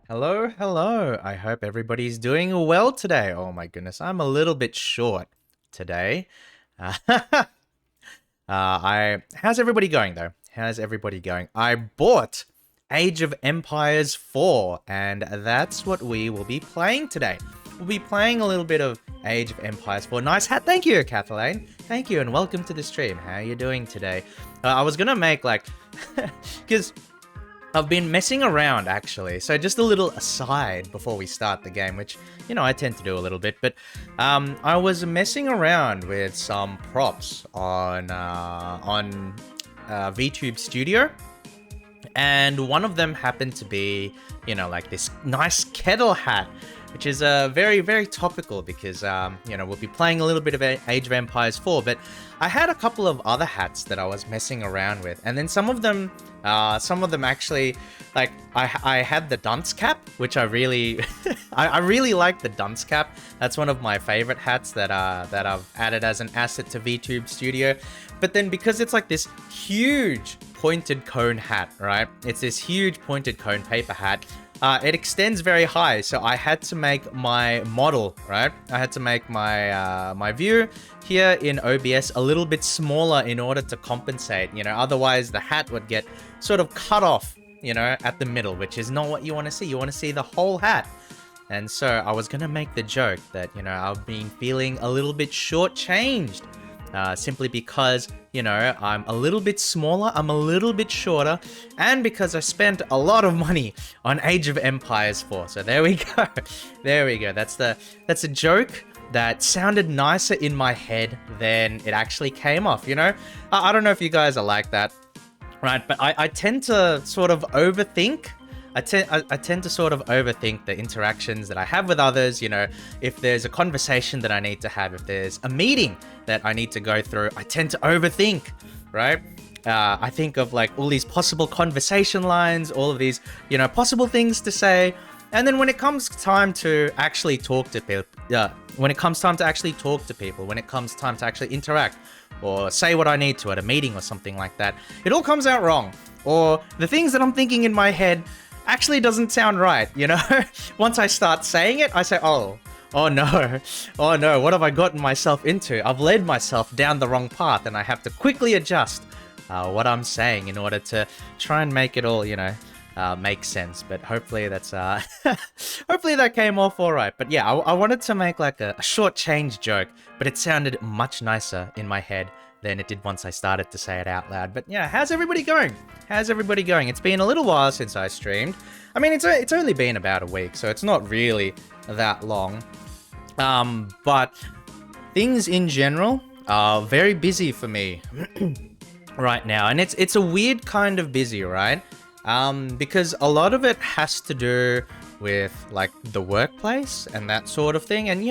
Hello, hello. I hope everybody's doing well today. Oh my goodness, I'm a little bit short today. Uh, how's everybody going though? How's everybody going? I bought Age of Empires 4, and that's what we will be playing today. We'll be playing a little bit of Age of Empires 4. Nice hat. Thank you, Kathleen. Thank you, and welcome to the stream. How are you doing today? I was gonna make like, because I've been messing around actually. So just a little aside before we start the game, which I tend to do a little bit, but I was messing around with some props on VTube Studio, and one of them happened to be like this nice kettle hat, which is very, very topical because we'll be playing a little bit of Age of Empires 4, but I had a couple of other hats that I was messing around with, and then some of them actually, like I had the dunce cap, which I really I really like the dunce cap. That's one of my favorite hats that I've added as an asset to VTube Studio. But then because it's like this huge pointed cone hat, right? It's this huge pointed cone paper hat. It extends very high, so I had to make my model, right? I had to make my my view here in OBS a little bit smaller in order to compensate. Otherwise the hat would get sort of cut off, at the middle, which is not what you want to see. You want to see the whole hat. And so I was gonna make the joke that I've been feeling a little bit shortchanged. Simply because, I'm a little bit smaller, I'm a little bit shorter, and because I spent a lot of money on Age of Empires 4. So there we go. There we go. That's a joke that sounded nicer in my head than it actually came off, I don't know if you guys are like that, right? But I tend to sort of overthink. I tend to sort of overthink the interactions that I have with others. If there's a conversation that I need to have, if there's a meeting that I need to go through, I tend to overthink, right? I think of like all these possible conversation lines, all of these, possible things to say. And then when it comes time to actually talk to people, when it comes time to actually interact or say what I need to at a meeting or something like that, it all comes out wrong. Or the things that I'm thinking in my head actually doesn't sound right, Once I start saying it, I say, oh no, what have I gotten myself into? I've led myself down the wrong path, and I have to quickly adjust what I'm saying in order to try and make it all, make sense. But hopefully that's, hopefully that came off all right. But yeah, I wanted to make like a short change joke, but it sounded much nicer in my head than it did once I started to say it out loud. But yeah, how's everybody going? How's everybody going? It's been a little while since I streamed. I mean, it's only been about a week, so it's not really that long. But things in general are very busy for me right now, and it's a weird kind of busy, right? Because a lot of it has to do with like the workplace and that sort of thing, and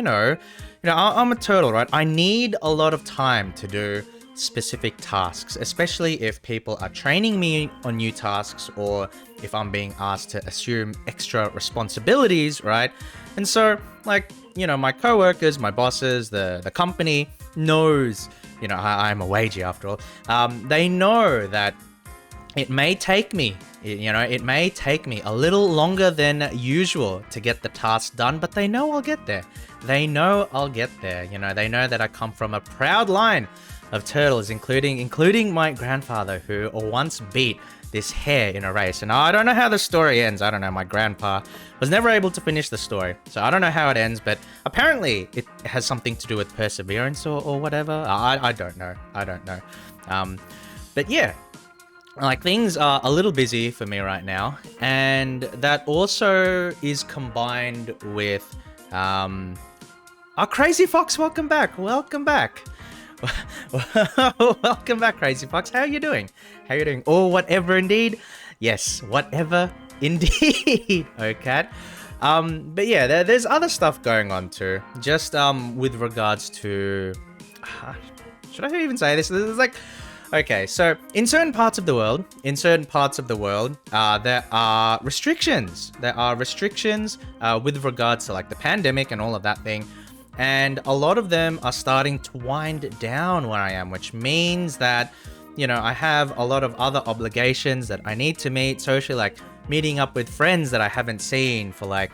I'm a turtle, right? I need a lot of time to do specific tasks, especially if people are training me on new tasks or if I'm being asked to assume extra responsibilities, right? And so, like, my coworkers, my bosses, the company knows, I'm a wagey after all. They know that it may take me, it may take me a little longer than usual to get the task done, but they know I'll get there. They know I'll get there. They know that I come from a proud line of turtles, including my grandfather, who once beat this hare in a race. And I don't know how the story ends. I don't know. My grandpa was never able to finish the story, so I don't know how it ends. But apparently, it has something to do with perseverance or whatever. I don't know. But yeah. Like, things are a little busy for me right now, and that also is combined with our Crazy Fox. Welcome back. Welcome back, Crazy Fox. How are you doing? Or whatever indeed. Yes, whatever indeed. Okay. But yeah, there's other stuff going on too. Just with regards to, should I even say this? There's like, okay, so in certain parts of the world, there are restrictions. With regards to like the pandemic and all of that thing. And a lot of them are starting to wind down where I am, which means that, I have a lot of other obligations that I need to meet socially, like meeting up with friends that I haven't seen for like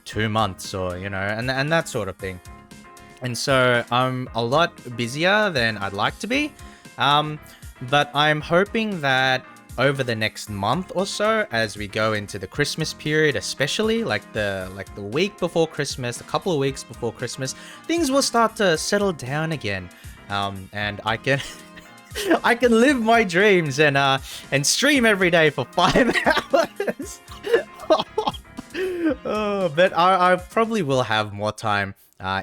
2 months or, you know, and that sort of thing. And so I'm a lot busier than I'd like to be. But I'm hoping that over the next month or so, as we go into the Christmas period, especially like the week before Christmas, a couple of weeks before Christmas, things will start to settle down again. And I can I can live my dreams and stream every day for 5 hours. But I probably will have more time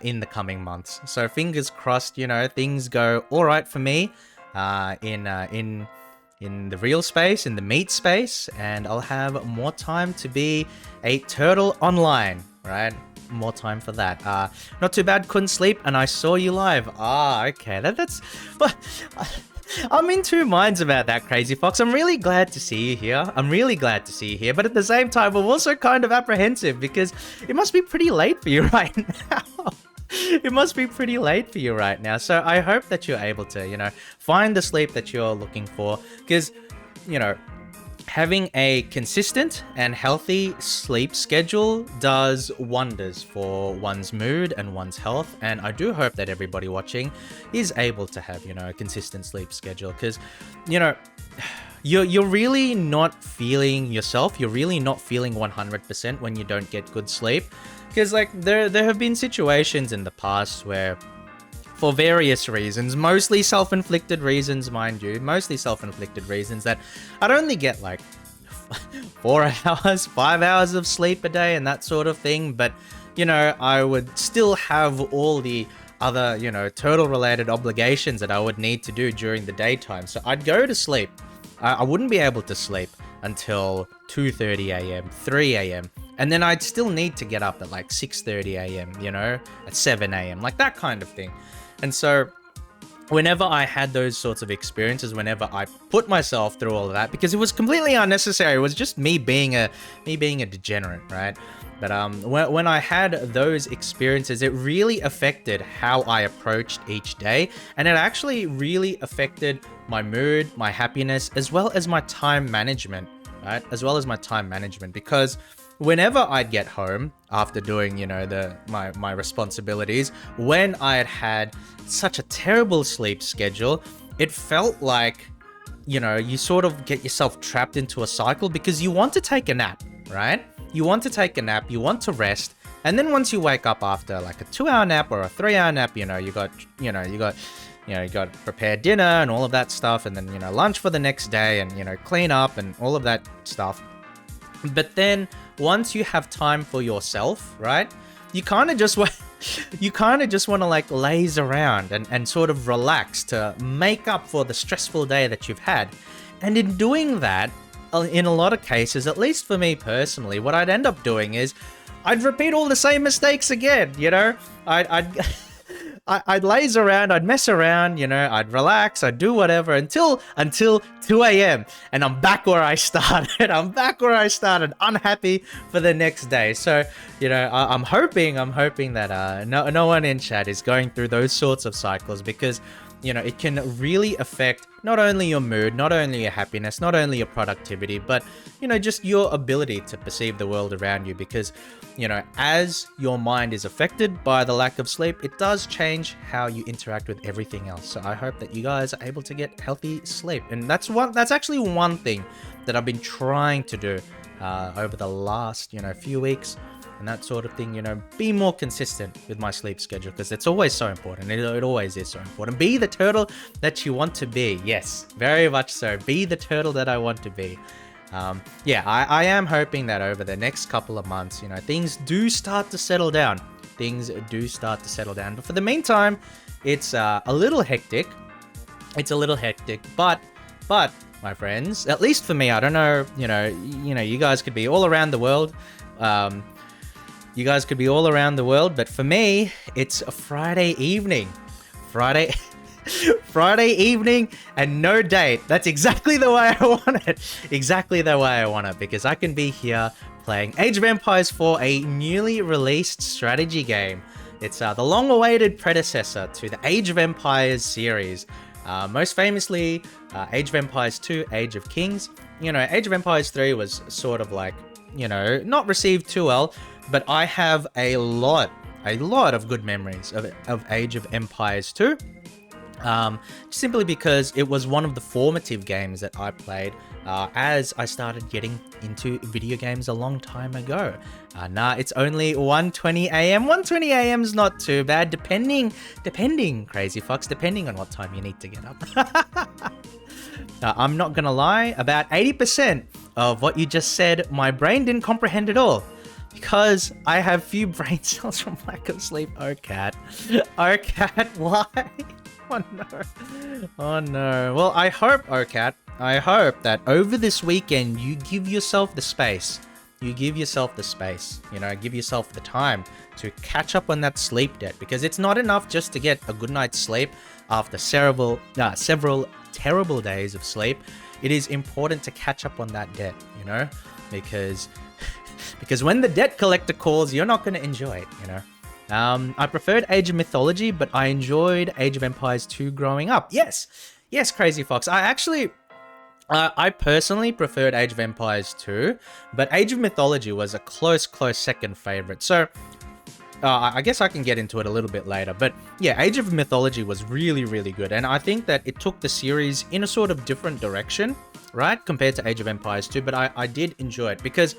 in the coming months. So fingers crossed, you know, things go all right for me in the real space, in the meat space, and I'll have more time to be a turtle online, right? More time for that. Not too bad, couldn't sleep, and I saw you live. Okay, that's... I'm in two minds about that, Crazy Fox. I'm really glad to see you here. But at the same time, I'm also kind of apprehensive because it must be pretty late for you right now. So I hope that you're able to, you know, find the sleep that you're looking for, because, you know, having a consistent and healthy sleep schedule does wonders for one's mood and one's health. And I do hope that everybody watching is able to have, you know, a consistent sleep schedule, because, you know, you're really not feeling yourself. You're really not feeling 100% when you don't get good sleep. Because, like, there have been situations in the past where, for various reasons, mostly self-inflicted reasons, mind you, that I'd only get, like, 4 hours, 5 hours of sleep a day and that sort of thing. But, you know, I would still have all the other, you know, turtle-related obligations that I would need to do during the daytime. So I'd go to sleep. I wouldn't be able to sleep until 2:30 a.m., 3 a.m., and then I'd still need to get up at like 6:30 a.m., you know, at 7 a.m., like that kind of thing. And so whenever I had those sorts of experiences, whenever I put myself through all of that, because it was completely unnecessary, it was just me being a degenerate, right? But when I had those experiences, it really affected how I approached each day, and it actually really affected my mood, my happiness, as well as my time management, right? Because whenever I'd get home after doing, you know, my responsibilities, when I had such a terrible sleep schedule, it felt like, you know, you sort of get yourself trapped into a cycle because you want to take a nap, right? You want to take a nap, you want to rest, and then once you wake up after like a 2-hour nap or a 3-hour nap, you got to prepare dinner and all of that stuff, and then, you know, lunch for the next day, and, you know, clean up and all of that stuff. But then once you have time for yourself, right, you kind of just want to like laze around and sort of relax to make up for the stressful day that you've had. And in doing that, in a lot of cases, at least for me personally, what I'd end up doing is I'd repeat all the same mistakes again, you know? I'd laze around, I'd mess around, you know, I'd relax, I'd do whatever until 2 a.m. and I'm back where I started. Unhappy for the next day. So, you know, I'm hoping that no one in chat is going through those sorts of cycles, because, you know, it can really affect not only your mood, not only your happiness, not only your productivity, but, you know, just your ability to perceive the world around you. Because, you know, as your mind is affected by the lack of sleep, it does change how you interact with everything else. So I hope that you guys are able to get healthy sleep. And that's actually one thing that I've been trying to do over the last, you know, few weeks. And that sort of thing, you know, be more consistent with my sleep schedule, because it's always so important. It always is so important. Be the turtle that you want to be. Yes, very much so. Be the turtle that I want to be. Yeah, I am hoping that over the next couple of months, you know, things do start to settle down. But for the meantime, it's a little hectic. But my friends, at least for me, I don't know, you guys could be all around the world. But for me, it's a Friday evening. Friday evening and no date. That's exactly the way I want it. Because I can be here playing Age of Empires 4, a newly released strategy game. It's the long-awaited predecessor to the Age of Empires series. Most famously, Age of Empires 2, Age of Kings. You know, Age of Empires 3 was sort of like, you know, not received too well, but I have a lot of good memories of Age of Empires 2. Simply because it was one of the formative games that I played as I started getting into video games a long time ago. It's only 1:20 a.m. 1:20 a.m. is not too bad, depending, Crazy Fox, depending on what time you need to get up. I'm not gonna lie, about 80% of what you just said, my brain didn't comprehend at all. Because I have few brain cells from lack of sleep. Oh, cat. Oh, cat, why? Oh no. Oh no. Well, I hope, OCAT, I hope that over this weekend you give yourself the space. You give yourself the space, you know, give yourself the time to catch up on that sleep debt, because it's not enough just to get a good night's sleep after several terrible days of sleep. It is important to catch up on that debt, you know, because when the debt collector calls, you're not going to enjoy it, you know. I preferred Age of Mythology, but I enjoyed Age of Empires 2 growing up. Yes, Crazy Fox. I personally preferred Age of Empires 2, but Age of Mythology was a close second favorite. So, I guess I can get into it a little bit later. But yeah, Age of Mythology was really good. And I think that it took the series in a sort of different direction, right? Compared to Age of Empires 2, but I did enjoy it because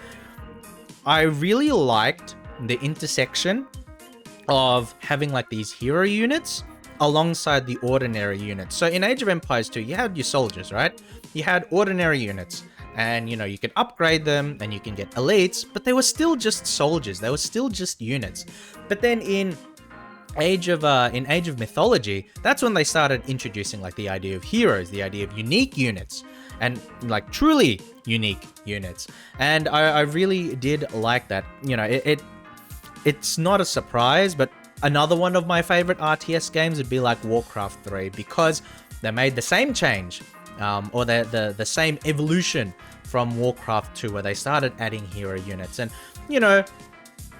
I really liked the intersection of having like these hero units alongside the ordinary units. So in Age of Empires 2, you had your soldiers, right? You had ordinary units, and you know, you could upgrade them and you can get elites, but they were still just soldiers. They were still just units. But then in Age of Mythology, that's when they started introducing like the idea of heroes, the idea of unique units, and like truly unique units. And I really did like that. You know, it's not a surprise, but another one of my favorite RTS games would be like Warcraft 3, because they made the same change, or the same evolution from Warcraft 2, where they started adding hero units. And, you know,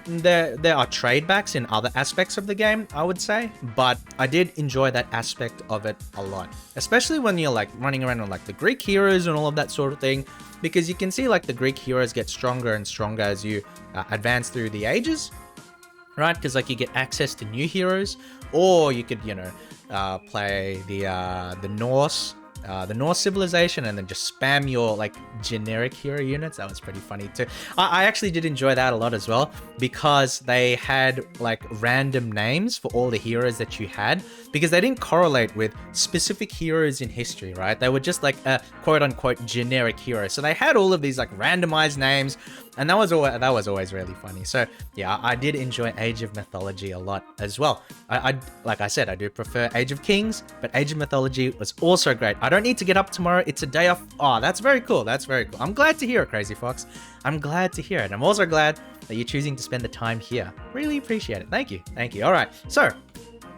there are tradebacks in other aspects of the game, I would say, but I did enjoy that aspect of it a lot, especially when you're like running around on like the Greek heroes and all of that sort of thing, because you can see like the Greek heroes get stronger and stronger as you advance through the ages, right? Because like you get access to new heroes, or you could, you know, play the Norse civilization and then just spam your like generic hero units. That was pretty funny too. I actually did enjoy that a lot as well, because they had like random names for all the heroes that you had, because they didn't correlate with specific heroes in history, right? They were just like a quote unquote generic hero. So they had all of these like randomized names, and that was always really funny. So yeah, I did enjoy Age of Mythology a lot as well. I like I said, I do prefer Age of Kings, but Age of Mythology was also great. I don't need to get up tomorrow. It's a day off. Oh, that's very cool. That's very cool. I'm glad to hear it, Crazy Fox. I'm glad to hear it. I'm also glad that you're choosing to spend the time here. Really appreciate it. Thank you. All right. So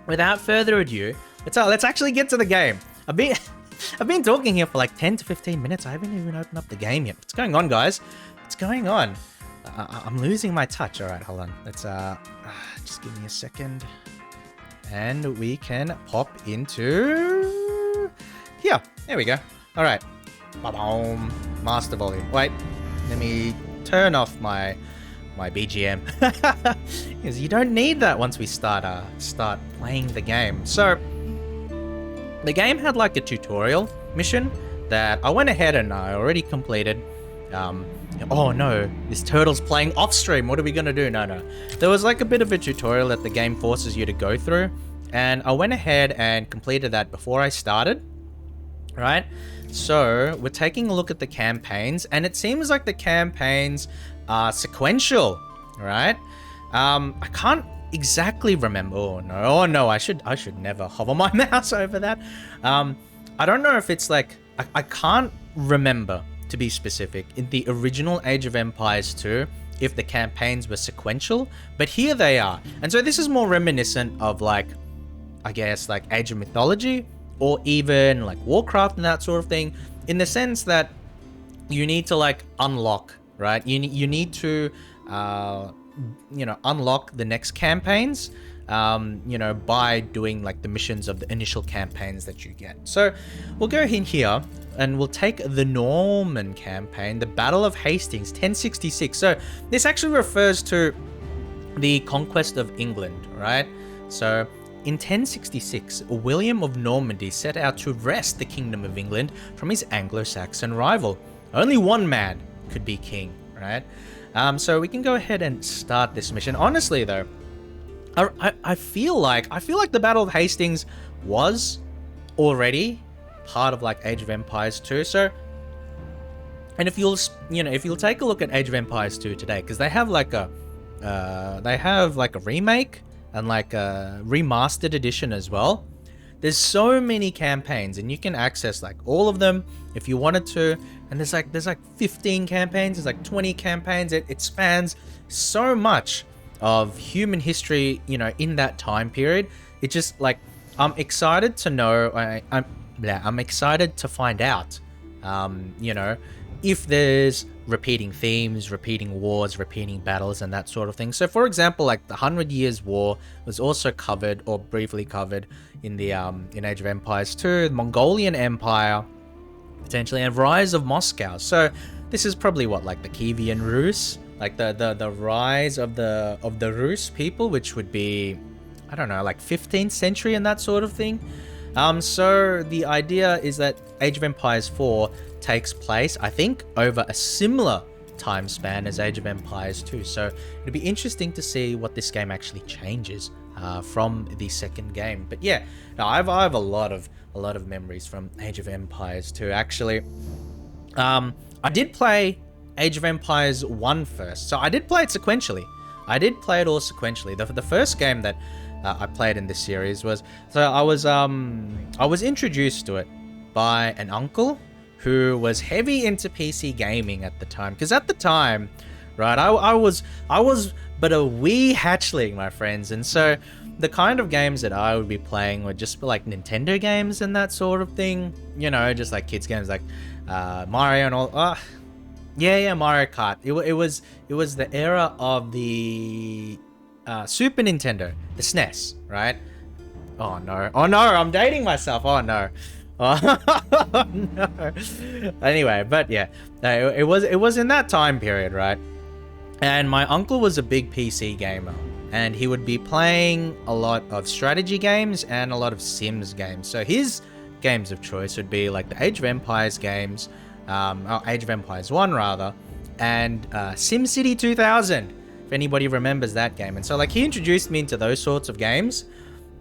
without further ado, let's actually get to the game. I've been talking here for like 10 to 15 minutes. I haven't even opened up the game yet. What's going on, guys? What's going on? I'm losing my touch. All right, hold on. Let's just give me a second, and we can pop into here. There we go. All right. Ba-boom. Master volume. Wait, let me turn off my BGM, because you don't need that once we start playing the game. So the game had like a tutorial mission that I went ahead and I already completed. Oh no, this turtle's playing off stream. What are we gonna do? No. There was like a bit of a tutorial that the game forces you to go through, and I went ahead and completed that before I started. Right? So we're taking a look at the campaigns, and it seems like the campaigns are sequential, right? I can't exactly remember. Oh no, I should never hover my mouse over that. I don't know if it's like, I can't remember, to be specific, in the original Age of Empires 2 if the campaigns were sequential, but here they are. And so this is more reminiscent of like, I guess like Age of Mythology, or even like Warcraft and that sort of thing, in the sense that you need to like unlock, right? You need to, unlock the next campaigns you know, by doing like the missions of the initial campaigns that you get. So we'll go in here and we'll take the Norman campaign, the Battle of Hastings, 1066. So this actually refers to the conquest of England, right? So in 1066, William of Normandy set out to wrest the Kingdom of England from his Anglo-Saxon rival. Only one man could be king, right? So we can go ahead and start this mission. Honestly, though, I feel like the Battle of Hastings was already part of like Age of Empires 2. So, and if you'll take a look at Age of Empires 2 today, because they have like a remake and like a remastered edition as well. There's so many campaigns, and you can access like all of them if you wanted to. And there's like 15 campaigns, there's like 20 campaigns. It spans so much of human history, you know, in that time period. It just like, I'm excited to know. I'm excited to find out, you know, if there's repeating themes, repeating wars, repeating battles, and that sort of thing. So, for example, like the 100 Years' War was also covered, or briefly covered, in the in Age of Empires 2, the Mongolian Empire, potentially, and Rise of Moscow. So, this is probably what, like the Kievan Rus, like the rise of the Rus people, which would be, I don't know, like 15th century and that sort of thing. So the idea is that Age of Empires 4 takes place, I think, over a similar time span as Age of Empires 2. So it'll be interesting to see what this game actually changes from the second game. But yeah, no, I have a lot of memories from Age of Empires 2. Actually, I did play Age of Empires 1 first, so I did play it sequentially. I did play it all sequentially. The first game that I played in this series was, so I was introduced to it by an uncle who was heavy into PC gaming at the time. Because at the time, right, I was but a wee hatchling, my friends, and so the kind of games that I would be playing were just like Nintendo games and that sort of thing. You know, just like kids games like Mario and all. Yeah, Mario Kart. It was the era of the Super Nintendo, the SNES, right? Oh no, I'm dating myself. Oh no. Oh no. Anyway, but yeah, it was in that time period, right? And my uncle was a big PC gamer, and he would be playing a lot of strategy games and a lot of Sims games. So his games of choice would be like the Age of Empires games, Age of Empires 1 rather, and SimCity 2000, if anybody remembers that game. And so like he introduced me into those sorts of games,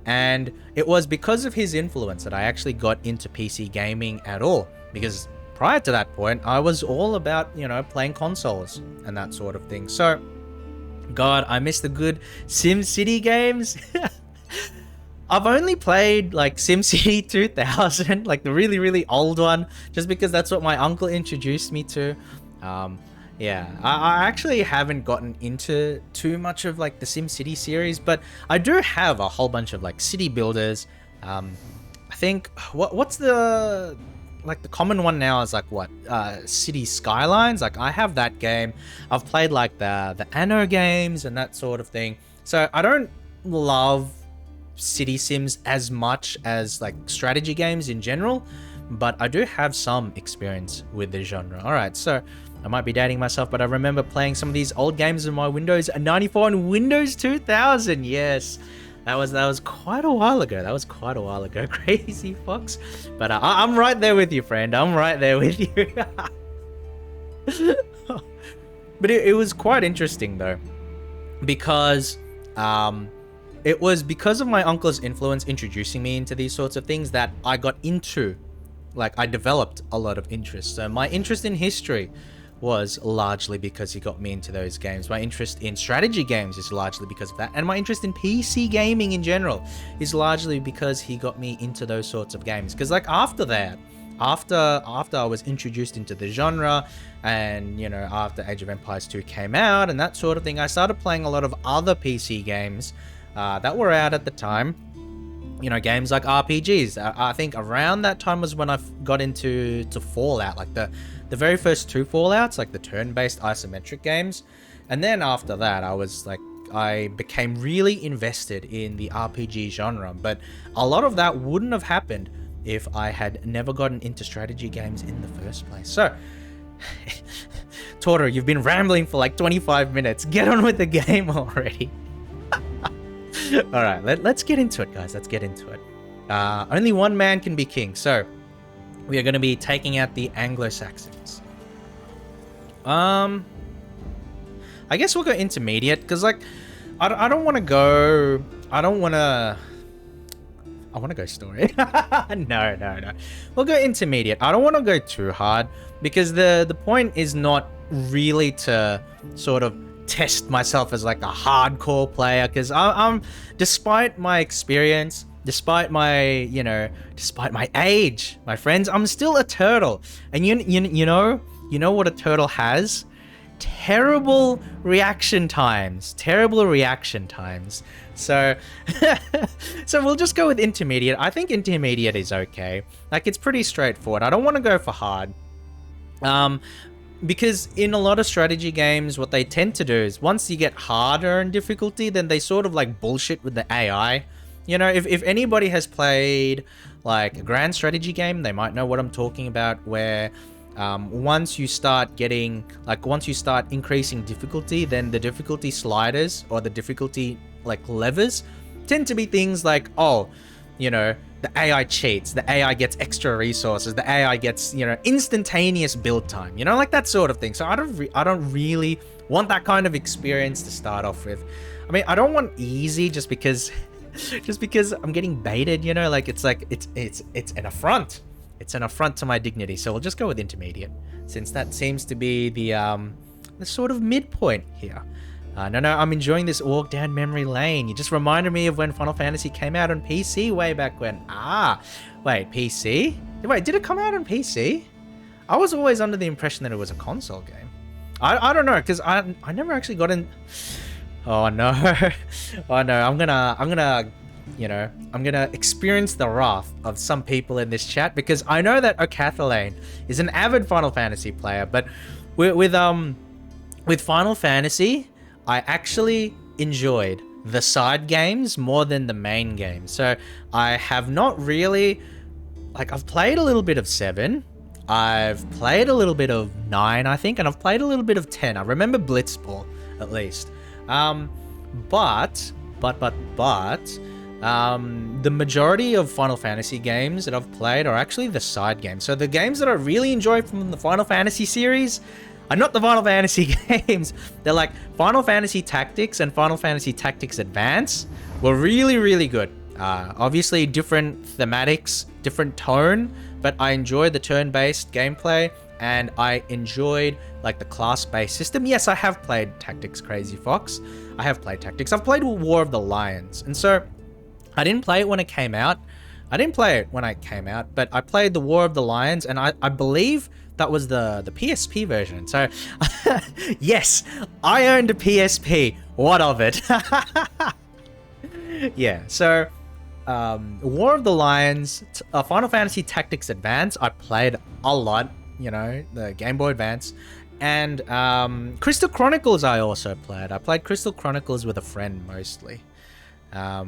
and it was because of his influence that I actually got into PC gaming at all, because prior to that point I was all about, you know, playing consoles and that sort of thing. So God, I miss the good SimCity games. I've only played like SimCity 2000, like the really, really old one, just because that's what my uncle introduced me to. Yeah, I actually haven't gotten into too much of like the SimCity series, but I do have a whole bunch of like city builders. I think what's the like the common one now is like what City Skylines. Like I have that game. I've played like the Anno games and that sort of thing. So I don't love city sims as much as like strategy games in general, but I do have some experience with the genre. All right, so I might be dating myself, but I remember playing some of these old games in my Windows 94 and Windows 2000. Yes, that was quite a while ago. Crazy Fox. But I'm right there with you, friend. I'm right there with you. But it was quite interesting though, because it was because of my uncle's influence introducing me into these sorts of things that I got into, like I developed a lot of interest. So my interest in history was largely because he got me into those games. My interest in strategy games is largely because of that. And my interest in PC gaming in general is largely because he got me into those sorts of games. Because like after that, after I was introduced into the genre, and you know, after Age of Empires 2 came out and that sort of thing, I started playing a lot of other PC games that were out at the time. You know, games like RPGs. I think around that time was when I got into Fallout, like the very first two Fallouts, like the turn-based isometric games. And then after that, I was like, I became really invested in the RPG genre, but a lot of that wouldn't have happened if I had never gotten into strategy games in the first place. So, Torto, you've been rambling for like 25 minutes. Get on with the game already. Alright, let's get into it, guys. Let's get into it. Only one man can be king, so we are going to be taking out the Anglo-Saxons. I guess we'll go intermediate, because, like, I don't want to go... I want to go story. No. We'll go intermediate. I don't want to go too hard, because the point is not really to sort of test myself as, like, a hardcore player, because I'm... Despite my experience, despite my, despite my age, my friends, I'm still a turtle. And you know what a turtle has? Terrible reaction times. So so we'll just go with intermediate. I think intermediate is okay. Like, it's pretty straightforward. I don't want to go for hard. Because in a lot of strategy games, what they tend to do is once you get harder in difficulty, then they sort of like bullshit with the AI. You know, if anybody has played like a grand strategy game, they might know what I'm talking about, where once you start increasing difficulty, then the difficulty sliders or the difficulty like levers tend to be things like, the AI cheats, the AI gets extra resources, the AI gets, instantaneous build time, like that sort of thing. So I don't really want that kind of experience to start off with. I mean, I don't want easy just because I'm getting baited, it's an affront. It's an affront to my dignity. So we'll just go with intermediate, since that seems to be the sort of midpoint here. No, I'm enjoying this walk down memory lane. You just reminded me of when Final Fantasy came out on PC way back when. Wait, PC? Wait, did it come out on PC? I was always under the impression that it was a console game. I don't know, because I never actually got in... Oh no. Oh no, I'm gonna experience the wrath of some people in this chat, because I know that O'Cathalane is an avid Final Fantasy player, but with Final Fantasy, I actually enjoyed the side games more than the main game. So I have not really, I've played a little bit of 7, I've played a little bit of 9, I think, and I've played a little bit of 10. I remember Blitzball, at least. But the majority of Final Fantasy games that I've played are actually the side games. So the games that I really enjoy from the Final Fantasy series are not the Final Fantasy games. They're like Final Fantasy Tactics and Final Fantasy Tactics Advance were really, really good. Obviously different thematics, different tone, but I enjoyed the turn-based gameplay, and I enjoyed like the class-based system. Yes, I have played Tactics, Crazy Fox. I have played Tactics. I've played War of the Lions, and so I didn't play it when it came out. But I played the War of the Lions, and I believe that was the PSP version. So, yes, I owned a PSP. What of it? Yeah, so War of the Lions, Final Fantasy Tactics Advance, I played a lot, the Game Boy Advance. And Crystal Chronicles I also played. I played Crystal Chronicles with a friend mostly. I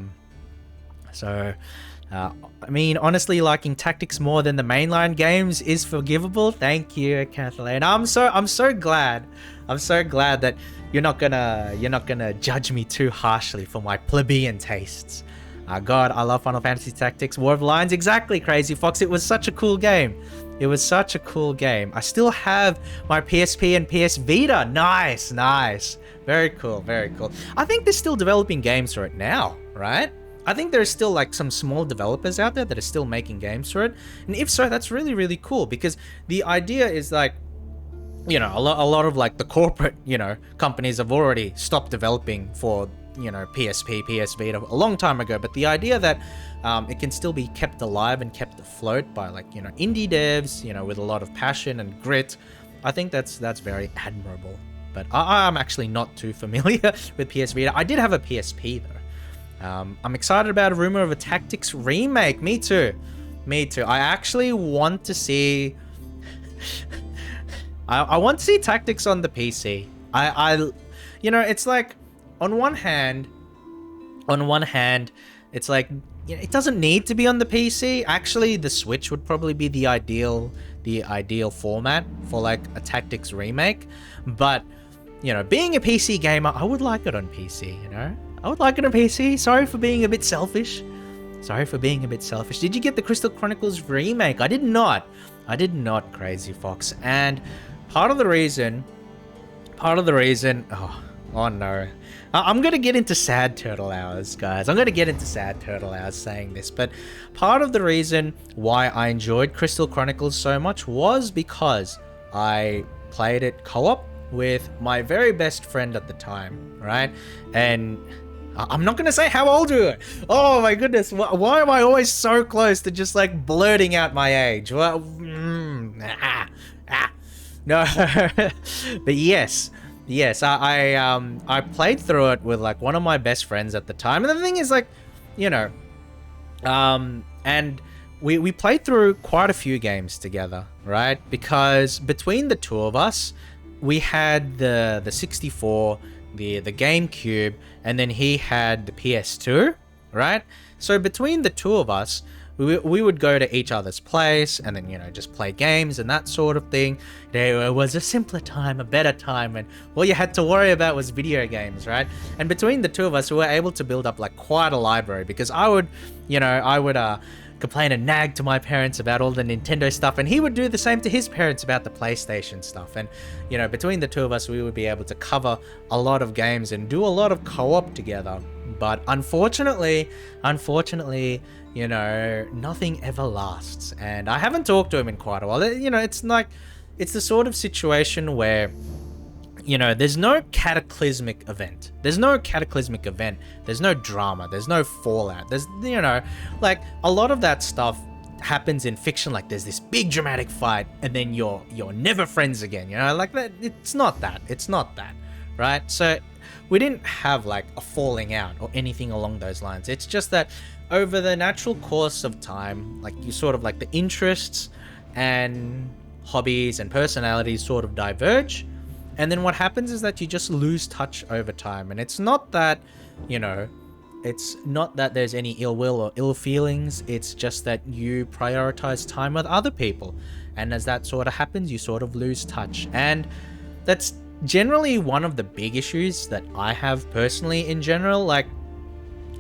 mean, honestly, liking Tactics more than the mainline games is forgivable. Thank you, Kathleen. I'm so glad that you're not gonna judge me too harshly for my plebeian tastes. God, I love Final Fantasy Tactics. War of the Lions, exactly, Crazy Fox. It was such a cool game. I still have my PSP and PS Vita. Nice. Very cool. I think they're still developing games for it now, right? I think there's still like some small developers out there that are still making games for it. And if so, that's really, really cool, because the idea is like, a lot of like the corporate, companies have already stopped developing for, PSP, PS Vita a long time ago. But the idea that it can still be kept alive and kept afloat by like, indie devs, with a lot of passion and grit, I think that's very admirable. But I'm actually not too familiar with PS Vita. I did have a PSP though. I'm excited about a rumor of a Tactics remake. Me too. I actually want to see... I want to see Tactics on the PC. It's like... on one hand, it's like, you know, it doesn't need to be on the PC. Actually, the Switch would probably be the ideal format for like a Tactics remake. But, you know, being a PC gamer, I would like it on PC, you know? I would like it on PC. Sorry for being a bit selfish. Did you get the Crystal Chronicles remake? I did not, Crazy Fox. And part of the reason, oh no. I'm going to get into sad turtle hours, guys. I'm going to get into sad turtle hours saying this, but part of the reason why I enjoyed Crystal Chronicles so much was because I played it co-op with my very best friend at the time, right? And I'm not going to say how old we were. Oh my goodness. Why am I always so close to just like blurting out my age? Well, no. But yes, I played through it with like one of my best friends at the time. And the thing is, like, you know, and we played through quite a few games together, right? Because between the two of us, we had the 64, the GameCube, and then he had the PS2, right? So between the two of us, we would go to each other's place and then, you know, just play games and that sort of thing. There was a simpler time, a better time, and all you had to worry about was video games, right? And between the two of us, we were able to build up like quite a library, because I would complain and nag to my parents about all the Nintendo stuff, and he would do the same to his parents about the PlayStation stuff. And, you know, between the two of us, we would be able to cover a lot of games and do a lot of co-op together. But unfortunately, you know, nothing ever lasts. And I haven't talked to him in quite a while. You know, it's like, it's the sort of situation where, you know, there's no cataclysmic event. There's no drama. There's no fallout. There's, you know, like a lot of that stuff happens in fiction. Like there's this big dramatic fight and then you're never friends again, you know, like that. It's not that, right? So we didn't have like a falling out or anything along those lines. It's just that over the natural course of time, like you sort of like the interests and hobbies and personalities sort of diverge. And then what happens is that you just lose touch over time. And it's not that, you know, it's not that there's any ill will or ill feelings. It's just that you prioritize time with other people. And as that sort of happens, you sort of lose touch. And that's generally one of the big issues that I have personally in general. Like,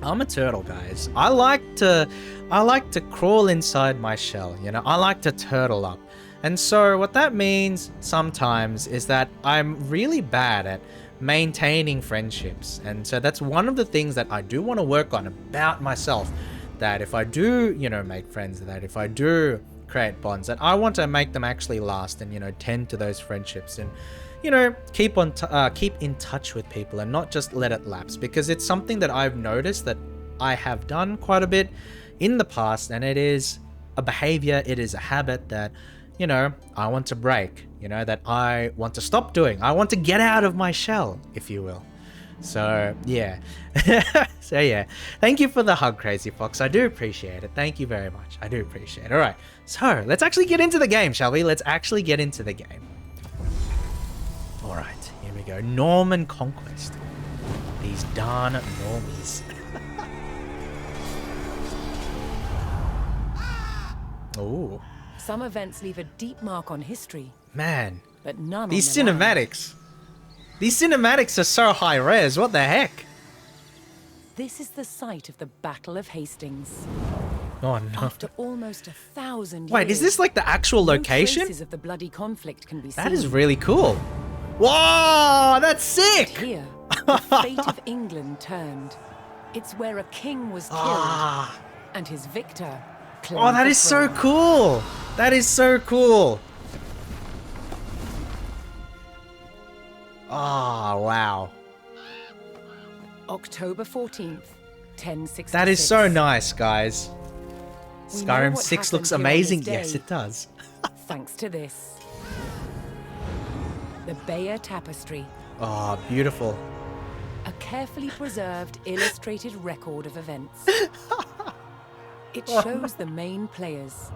I'm a turtle, guys. I like to crawl inside my shell, you know. I like to turtle up. And so what that means sometimes is that I'm really bad at maintaining friendships. And so that's one of the things that I do want to work on about myself, that if I do, you know, make friends, that if I do create bonds, that I want to make them actually last and, you know, tend to those friendships and, you know, keep in touch with people and not just let it lapse, because it's something that I've noticed that I have done quite a bit in the past, and it is a behavior, it is a habit that, you know, I want to break, you know, that I want to stop doing. I want to get out of my shell, if you will. So, yeah. So, yeah. Thank you for the hug, Crazy Fox. I do appreciate it. Thank you very much. I do appreciate it. All right. So, let's actually get into the game, shall we? Let's actually get into the game. All right. Here we go. Norman Conquest. These darn normies. Ooh. Some events leave a deep mark on history. Man, but none these on the cinematics. Land. These cinematics are so high res. What the heck? This is the site of the Battle of Hastings. Oh no. After almost 1,000 years. Wait, is this like the actual location? No traces of the bloody conflict can be seen. That is really cool. Whoa, that's sick. But here, the fate of England turned. It's where a king was killed and his victor. Oh, that is so cool! That is so cool! Oh, wow. October 14th, 1066. That is so nice, guys. Skyrim 6 looks amazing. Yes, it does. Thanks to this. The Bayer Tapestry. Oh, beautiful. A carefully preserved, illustrated record of events. It shows the main players.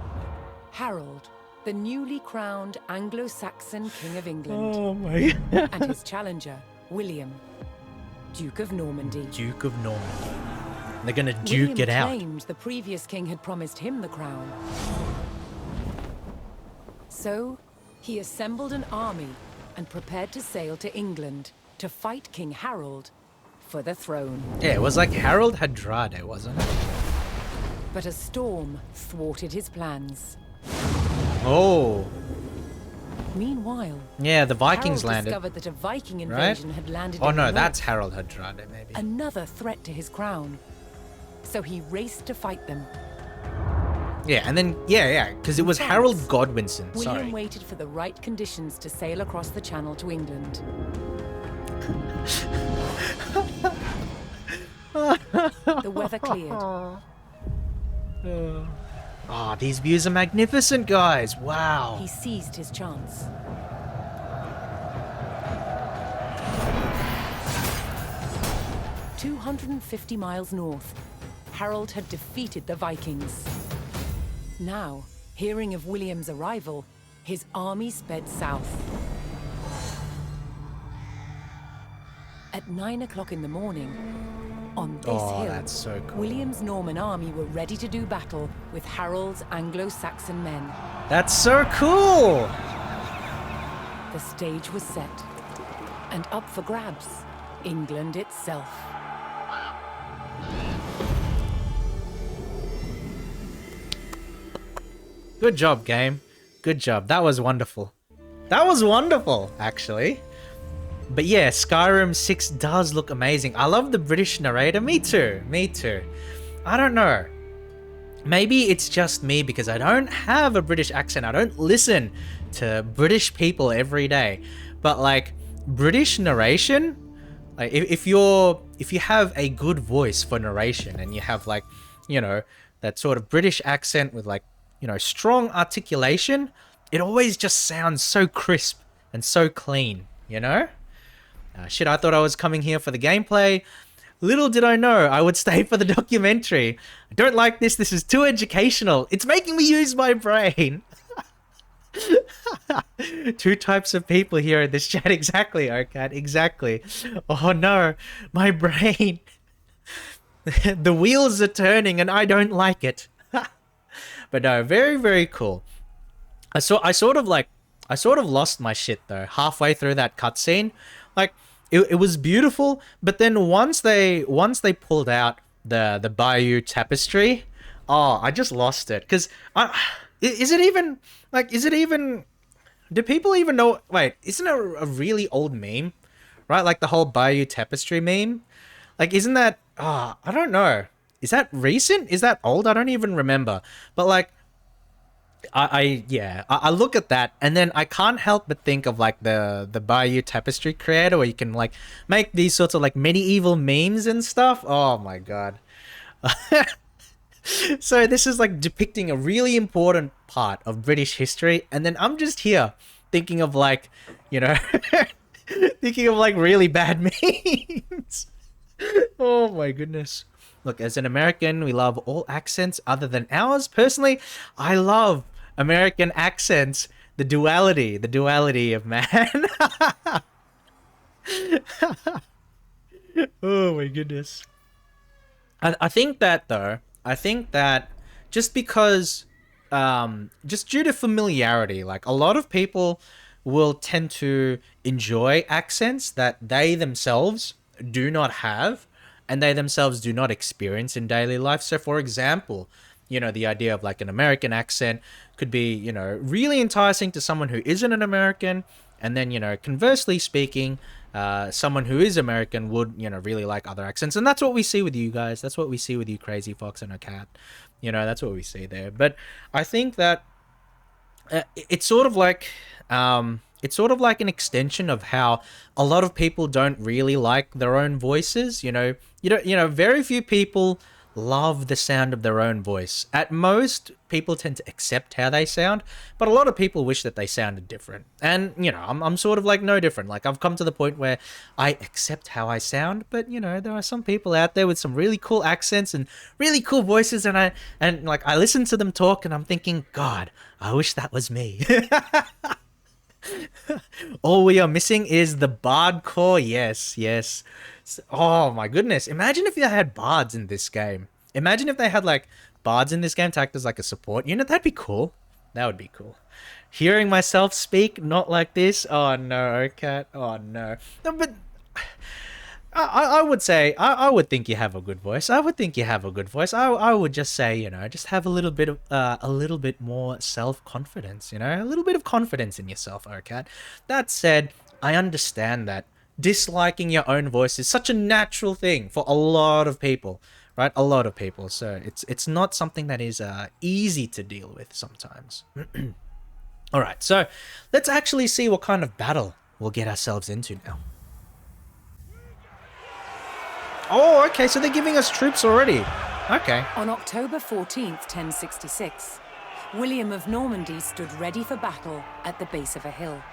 Harold, the newly crowned Anglo-Saxon King of England. Oh my God. And his challenger, William. Duke of Normandy. Duke of Normandy. They're gonna duke William it out. claimed the previous king had promised him the crown. So, he assembled an army and prepared to sail to England to fight King Harold for the throne. Yeah, it was like Harold Hadrade, wasn't it? But a storm thwarted his plans. Oh. Meanwhile, Yeah, the Vikings Harold landed. discovered that a Viking Right? invasion had landed Oh in the no, north. that's Harold Hadrade, maybe. Another threat to his crown. So he raced to fight them. Yeah, and then, yeah, because it was France, Harold Godwinson, William sorry. waited for the right conditions to sail across the channel to England. The weather cleared. Oh, these views are magnificent, guys. Wow. He seized his chance. "250 miles north, Harold had defeated the Vikings. Now, hearing of William's arrival, his army sped south. At 9 o'clock in the morning, on this Oh, hill, that's so cool. William's Norman army were ready to do battle with Harold's Anglo-Saxon men. That's so cool. The stage was set, and up for grabs, England itself. Good job, game. Good job. That was wonderful. That was wonderful, actually. But yeah, Skyrim 6 does look amazing. I love the British narrator. Me too. Me too. I don't know. Maybe it's just me because I don't have a British accent. I don't listen to British people every day. But like British narration, like if you have a good voice for narration and you have like, you know, that sort of British accent with like, you know, strong articulation, it always just sounds so crisp and so clean, you know? Shit, I thought I was coming here for the gameplay. Little did I know I would stay for the documentary. I don't like this. This is too educational. It's making me use my brain. Two types of people here in this chat. Exactly, OCAT. Exactly. Oh no, my brain. The wheels are turning and I don't like it. But no, very, very cool. I sort of lost my shit though halfway through that cutscene. Like it was beautiful, but then once they pulled out the Bayer Tapestry, oh, I just lost it. Cause is it even do people even know? Wait, isn't it a really old meme, right? Like the whole Bayer Tapestry meme. Like, isn't that? I don't know. Is that recent? Is that old? I don't even remember. But like, I look at that and then I can't help but think of like the Bayer Tapestry creator, where you can like make these sorts of like medieval memes and stuff. Oh my god. So this is like depicting a really important part of British history, and then I'm just here thinking of like, you know, thinking of like really bad memes. Oh my goodness. Look, as an American, we love all accents other than ours. Personally, I love American accents. The duality of man. Oh my goodness. I think that just because, just due to familiarity, like a lot of people will tend to enjoy accents that they themselves do not have and they themselves do not experience in daily life. So for example, you know, the idea of like an American accent could be, you know, really enticing to someone who isn't an American. And then, you know, conversely speaking, someone who is American would, you know, really like other accents. And that's what we see with you guys. That's what we see with you, Crazy Fox and a Cat. You know, that's what we see there. But I think that it's sort of like an extension of how a lot of people don't really like their own voices. You know, very few people love the sound of their own voice. At most, people tend to accept how they sound, but a lot of people wish that they sounded different. And, you know, I'm sort of like no different. Like, I've come to the point where I accept how I sound, but, you know, there are some people out there with some really cool accents and really cool voices, and I listen to them talk and I'm thinking, God, I wish that was me. All we are missing is the bard core. Yes, yes. Oh my goodness. Imagine if they had bards in this game. Imagine if they had like bards in this game to act as like a support unit. That'd be cool. That would be cool. Hearing myself speak not like this. Oh no, cat. Oh no. No, but I would say I would think you have a good voice. I would think you have a good voice. I would just say, you know, just have a little bit of a little bit more self-confidence, you know, a little bit of confidence in yourself, okay? That said, I understand that disliking your own voice is such a natural thing for a lot of people, right? A lot of people. So it's not something that is easy to deal with sometimes. All right, so let's actually see what kind of battle we'll get ourselves into now. Oh, okay, so they're giving us troops already. Okay. On October 14th, 1066, William of Normandy stood ready for battle at the base of a hill.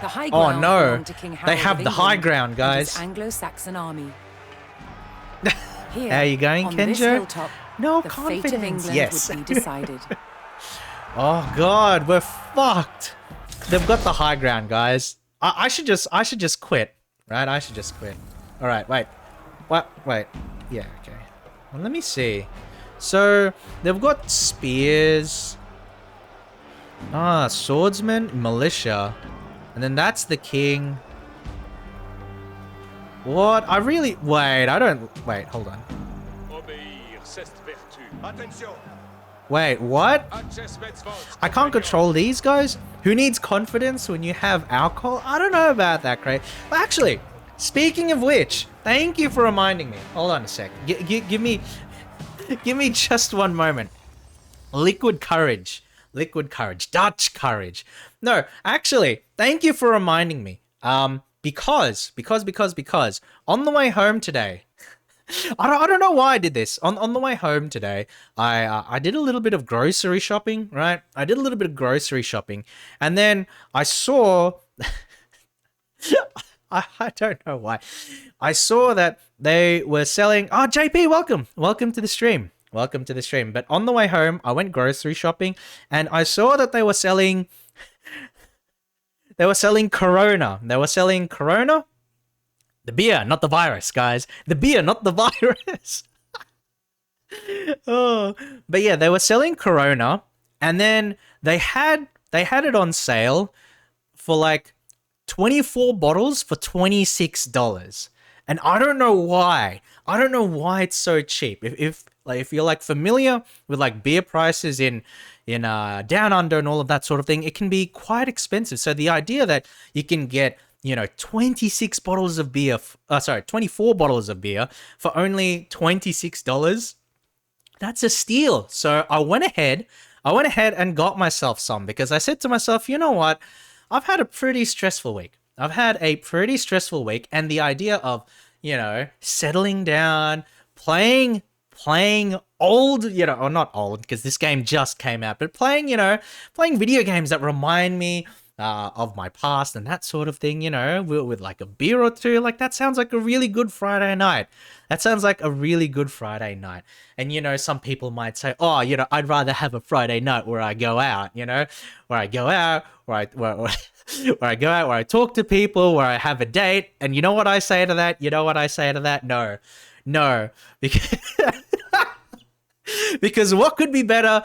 The high ground Oh no, belonged to King Harold they have of the high England ground, and guys. his Anglo-Saxon army. Here, How are you going, on Kenjo? this hilltop, No the confidence. fate of England Yes. would be decided. Oh god, we're fucked. They've got the high ground, guys. I should just quit, right? I should just quit. All right, wait. What? Wait. Yeah, okay. Well, let me see. So, they've got spears. Ah, swordsman, militia. And then that's the king. What? I really... Wait, I don't... Wait, hold on. Wait, what? I can't control these guys? Who needs confidence when you have alcohol? I don't know about that, Craig. But actually, speaking of which, thank you for reminding me. Hold on a sec. Give me just one moment. Liquid courage. Liquid courage. Dutch courage. No, actually, thank you for reminding me. Because on the way home today, I don't know why I did this. On the way home today, I did a little bit of grocery shopping, right? I did a little bit of grocery shopping, and then I saw I don't know why. I saw that they were selling... Oh, JP, welcome. Welcome to the stream. Welcome to the stream. But on the way home, I went grocery shopping, and I saw that they were selling... They were selling Corona. They were selling Corona. The beer, not the virus, guys. The beer, not the virus. Oh, but yeah, they were selling Corona, and then they had it on sale for like 24 bottles for $26. And I don't know why. I don't know why it's so cheap. If you're like familiar with like beer prices in Down Under and all of that sort of thing, it can be quite expensive. So the idea that you can get, you know, 24 bottles of beer for only $26, that's a steal. So I went ahead and got myself some, because I said to myself, you know what? I've had a pretty stressful week. And the idea of, you know, settling down, playing old, you know, or not old, because this game just came out, but playing video games that remind me of my past and that sort of thing, you know, with like a beer or two, like that sounds like a really good Friday night. And, you know, some people might say, oh, you know, I'd rather have a Friday night where I go out, you know, where I talk to people, where I have a date. And you know what I say to that? No, because what could be better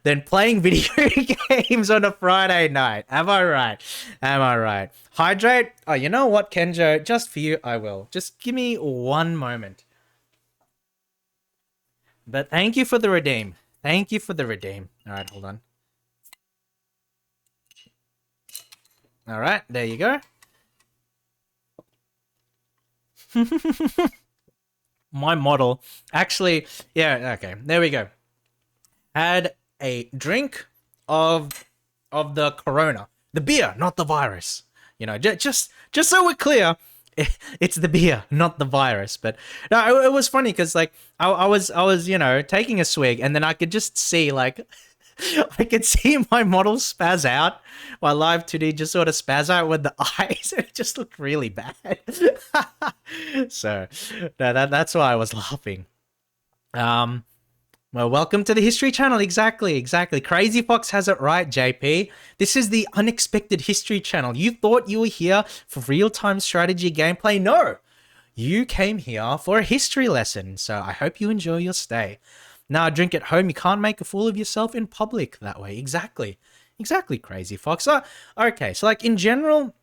than playing video games on a Friday night? Am I right? Hydrate? Oh, you know what, Kenjo? Just for you, I will. Just give me one moment. But thank you for the redeem. All right, hold on. All right, there you go. My model actually, yeah, okay, there we go. Had a drink of the Corona, the beer, not the virus. You know, just so we're clear, it's the beer, not the virus. But no, it was funny because like I was you know, taking a swig, and then I could just see like I could see my model spaz out. My live 2D just sort of spaz out with the eyes. It just looked really bad. So, no, that's why I was laughing. Well, welcome to the History Channel. Exactly. Crazy Fox has it right, JP. This is the Unexpected History Channel. You thought you were here for real-time strategy gameplay? No! You came here for a history lesson, so I hope you enjoy your stay. Now, drink at home. You can't make a fool of yourself in public that way. Exactly, Crazy Fox. Okay, so like in general,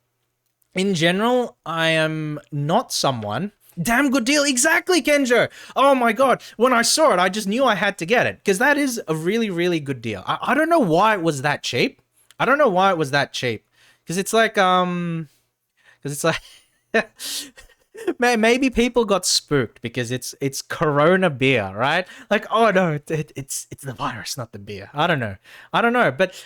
I am not someone... Damn good deal. Exactly, Kenjo. Oh my god. When I saw it, I just knew I had to get it. Because that is a really, really good deal. I don't know why it was that cheap. Because it's like, maybe people got spooked because it's Corona beer, right? Like, oh no, it's the virus, not the beer. I don't know. But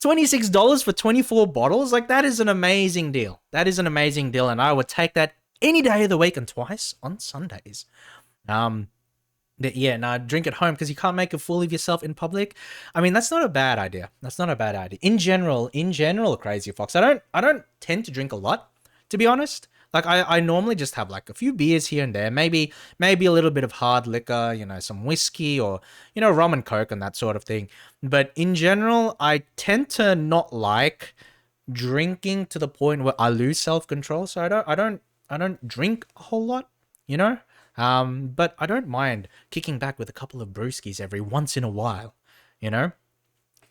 $26 for 24 bottles, like that is an amazing deal. And I would take that any day of the week and twice on Sundays. Yeah, now drink at home because you can't make a fool of yourself in public. I mean, that's not a bad idea. In general, Crazy Fox, I don't tend to drink a lot, to be honest. Like I normally just have like a few beers here and there, maybe a little bit of hard liquor, some whiskey or, rum and coke and that sort of thing. But in general, I tend to not like drinking to the point where I lose self-control. So I don't drink a whole lot, but I don't mind kicking back with a couple of brewskis every once in a while,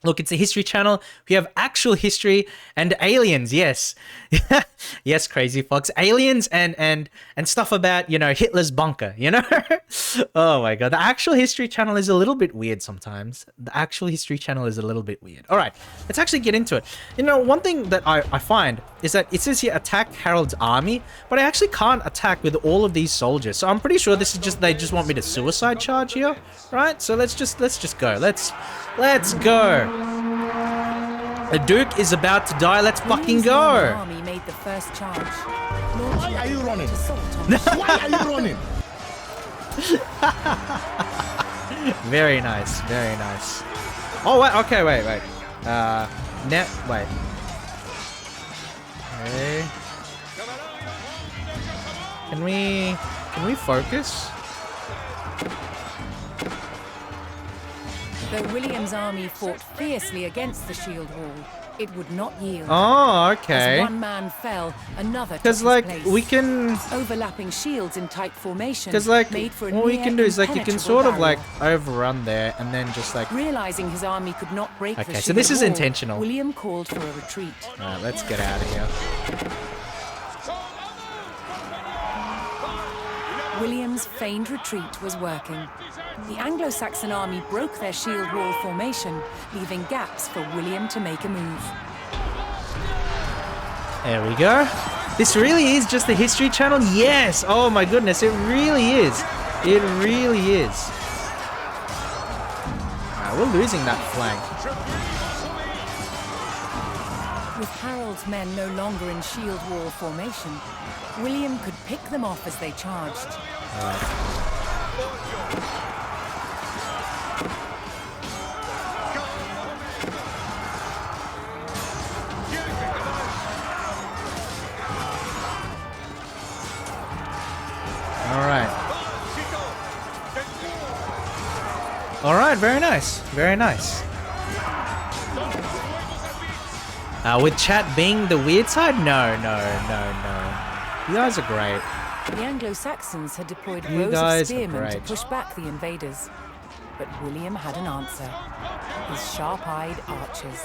Look, it's a history channel. We have actual history and aliens. Yes. Yes, Crazy Fox. Aliens and stuff about, Hitler's bunker, Oh my god. The actual history channel is a little bit weird sometimes. All right. Let's actually get into it. One thing that I find is that it says here attack Harold's army, but I actually can't attack with all of these soldiers. So I'm pretty sure this is they just want me to suicide charge here, right? So let's just go. Let's go. The Duke is about to die. Let's fucking go. Army made the first charge. Why are you running? Why are you running? Very nice. Oh, wait. Okay, wait. Wait. Okay. Can we focus? Though William's army fought fiercely against the shield wall, it would not yield. Oh, okay. As one man fell, another took his like place. we can overlapping shields in tight formation. Because like made for a what we can do is like you can sort of barrier. like overrun there and then just like. Realizing his army could not break the Okay, shield so this is wall, intentional. William called for a retreat. Alright, let's get out of here. William's feigned retreat was working. The Anglo-Saxon army broke their shield wall formation, leaving gaps for William to make a move. There we go. This really is just the History Channel? Yes! Oh my goodness, it really is. It really is. Alright, we're losing that flank. With Harold's men no longer in shield wall formation, William could pick them off as they charged. Alright, very nice. Very nice. With chat being the weird side? No. You guys are great. The Anglo-Saxons had deployed You rows guys of spearmen are to great. push back the invaders. But William had an answer. His sharp-eyed archers.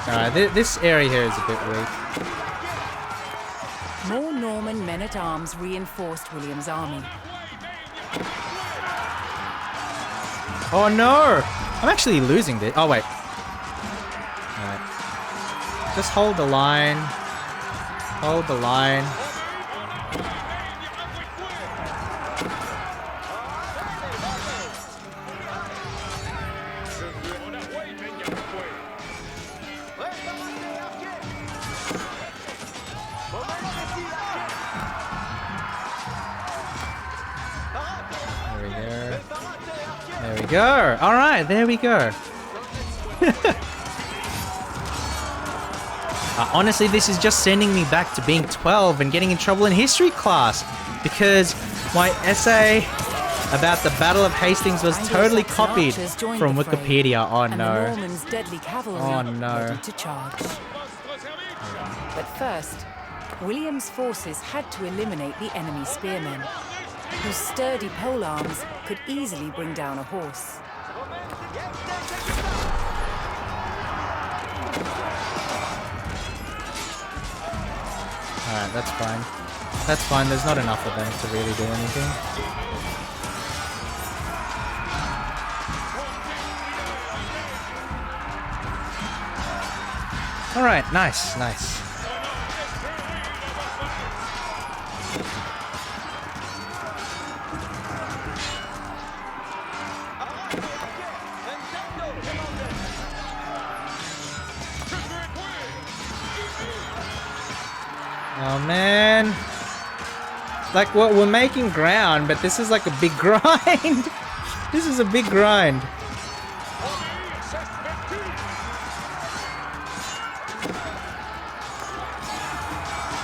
Alright, this area here is a bit weak. More Norman men-at-arms reinforced William's army. Oh no! I'm actually losing this. Oh wait. Alright. Just hold the line. Hold the line. go. All right, there we go. Honestly, this is just sending me back to being 12 and getting in trouble in history class because my essay about the Battle of Hastings was totally copied from Wikipedia. Oh no. Oh no. But first, William's forces had to eliminate the enemy spearmen, whose sturdy polearms could easily bring down a horse. Alright, that's fine. That's fine, there's not enough of them to really do anything. Alright, nice, nice. Oh man, like we're making ground, but this is like a big grind. This is a big grind.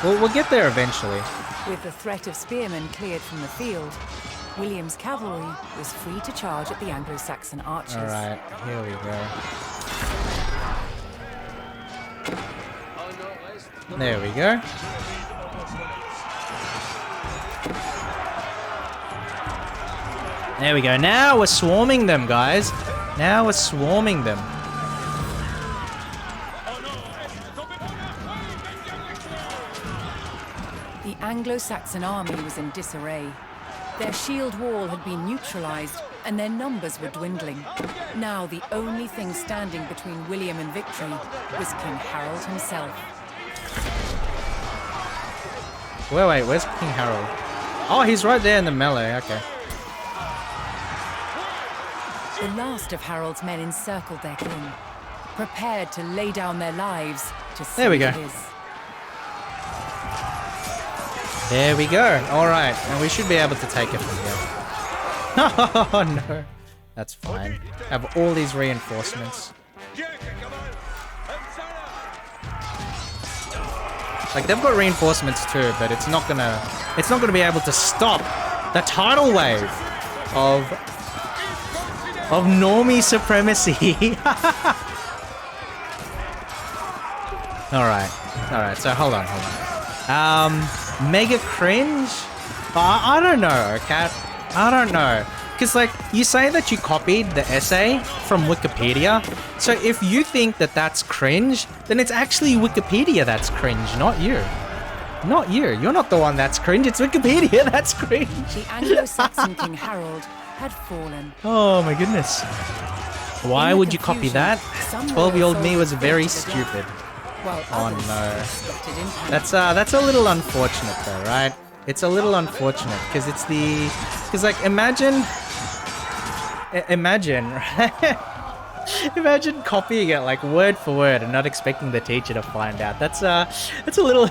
We'll get there eventually. With the threat of spearmen cleared from the field, William's cavalry was free to charge at the Anglo-Saxon archers. All right, here we go. There we go. There we go. Now we're swarming them, guys. Now we're swarming them. The Anglo-Saxon army was in disarray. Their shield wall had been neutralized, and their numbers were dwindling. Now the only thing standing between William and victory was King Harold himself. Wait, where's King Harold? Oh, he's right there in the melee, okay. The last of Harold's men encircled their king, prepared to lay down their lives to save There we go. his. There we go. All right, and we should be able to take it from here. Oh no, that's fine. I have all these reinforcements. Like they've got reinforcements too, but it's not gonna be able to stop the tidal wave of normie supremacy. All right. So hold on. Mega cringe? I don't know, Kat. I don't know. Because, like, you say that you copied the essay from Wikipedia. So if you think that that's cringe, then it's actually Wikipedia that's cringe, not you. Not you. You're not the one that's cringe. It's Wikipedia that's cringe. The Anglo-Saxon King Harold had fallen. Oh, my goodness. Why would you copy that? 12-year-old me was very stupid. Oh no. That's a little unfortunate though, right? It's a little unfortunate because like imagine right? Imagine copying it like word for word and not expecting the teacher to find out. That's a little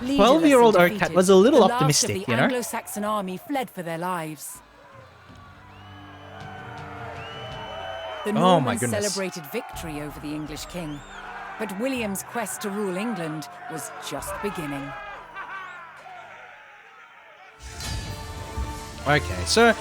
12-year-old Okat was a little optimistic, you know? The Anglo-Saxon army fled for their lives. The Normans celebrated victory over the English king, but William's quest to rule England was just beginning. Okay, so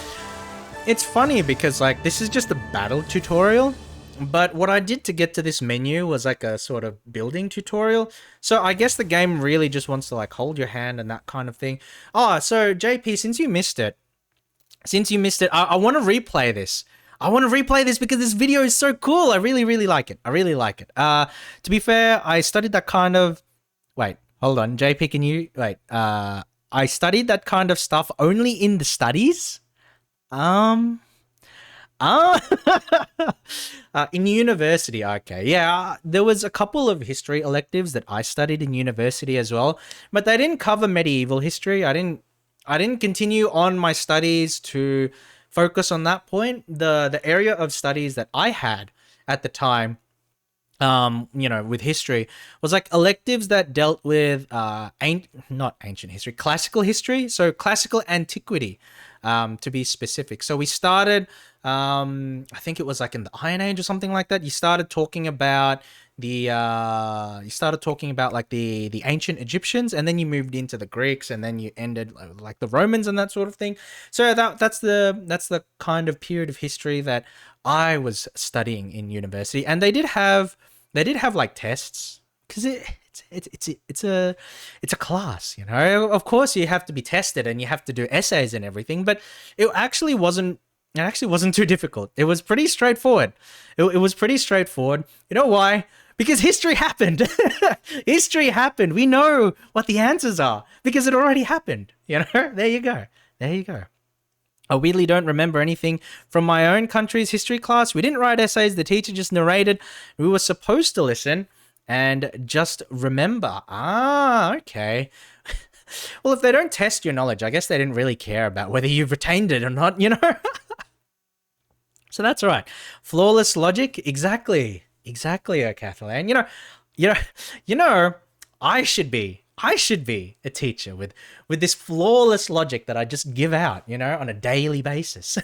it's funny because like this is just a battle tutorial, but what I did to get to this menu was like a sort of building tutorial. So I guess the game really just wants to like hold your hand and that kind of thing. Oh, so JP, since you missed it, I want to replay this. I want to replay this because this video is so cool. I really, really like it. To be fair, I studied that kind of... Wait, hold on. JP, can you... Wait, I studied that kind of stuff only in the studies. In university, okay. Yeah, there was a couple of history electives that I studied in university as well, but they didn't cover medieval history. I didn't continue on my studies to focus on that point. The area of studies that I had at the time you know, with history was like electives that dealt with not ancient history, classical history, so classical antiquity, to be specific. So we started, I think it was like in the Iron Age or something like that. You started talking about like the ancient Egyptians, and then you moved into the Greeks, and then you ended like the Romans and that sort of thing. So that's the kind of period of history that I was studying in university, and they did have like tests, because it's a class, you know. Of course, you have to be tested and you have to do essays and everything, but it actually wasn't too difficult. It was pretty straightforward. It was pretty straightforward. You know why? Because history happened. History happened. We know what the answers are because it already happened. You know, there you go. There you go. I weirdly don't remember anything from my own country's history class. We didn't write essays. The teacher just narrated. We were supposed to listen and just remember. Ah, okay. Well, if they don't test your knowledge, I guess they didn't really care about whether you've retained it or not, you know? So that's all right. Flawless logic? Exactly, Kathleen. You know, I should be a teacher with this flawless logic that I just give out, you know, on a daily basis.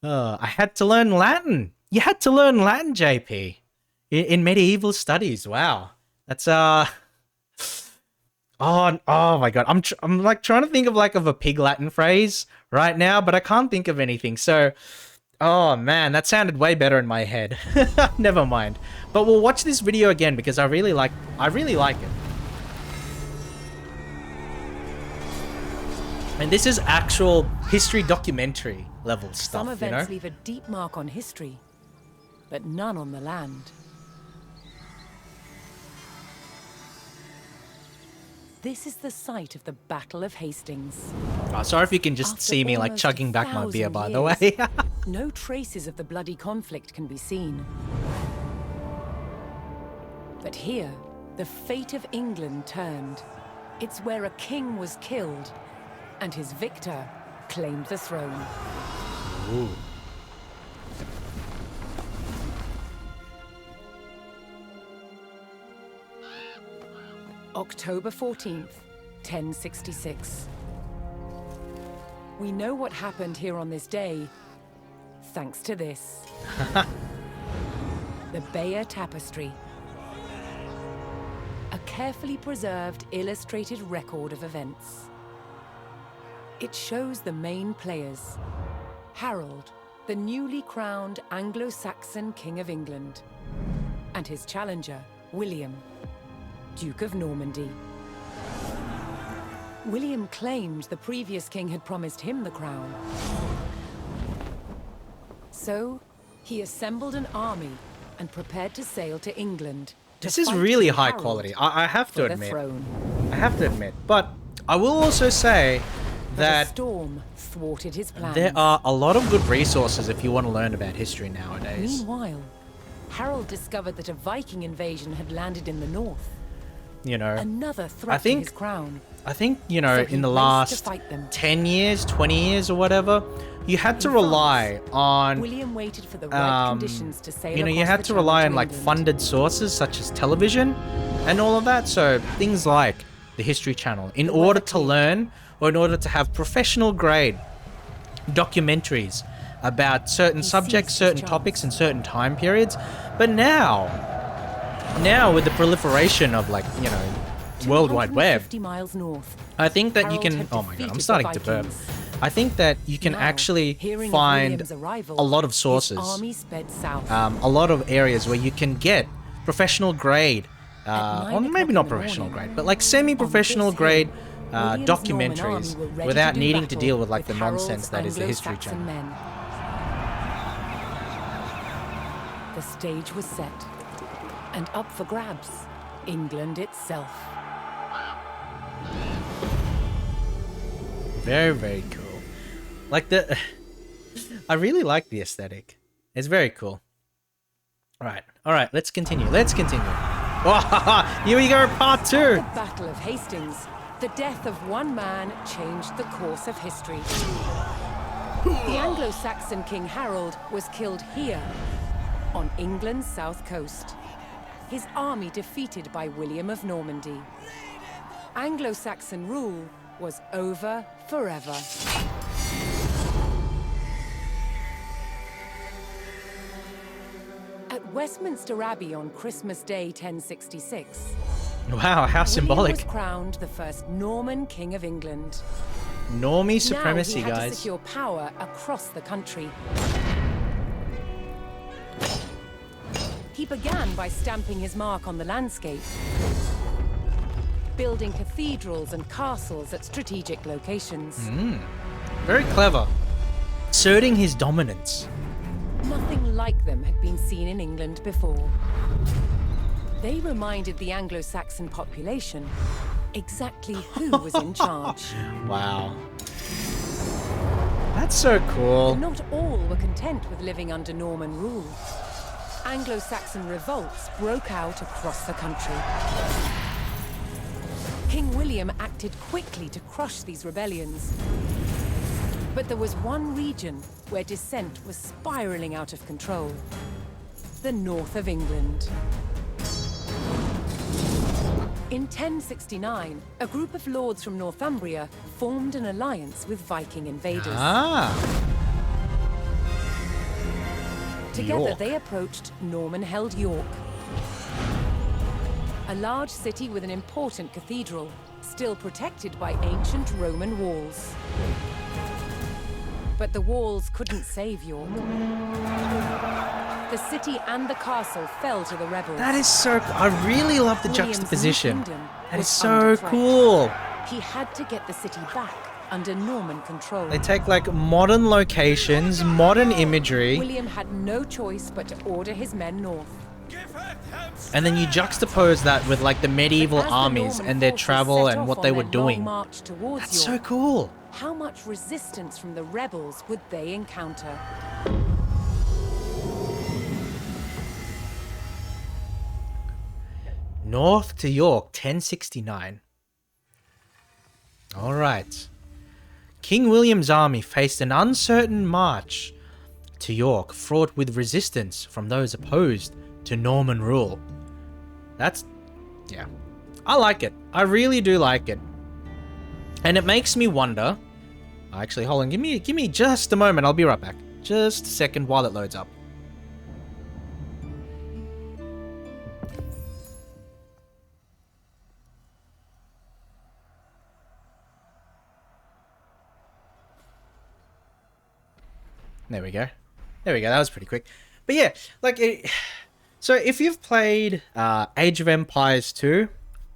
I had to learn Latin. You had to learn Latin, JP, in medieval studies. Wow, that's Oh my god, I'm like trying to think of a pig Latin phrase right now, but I can't think of anything. So, oh man, that sounded way better in my head. Never mind. But we'll watch this video again because I really like it. And this is actual history documentary level stuff. Some events leave a deep mark on history, but none on the land. This is the site of the Battle of Hastings. Oh, sorry if you can just see me like chugging back my beer, by the way. No traces of the bloody conflict can be seen. But here, the fate of England turned. It's where a king was killed, and his victor claimed the throne. Ooh. October 14th, 1066. We know what happened here on this day, thanks to this. The Bayer Tapestry. A carefully preserved, illustrated record of events. It shows the main players. Harold, the newly crowned Anglo-Saxon King of England, and his challenger, William, Duke of Normandy. William claimed the previous king had promised him the crown. So, he assembled an army and prepared to sail to England. This is really high quality. I have to admit. I have to admit. But I will also say that a storm thwarted his plans. There are a lot of good resources if you want to learn about history nowadays. Meanwhile, Harold discovered that a Viking invasion had landed in the north. You know, another threat to his crown. I think, you know, in the last 10 years, 20 years or whatever, you had to rely on... William waited for the right conditions to sail. You know, you had to rely on like funded sources such as television and all of that. So things like the History Channel, in order to learn or in order to have professional grade documentaries about certain subjects, certain topics and certain time periods. But now with the proliferation of like, you know, World Wide Web, miles north, I think that you can, oh my god, I'm starting to burp. I think that you can actually find a lot of sources, a lot of areas where you can get professional grade, or maybe not professional grade, but like semi-professional grade documentaries without needing to deal with like the nonsense that is the History Channel. The stage was set, and up for grabs, England itself. Very, very cool. Like I really like the aesthetic. It's very cool. All right, let's continue. Oh, here we go, part 2. The Battle of Hastings. The death of one man changed the course of history. The Anglo-Saxon King Harold was killed here, on England's south coast. His army defeated by William of Normandy. Anglo-Saxon rule was over forever. At Westminster Abbey on Christmas Day 1066, Wow, how symbolic. William was crowned the first Norman King of England. Normie supremacy, now he had guys. to secure power across the country. He began by stamping his mark on the landscape, building cathedrals and castles at strategic locations. Very clever. Asserting his dominance. Nothing like them had been seen in England before. They reminded the Anglo-Saxon population exactly who was in charge. Wow. That's so cool. Not all were content with living under Norman rule. Anglo-Saxon revolts broke out across the country. King William acted quickly to crush these rebellions. But there was one region where dissent was spiraling out of control: the north of England. In 1069, a group of lords from Northumbria formed an alliance with Viking invaders. Together, York. they approached Norman-held York, a large city with an important cathedral, still protected by ancient Roman walls. But the walls couldn't save York. The city and the castle fell to the rebels. That is so... I really love the William's new juxtaposition. kingdom That is was so under threat. cool. He had to get the city back under Norman control. They take like modern locations, modern imagery, William had no choice but to order his men north. and then you juxtapose that with like the medieval As the armies Norman and their forces travel set and off what on they their were long doing. march towards That's so York, cool. how much resistance from the rebels would they encounter? North to York, 1069. Alright. King William's army faced an uncertain march to York, fraught with resistance from those opposed to Norman rule. That's... yeah. I like it. I really do like it. And it makes me wonder... Actually, hold on. Give me just a moment. I'll be right back. Just a second while it loads up. There we go. There we go. That was pretty quick. But yeah, like, so if you've played Age of Empires 2,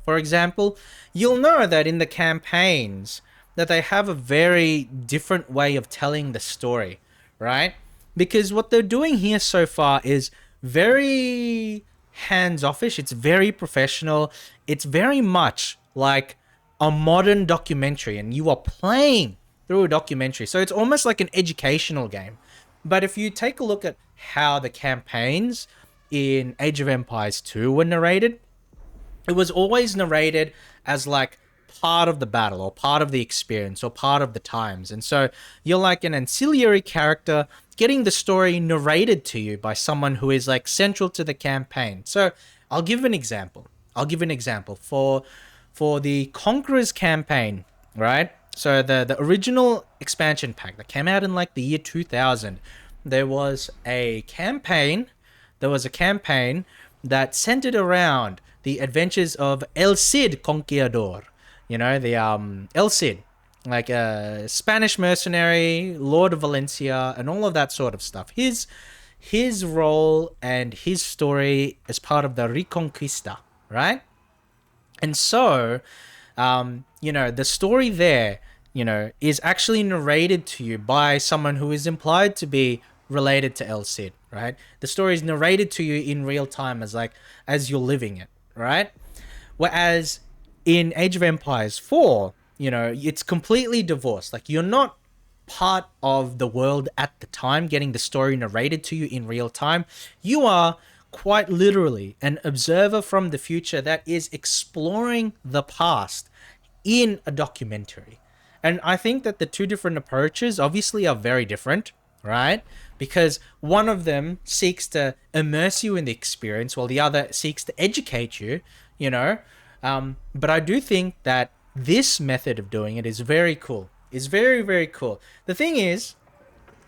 for example, you'll know that in the campaigns that they have a very different way of telling the story, right? Because what they're doing here so far is very hands-offish. It's very professional. It's very much like a modern documentary, and you are playing through a documentary. So it's almost like an educational game. But if you take a look at how the campaigns in Age of Empires 2 were narrated, it was always narrated as like part of the battle or part of the experience or part of the times. And so you're like an ancillary character getting the story narrated to you by someone who is like central to the campaign. So I'll give an example. For the Conquerors Campaign, right? So the original expansion pack that came out in like the year 2000, there was a campaign that centered around the adventures of El Cid Conquistador. You know, the El Cid, like a Spanish mercenary, Lord of Valencia, and all of that sort of stuff. His role and his story as part of the Reconquista, right? And so, the story there, is actually narrated to you by someone who is implied to be related to El Cid, right? The story is narrated to you in real time as you're living it, right? Whereas in Age of Empires 4, it's completely divorced. Like, you're not part of the world at the time getting the story narrated to you in real time. You are quite literally an observer from the future that is exploring the past in a documentary. And I think that the two different approaches obviously are very different. right? Because one of them seeks to immerse you in the experience while the other seeks to educate you, you know. But I do think that this method of doing it is very cool. It's very, very cool. The thing is,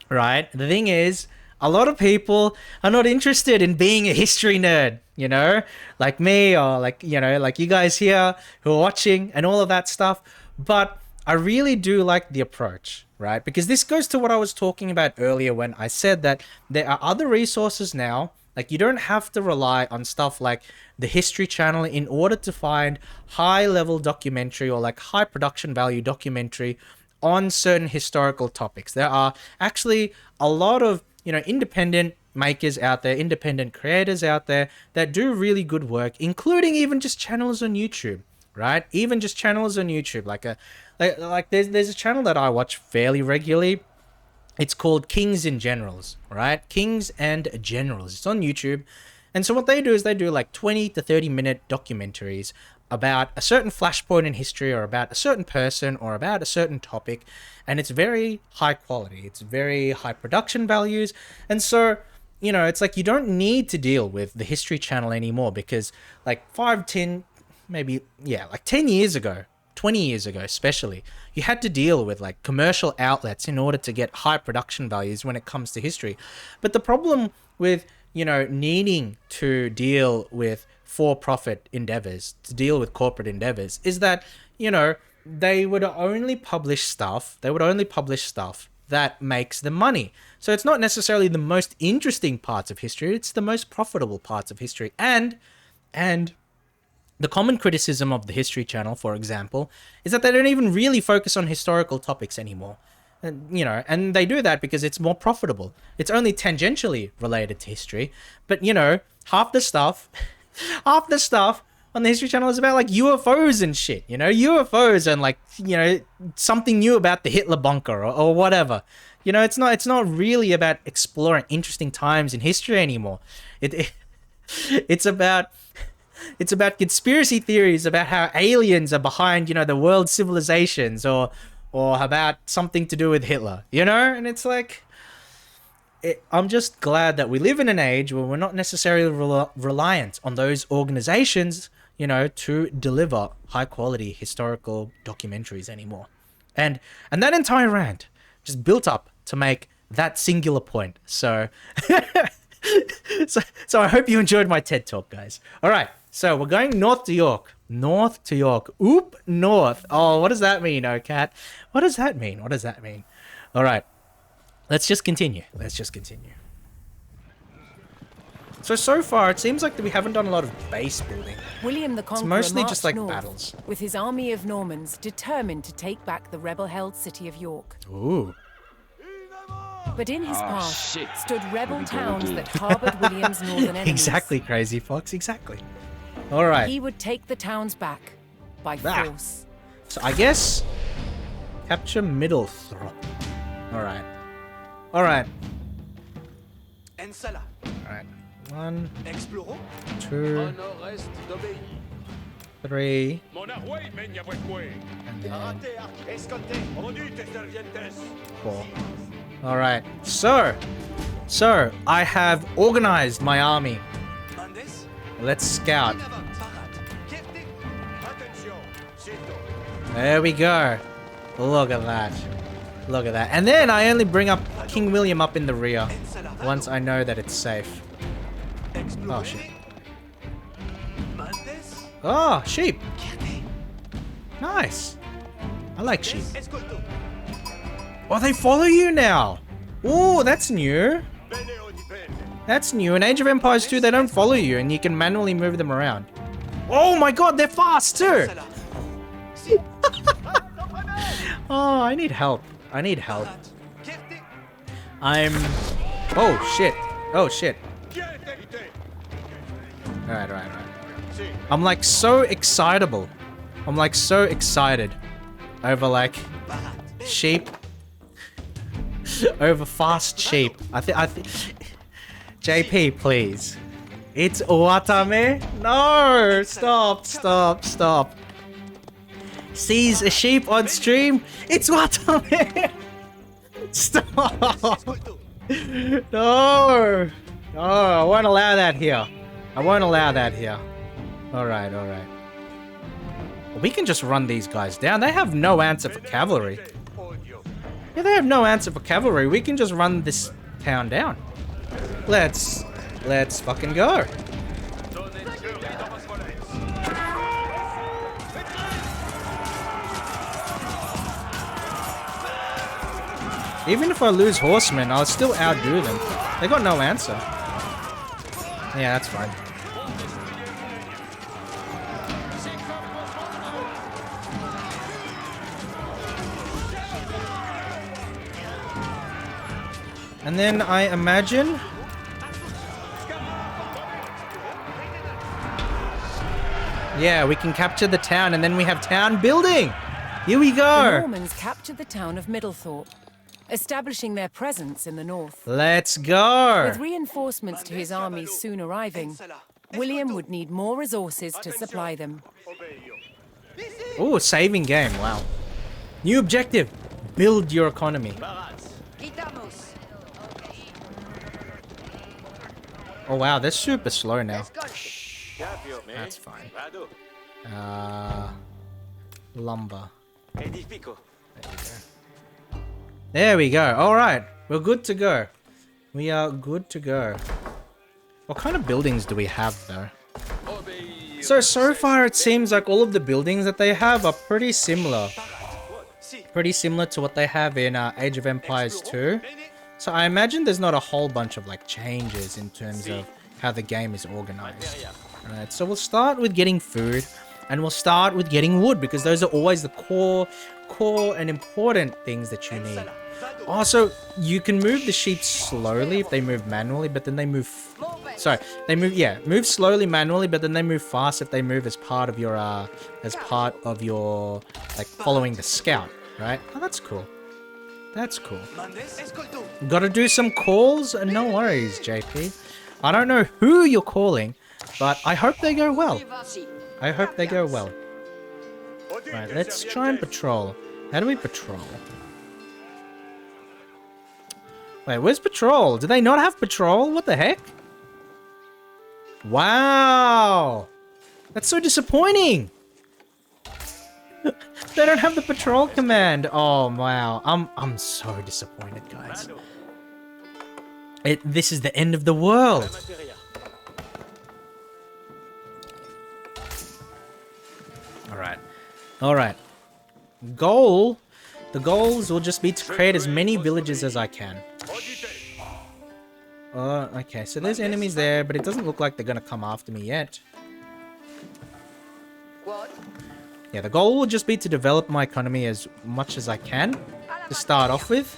right? The thing is, a lot of people are not interested in being a history nerd, you know, like me or like, you know, like you guys here who are watching and all of that stuff. But I really do like the approach, right? Because this goes to what I was talking about earlier when I said that there are other resources now. Like, you don't have to rely on stuff like the History Channel in order to find high-level documentary or like high production value documentary on certain historical topics. There are actually a lot of, you know, independent makers out there, independent creators out there that do really good work, including even just channels on YouTube, right? Even just channels on YouTube. Like there's a channel that I watch fairly regularly. It's called Kings and Generals, right? Kings and Generals. It's on YouTube. And so what they do is they do like 20 to 30 minute documentaries about a certain flashpoint in history or about a certain person or about a certain topic. And it's very high quality. It's very high production values. And so, you know, it's like you don't need to deal with the History Channel anymore because like 5, 10, maybe, yeah, like 10 years ago, 20 years ago especially, you had to deal with like commercial outlets in order to get high production values when it comes to history. But the problem with, you know, needing to deal with for-profit endeavors, to deal with corporate endeavors, is that, you know, they would only publish stuff that makes them money. So it's not necessarily the most interesting parts of history, it's the most profitable parts of history. And the common criticism of the History Channel, for example, is that they don't even really focus on historical topics anymore. And, you know, and they do that because it's more profitable. It's only tangentially related to history. But, you know, half the stuff on the History Channel is about like UFOs and shit, you know, UFOs and like, you know, something new about the Hitler bunker or whatever. You know, it's not really about exploring interesting times in history anymore. It's about conspiracy theories about how aliens are behind, you know, the world's civilizations or about something to do with Hitler, you know? And it's like, I'm just glad that we live in an age where we're not necessarily reliant on those organizations, you know, to deliver high quality historical documentaries anymore. And that entire rant just built up to make that singular point. So, so I hope you enjoyed my TED Talk, guys. All right. So we're going north to York. North to York. Oop, north. Oh, what does that mean, oh, Cat? What does that mean? What does that mean? All right. Let's just continue. So far, it seems like that we haven't done a lot of base building. William the Conqueror mostly just like marched north battles. with his army of Normans determined to take back the rebel-held city of York. Ooh. But in his path stood rebel towns that harbored William's northern enemies. Exactly, Crazy Fox. Exactly. All right. He would take the towns back by force. So I guess capture Middlethrop. All right. All right. All right. 1, 2, 3, and then 4. All right. So I have organized my army. Let's scout. There we go. Look at that. Look at that. And then I only bring up King William up in the rear once I know that it's safe. Oh, shit. Oh, sheep. Nice. I like sheep. Oh, they follow you now. Oh, that's new. That's new. In Age of Empires 2, they don't follow you and you can manually move them around. Oh my god, they're fast too. Oh, I need help. I need help. Oh, shit. Oh, shit. Alright. I'm like so excitable. I'm like so excited over like sheep. Over fast sheep. I think JP, please. It's Watame. No! Stop. Sees a sheep on stream. It's Watame. Stop. No! No, I won't allow that here. I won't allow that here. Alright, alright. We can just run these guys down. They have no answer for cavalry. Yeah, they have no answer for cavalry. We can just run this town down. Let's fucking go. Even if I lose horsemen, I'll still outdo them. They got no answer. Yeah, that's fine. And then I imagine... Yeah, we can capture the town and then we have town building! Here we go! The Normans captured the town of Middlethorpe, establishing their presence in the north. Let's go! With reinforcements to his armies soon arriving, William would need more resources to supply them. Ooh, saving game, wow. New objective, build your economy. Oh wow, they're super slow now. That's fine. Lumber. There we go. Alright, we're good to go. We are good to go. What kind of buildings do we have though? So far it seems like all of the buildings that they have are pretty similar. Pretty similar to what they have in Age of Empires 2. So I imagine there's not a whole bunch of like changes in terms of how the game is organized. Alright, so we'll start with getting food and we'll start with getting wood because those are always the core and important things that you need. Also, you can move the sheep slowly if they move manually, but then they move... Sorry, they move, yeah, move slowly manually, but then they move fast if they move as part of your, like, following the scout, right? Oh, that's cool. That's cool. Gotta do some calls? No worries, JP. I don't know who you're calling, but I hope they go well. I hope they go well. Right, let's try and patrol. How do we patrol? Wait, where's patrol? Do they not have patrol? What the heck? Wow! That's so disappointing! They don't have the patrol command. Oh, wow. I'm so disappointed, guys. This is the end of the world. Alright. Alright. The goals will just be to create as many villages as I can. Okay, so there's enemies there, but it doesn't look like they're gonna come after me yet. Yeah, the goal will just be to develop my economy as much as I can to start off with.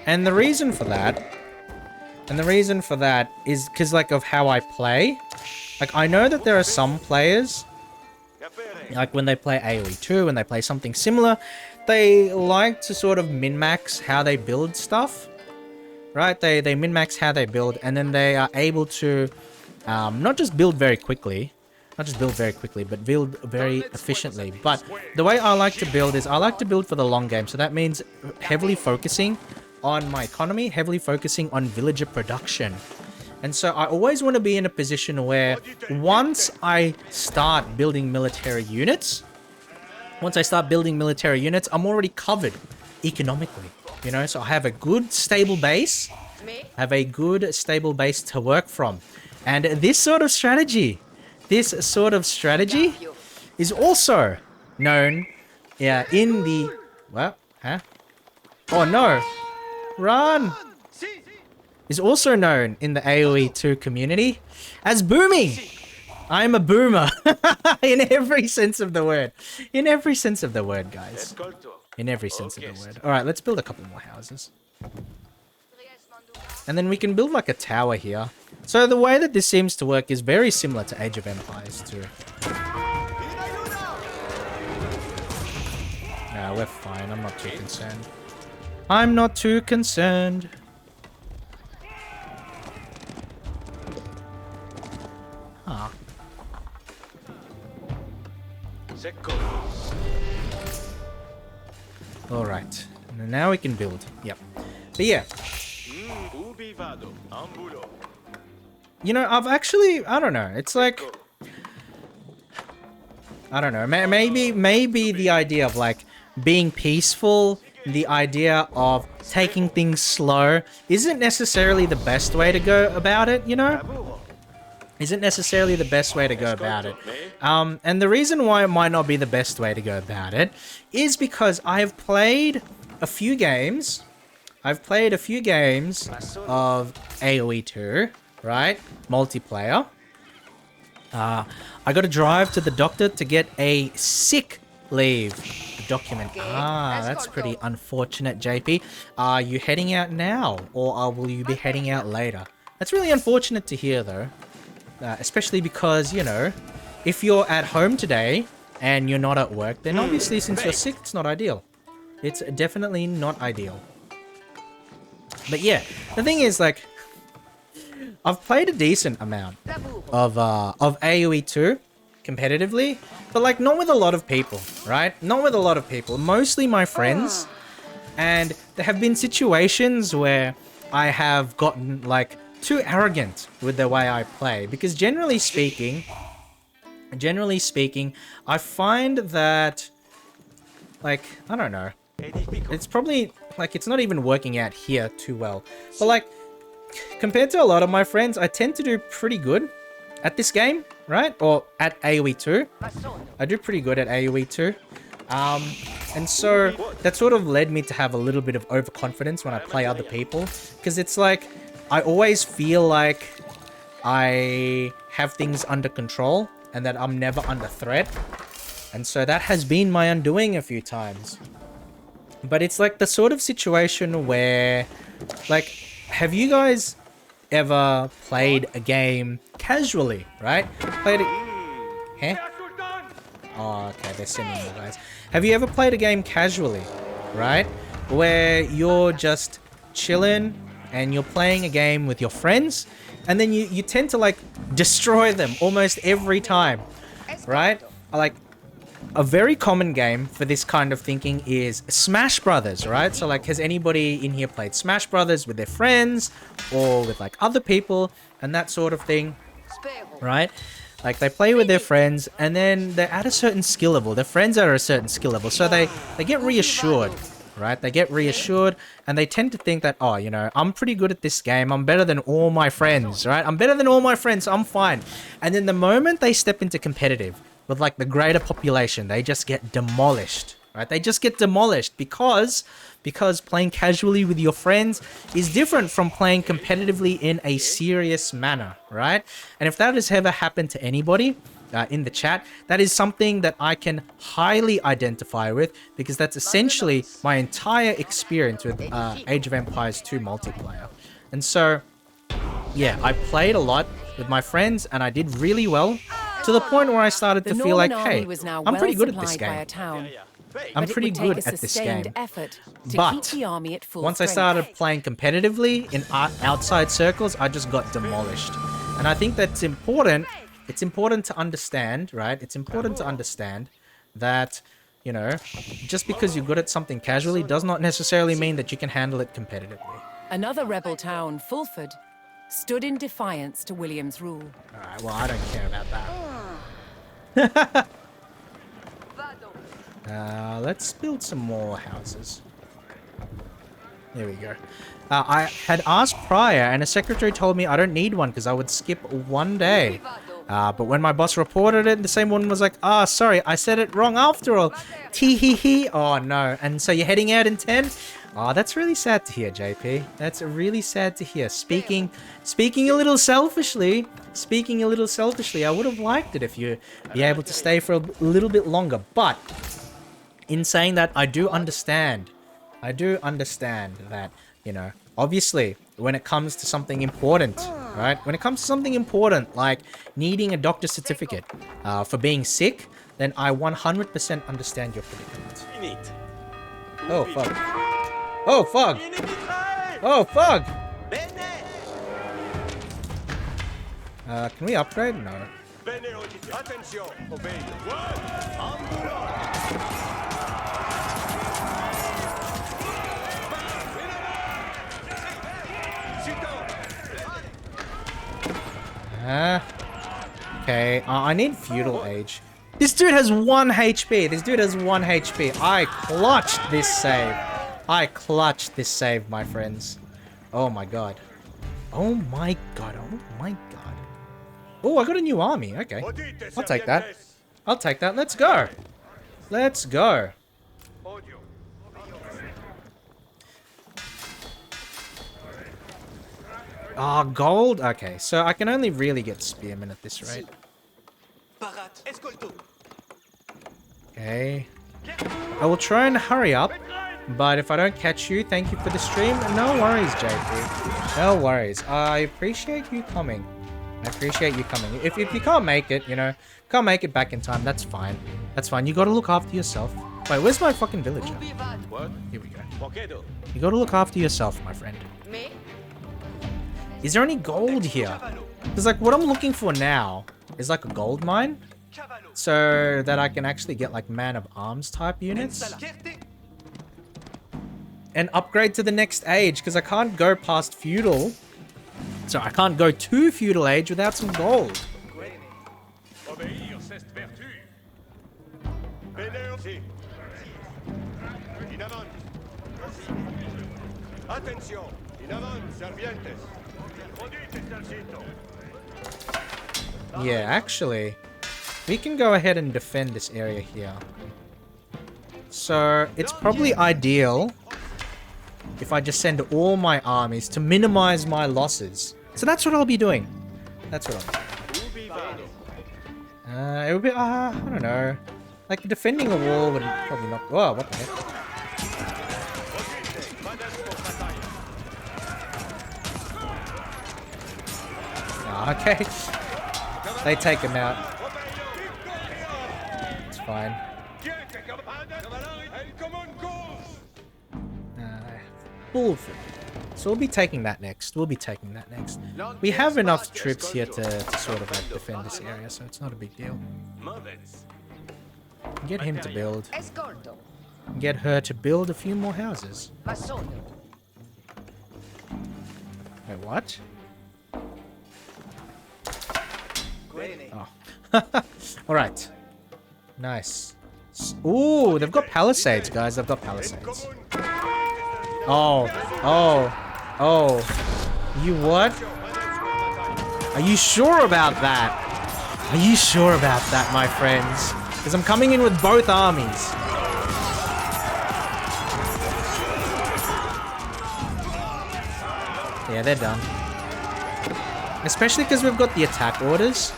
And the reason for that is because, like, of how I play. Like, I know that there are some players, like when they play AoE 2, when they play something similar, they like to sort of min-max how they build stuff. Right? They min-max how they build, and then they are able to not just build very quickly, but build very efficiently. But the way I like to build is I like to build for the long game. So that means heavily focusing on my economy, heavily focusing on villager production. And so I always want to be in a position where once I start building military units, I'm already covered economically. You know, so I have a good stable base. To work from. And this sort of strategy is also known, yeah, in the... What? Huh? Oh no! Run! Is also known in the AoE 2 community as booming! I'm a boomer. In every sense of the word. In every sense of the word, guys. In every sense of the word. Alright, let's build a couple more houses. And then we can build like a tower here. So the way that this seems to work is very similar to Age of Empires 2. Nah, we're fine. I'm not too concerned. I'm not too concerned. Huh. Alright. Now we can build. Yep. But yeah. You know, I don't know. It's like, I don't know. Maybe the idea of like being peaceful, the idea of taking things slow isn't necessarily the best way to go about it, you know? Isn't necessarily the best way to go about it. And the reason why it might not be the best way to go about it is because I've played a few games. I've played a few games of AoE 2, right? Multiplayer. I got to drive to the doctor to get a sick leave document. That's pretty unfortunate, JP. Are you heading out now, or will you be heading out later? That's really unfortunate to hear, though. Especially because, you know, if you're at home today and you're not at work, then obviously since you're sick, it's not ideal. It's definitely not ideal. But yeah, the thing is, like, I've played a decent amount of AoE 2 competitively, but like not with a lot of people, right? Not with a lot of people, mostly my friends. And there have been situations where I have gotten like too arrogant with the way I play, because generally speaking, I find that, like, I don't know, it's probably like it's not even working out here too well, but like compared to a lot of my friends, I tend to do pretty good at this game, right? Or at AoE 2. I do pretty good at AoE 2. And so that sort of led me to have a little bit of overconfidence when I play other people, because it's like I always feel like I have things under control and that I'm never under threat. And so that has been my undoing a few times. But it's like the sort of situation where, like, have you guys ever played a game casually, right? Played it... Huh? Oh, okay, they're sending you guys. Have you ever played a game casually, right? Where you're just chilling and you're playing a game with your friends, and then you tend to, like, destroy them almost every time, right? Like, a very common game for this kind of thinking is Smash Brothers, right? So, like, has anybody in here played Smash Brothers with their friends or with, like, other people and that sort of thing, right? Like, they play with their friends and then they're at a certain skill level. Their friends are at a certain skill level. So they get reassured, right? They get reassured and they tend to think that, oh, you know, I'm pretty good at this game. I'm better than all my friends, right? I'm better than all my friends. So I'm fine. And then the moment they step into competitive with, like, the greater population, they just get demolished, right? They just get demolished because playing casually with your friends is different from playing competitively in a serious manner, right? And if that has ever happened to anybody in the chat, that is something that I can highly identify with, because that's essentially my entire experience with Age of Empires 2 multiplayer. And so, yeah, I played a lot with my friends and I did really well, to the point where I started to feel like, hey, I'm pretty good at this game. I'm pretty good at this game. But once I started playing competitively in outside circles, I just got demolished. And I think that's important. It's important to understand, right? It's important to understand that, you know, just because you're good at something casually does not necessarily mean that you can handle it competitively. Another rebel town, Fulford, stood in defiance to William's rule. Alright, well, I don't care about that. Let's build some more houses. There we go. I had asked prior, and a secretary told me I don't need one because I would skip one day. But when my boss reported it, the same one was like, sorry, I said it wrong after all. Tee-hee-hee. Oh, no. And so you're heading out in 10? Oh, that's really sad to hear, JP. That's really sad to hear. Speaking a little selfishly, I would have liked it if you'd be able to stay for a little bit longer. But in saying that, I do understand that, you know, obviously, when it comes to something important, right? When it comes to something important, like needing a doctor's certificate for being sick, then I 100% understand your predicament. Oh, fuck. Oh, fuck! Oh, fuck! Can we upgrade? No. Okay, I need feudal age. This dude has 1 HP. This dude has 1 HP. I clutched this save. I clutched this save, my friends. Oh my god. Oh my god. Oh my god. Oh, I got a new army. Okay. I'll take that. I'll take that. Let's go. Let's go. Ah, gold. Okay, so I can only really get spearmen at this rate. Okay. I will try and hurry up, but if I don't catch you, thank you for the stream. No worries, JP. No worries. I appreciate you coming. I appreciate you coming. If you can't make it, you know, can't make it back in time, that's fine. That's fine. You gotta look after yourself. Wait, where's my fucking villager? Here we go. You gotta look after yourself, my friend. Is there any gold here? Because, like, what I'm looking for now is, like, a gold mine. So that I can actually get, like, man-of-arms type units. And upgrade to the next age. Because I can't go past feudal. So I can't go to feudal age without some gold. Yeah, actually, we can go ahead and defend this area here. So, it's probably ideal if I just send all my armies to minimize my losses. So that's what I'll be doing. That's what I'll be doing. It would be, I don't know. Like, defending a wall would probably not... Oh, what the heck? Okay. They take him out. It's fine. Bullshit. So we'll be taking that next. We'll be taking that next. We have enough troops here to sort of like defend this area, so it's not a big deal. Get him to build. Get her to build a few more houses. Wait, what? Oh. Alright. Nice. Ooh, they've got palisades, guys. They've got palisades. Oh. Oh. Oh. You what? Are you sure about that? Are you sure about that, my friends? Because I'm coming in with both armies. Yeah, they're done. Especially because we've got the attack orders.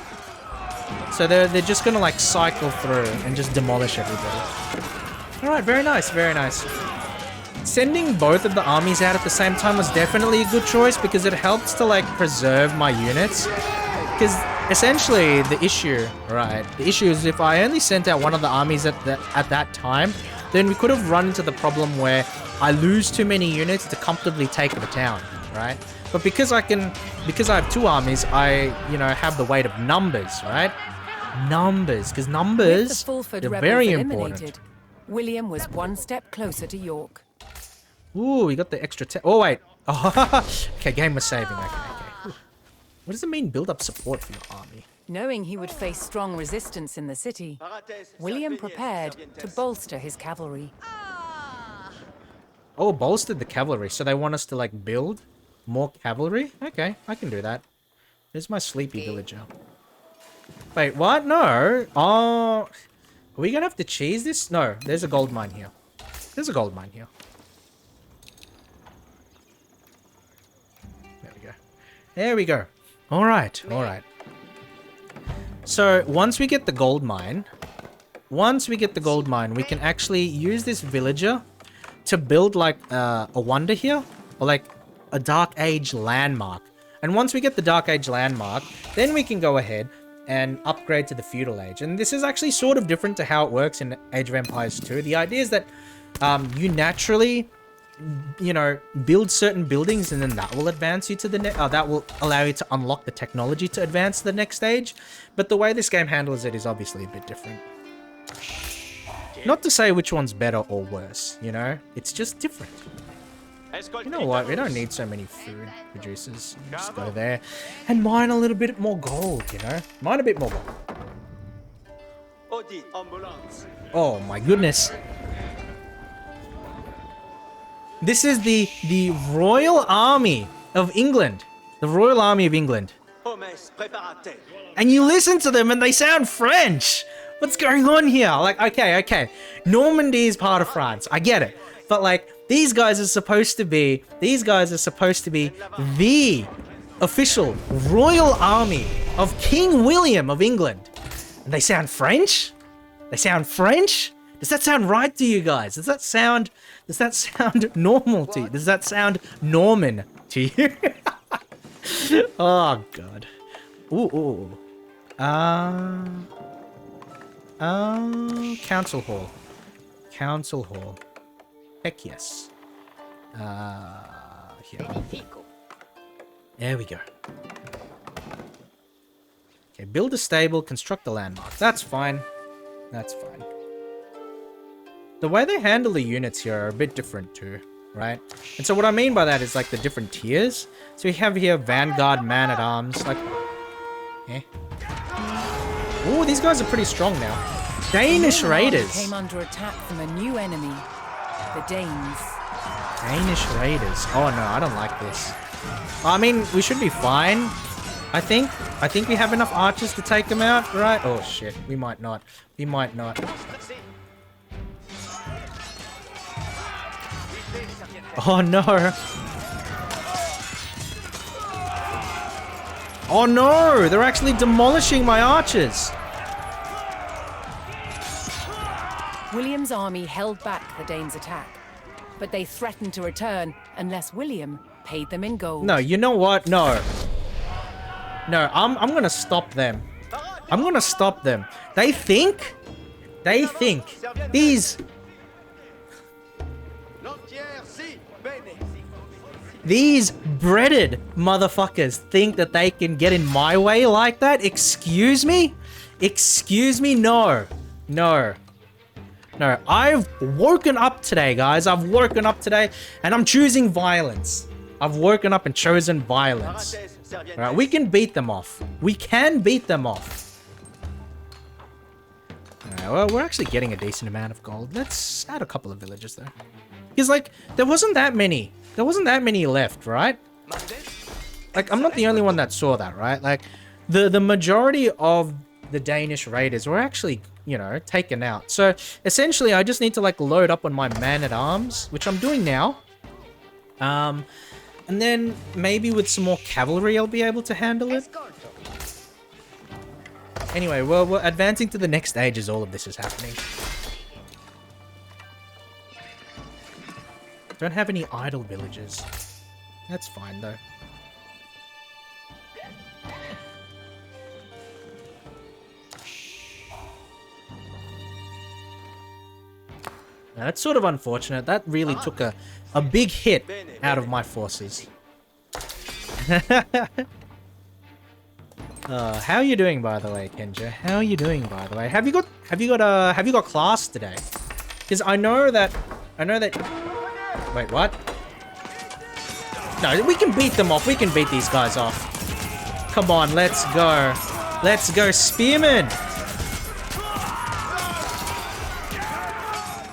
So they're just gonna like cycle through and just demolish everybody. Alright, very nice, very nice. Sending both of the armies out at the same time was definitely a good choice because it helps to like preserve my units. Because essentially the issue, right, the issue is if I only sent out one of the armies at that time, then we could have run into the problem where I lose too many units to comfortably take the town, right? But because I have two armies, I, you know, have the weight of numbers, right? Numbers, because numbers, they're very important. William was one step closer to York. Ooh, we got the extra oh, wait. Oh, okay, game was saving. Okay. Ooh. What does it mean, build up support for your army? Knowing he would face strong resistance in the city, William prepared to bolster his cavalry. Oh, bolstered the cavalry. So they want us to, like, build more cavalry? Okay, I can do that. There's my sleepy villager. Wait, what? No. Oh, are we gonna have to cheese this? No, there's a gold mine here. There's a gold mine here. There we go. There we go. All right, all right. So once we get the gold mine, we can actually use this villager to build like a wonder here, or like a Dark Age landmark. And once we get the Dark Age landmark, then we can go ahead and upgrade to the feudal age. And this is actually sort of different to how it works in Age of Empires 2. The idea is that you naturally, you know, build certain buildings and then that will advance you to the next, that will allow you to unlock the technology to advance to the next stage. But the way this game handles it is obviously a bit different. Not to say which one's better or worse, you know? It's just different. You know what? We don't need so many food producers. Just go there and mine a little bit more gold, you know? Mine a bit more gold. Oh my goodness. This is the Royal Army of England. The Royal Army of England. And you listen to them and they sound French. What's going on here? Like, okay. Normandy is part of France. I get it. But like, these guys are supposed to be the official Royal Army of King William of England. And they sound French? They sound French? Does that sound right to you guys? Does that sound normal to you? Does that sound Norman to you? Oh god. Ooh. Council hall. Council hall. Heck yes. Here. There we go. Okay, build a stable, construct a landmark. That's fine. That's fine. The way they handle the units here are a bit different too, right? And so what I mean by that is like the different tiers. So we have here Vanguard, Man-at-Arms, like... Eh. Ooh, these guys are pretty strong now. Danish Raiders. Came under attack from a new enemy, the Danes. Danish Raiders. Oh no, I don't like this. I mean, we should be fine. I think we have enough archers to take them out, right? Oh shit, we might not. We might not. Oh no. Oh no, they're actually demolishing my archers. William's army held back the Danes' attack, but they threatened to return unless William paid them in gold. No, you know what? No. No, I'm gonna stop them. I'm gonna stop them. They think these breaded motherfuckers think that they can get in my way like that? Excuse me? Excuse me? No. No. No, I've woken up today, guys. I've woken up today and I'm choosing violence. I've woken up and chosen violence. Alright, we can beat them off. We can beat them off. Alright, well, we're actually getting a decent amount of gold. Let's add a couple of villages there. Because, like, there wasn't that many. There wasn't that many left, right? Like, I'm not the only one that saw that, right? Like, the majority of the Danish raiders were actually, you know, taken out. So, essentially, I just need to, like, load up on my man-at-arms, which I'm doing now. And then maybe with some more cavalry, I'll be able to handle it. Anyway, well, we're advancing to the next stage as all of this is happening. Don't have any idle villages. That's fine, though. Now, that's sort of unfortunate. That really took a big hit out of my forces. How are you doing, by the way, Kenja? How are you doing, by the way? Have you got class today? Because I know that. Wait, what? No, we can beat them off. We can beat these guys off. Come on, let's go. Let's go, spearmen.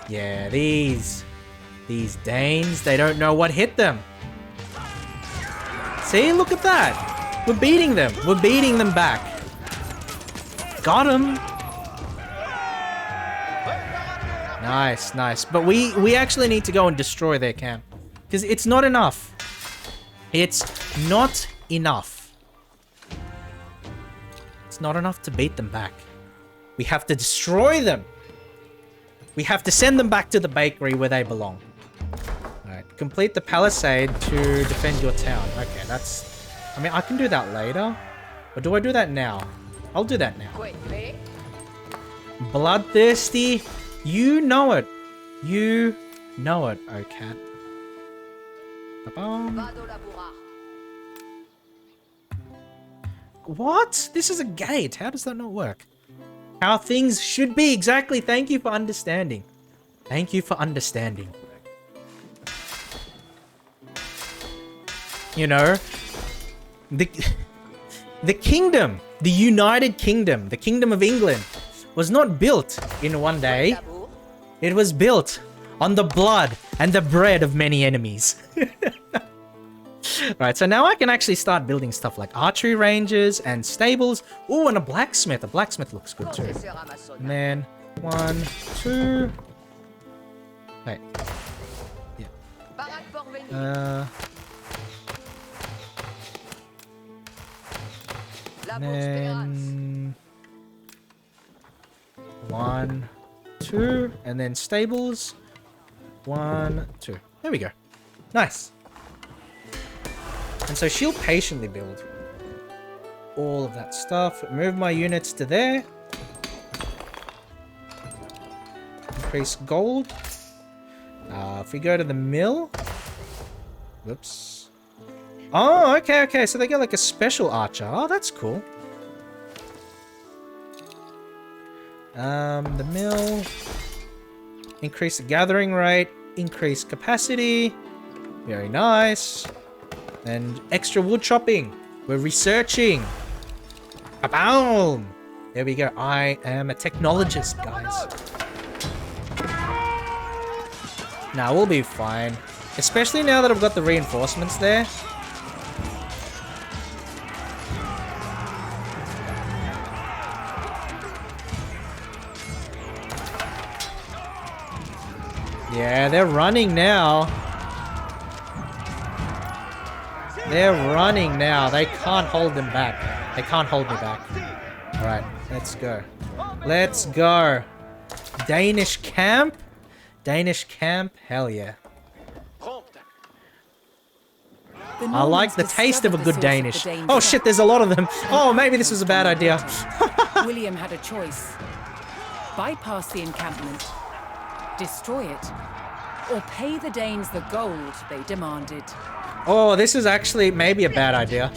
Yeah, these Danes, they don't know what hit them. See, look at that. We're beating them. We're beating them back. Got him. Nice, nice. But we actually need to go and destroy their camp. Because it's not enough. It's not enough. It's not enough to beat them back. We have to destroy them. We have to send them back to the bakery where they belong. Alright, complete the palisade to defend your town. Okay, that's... I mean, I can do that later. Or do I do that now? I'll do that now. Bloodthirsty. You know it. You know it, oh cat. Ba-bum. What? This is a gate. How does that not work? How things should be. Exactly. Thank you for understanding. Thank you for understanding. You know, the kingdom, the United Kingdom, the Kingdom of England, was not built in one day. It was built on the blood and the bread of many enemies. Right, so now I can actually start building stuff like archery ranges and stables. Oh, and a blacksmith. A blacksmith looks good too. And then 1, 2. Wait. Yeah. And then 1, 2, and then stables. 1, 2. There we go. Nice. And so she'll patiently build all of that stuff. Move my units to there. Increase gold. If we go to the mill. Whoops. Oh, okay. So they get like a special archer. Oh, that's cool. The mill. Increase the gathering rate. Increase capacity. Very nice. And extra wood chopping. We're researching. Boom! There we go. I am a technologist, guys. Now we'll be fine. Especially now that I've got the reinforcements there. Yeah, they're running now. They're running now. They can't hold them back. They can't hold me back. Alright, let's go. Let's go. Danish camp? Danish camp? Hell yeah. I like the taste of a good Danish. Oh shit, there's a lot of them. Oh, maybe this was a bad idea. William had a choice. Bypass the encampment, destroy it, or pay the Danes the gold they demanded. Oh, this is actually maybe a bad idea.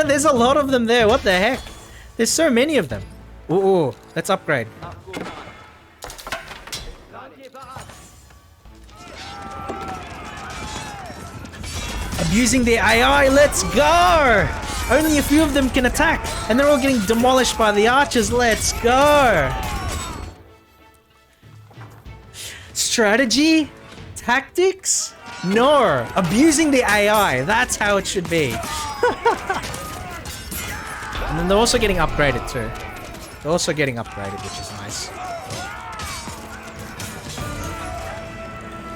There's a lot of them there. What the heck? There's so many of them. Ooh, let's upgrade. Abusing the AI, let's go! Only a few of them can attack, and they're all getting demolished by the archers. Let's go! Strategy? Tactics? No! Abusing the AI, that's how it should be. And then they're also getting upgraded too. They're also getting upgraded, which is nice.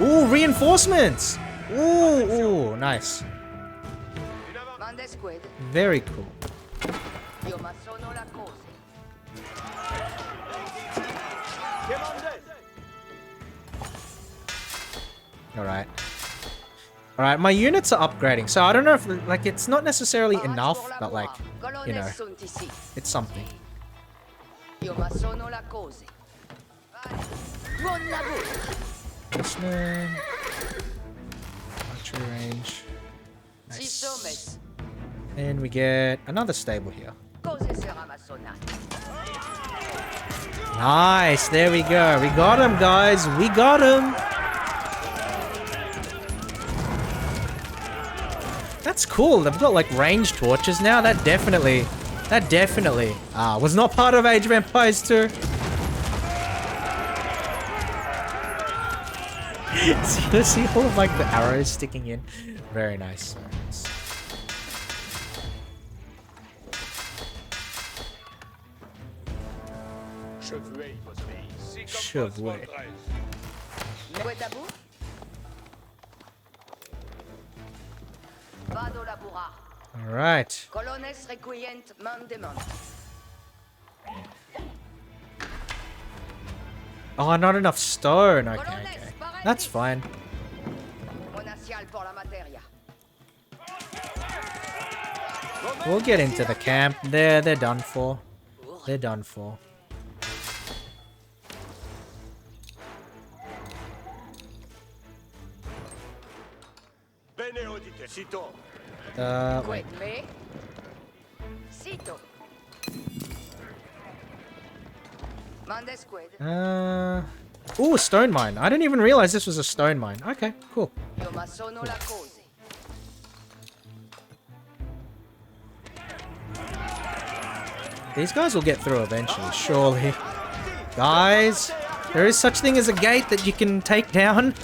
Ooh, reinforcements! Ooh, nice. Very cool. Alright, my units are upgrading, so I don't know if, like, it's not necessarily enough, but, like, you know, it's something. Horseman. Archery range. Nice. And we get another stable here. Nice, there we go. We got him, guys. We got him. That's cool. They've got like range torches now. That definitely was not part of Age of Empires 2. See all of like the arrows sticking in. Very nice. Very nice. Chevrolet. All right. Oh, not enough stone. Okay. That's fine. We'll get into the camp. They're done for. They're done for. Wait. Ooh, a stone mine. I didn't even realize this was a stone mine. Okay, cool. These guys will get through eventually, surely. Guys, there is such thing as a gate that you can take down.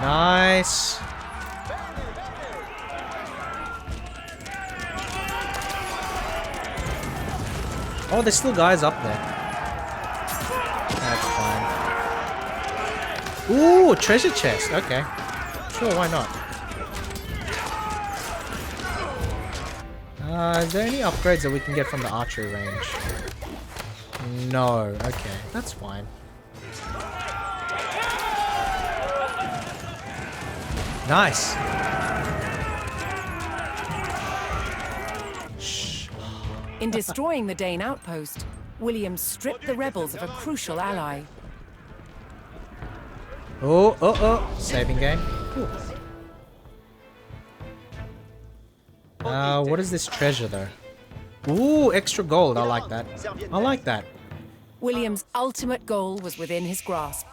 Nice. Oh, there's still guys up there. That's fine. Ooh, treasure chest. Okay. Sure, why not? Is there any upgrades that we can get from the archery range? No. Okay, that's fine. Nice. In destroying the Dane outpost, William stripped the rebels of a crucial ally. Oh. Saving game. Cool. What is this treasure, though? Ooh, extra gold. I like that. I like that. William's ultimate goal was within his grasp.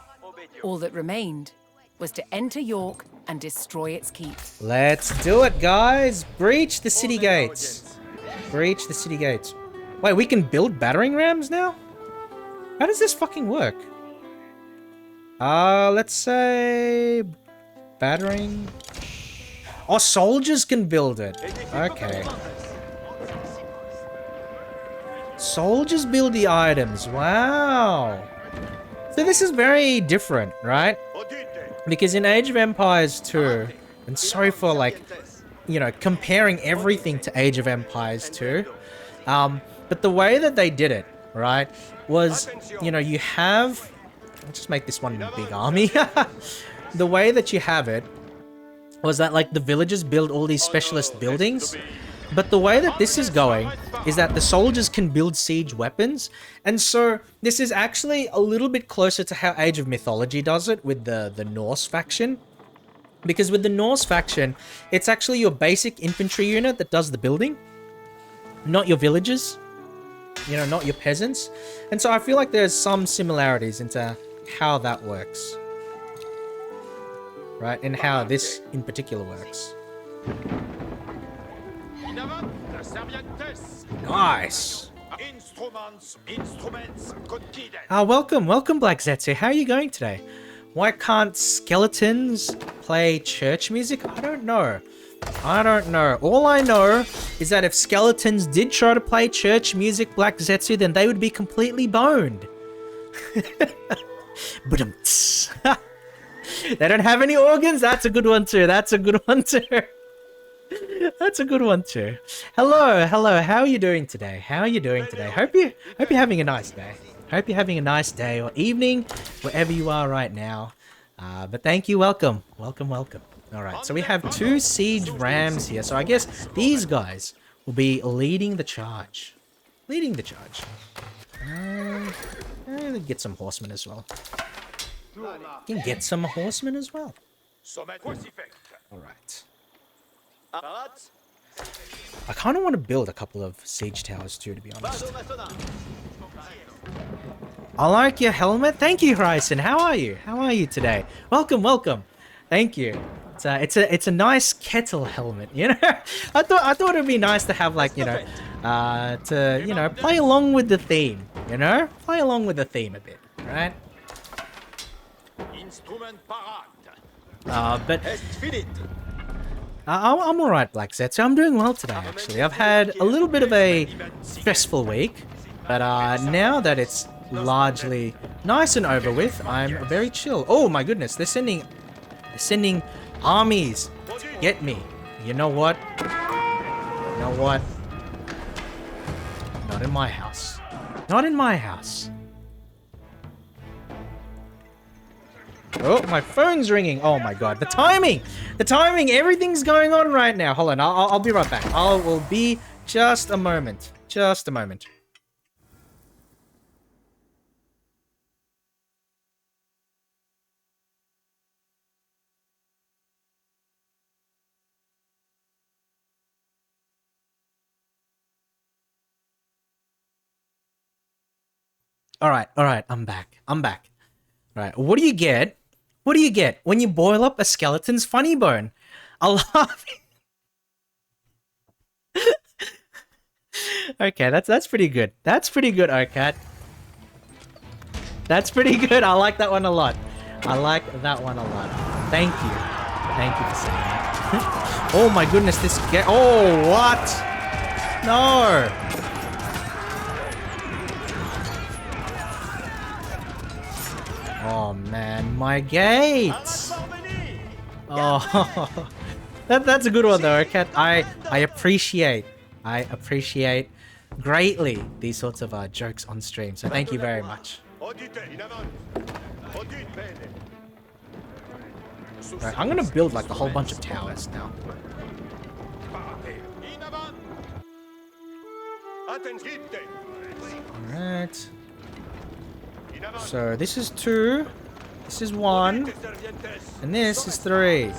All that remained was to enter York and destroy its keep. Let's do it, guys. Breach the city gates. Breach the city gates. Wait, we can build battering rams now? How does this fucking work? Let's say... battering... Oh, soldiers can build it. Okay. Soldiers build the items. Wow. So this is very different, right? Because in Age of Empires 2, and sorry for, like, you know, comparing everything to Age of Empires 2, but the way that they did it, right, was, you know, you have... I'll just make this one big army. The way that you have it was that, like, the villagers build all these specialist buildings, but the way that this is going is that the soldiers can build siege weapons, and so this is actually a little bit closer to how Age of Mythology does it with the Norse faction. Because with the Norse faction, it's actually your basic infantry unit that does the building, not your villagers, you know, not your peasants. And so I feel like there's some similarities into how that works, right? And how this in particular works. Nice. Welcome Black Zetsu. How are you going today? Why can't skeletons play church music? I don't know. All I know is that if skeletons did try to play church music, Black Zetsu, then they would be completely boned. They don't have any organs? That's a good one too. That's a good one too. Hello. How are you doing today? Hope you're having a nice day. Hope you're having a nice day or evening, wherever you are right now. But thank you, welcome. Alright, so we have 2 siege rams here, so I guess these guys will be leading the charge. Get some horsemen as well. Alright. I kind of want to build a couple of siege towers too, to be honest. I like your helmet. Thank you, Horizon. How are you today? Welcome. Thank you. It's a nice kettle helmet, you know. I thought it'd be nice to have, like, you know, to, you know, play along with the theme, you know, a bit, right? But I'm alright, Black Set. So I'm doing well today, actually. I've had a little bit of a stressful week, but now that it's largely nice and over with, I'm very chill. Oh my goodness, they're sending armies to get me. You know what? Not in my house. Oh, my phone's ringing. Oh my god, the timing, everything's going on right now. Hold on, I'll be right back. Will be just a moment. Alright, I'm back. Alright, what do you get? What do you get when you boil up a skeleton's funny bone? I love it. Okay, that's pretty good. That's pretty good, OCAT. That's pretty good. I like that one a lot. I like that one a lot. Thank you. Thank you for saying that. Oh my goodness, this get. Oh, what? No. Oh man, my gates. Oh, that's a good one though, OCAT. I appreciate greatly these sorts of jokes on stream. So thank you very much. Right, I'm gonna build like a whole bunch of towers now. Alright. So this is 2, this is 1, and this is 3.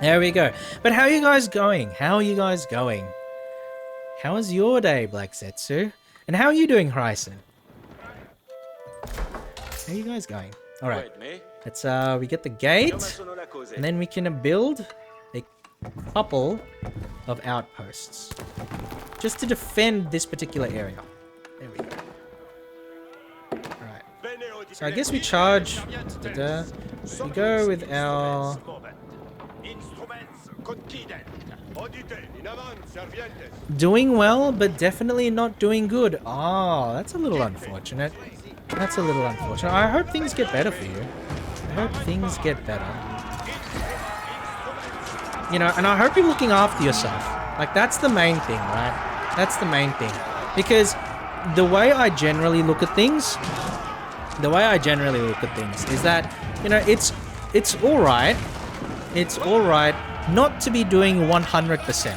There we go. But how are you guys going? How are you guys going? How was your day, Black Zetsu? And how are you doing, Horizon? How are you guys going? Alright. Let's we get the gate, and then we can build a couple of outposts. Just to defend this particular area. There we go. Alright. So I guess we charge. We go with our. Doing well, but definitely not doing good. Oh, that's a little unfortunate. That's a little unfortunate. I hope things get better for you. I hope things get better. You know, and I hope you're looking after yourself. Like, that's the main thing, right? That's the main thing. Because the way I generally look at things, is that, you know, it's alright. It's alright not to be doing 100%.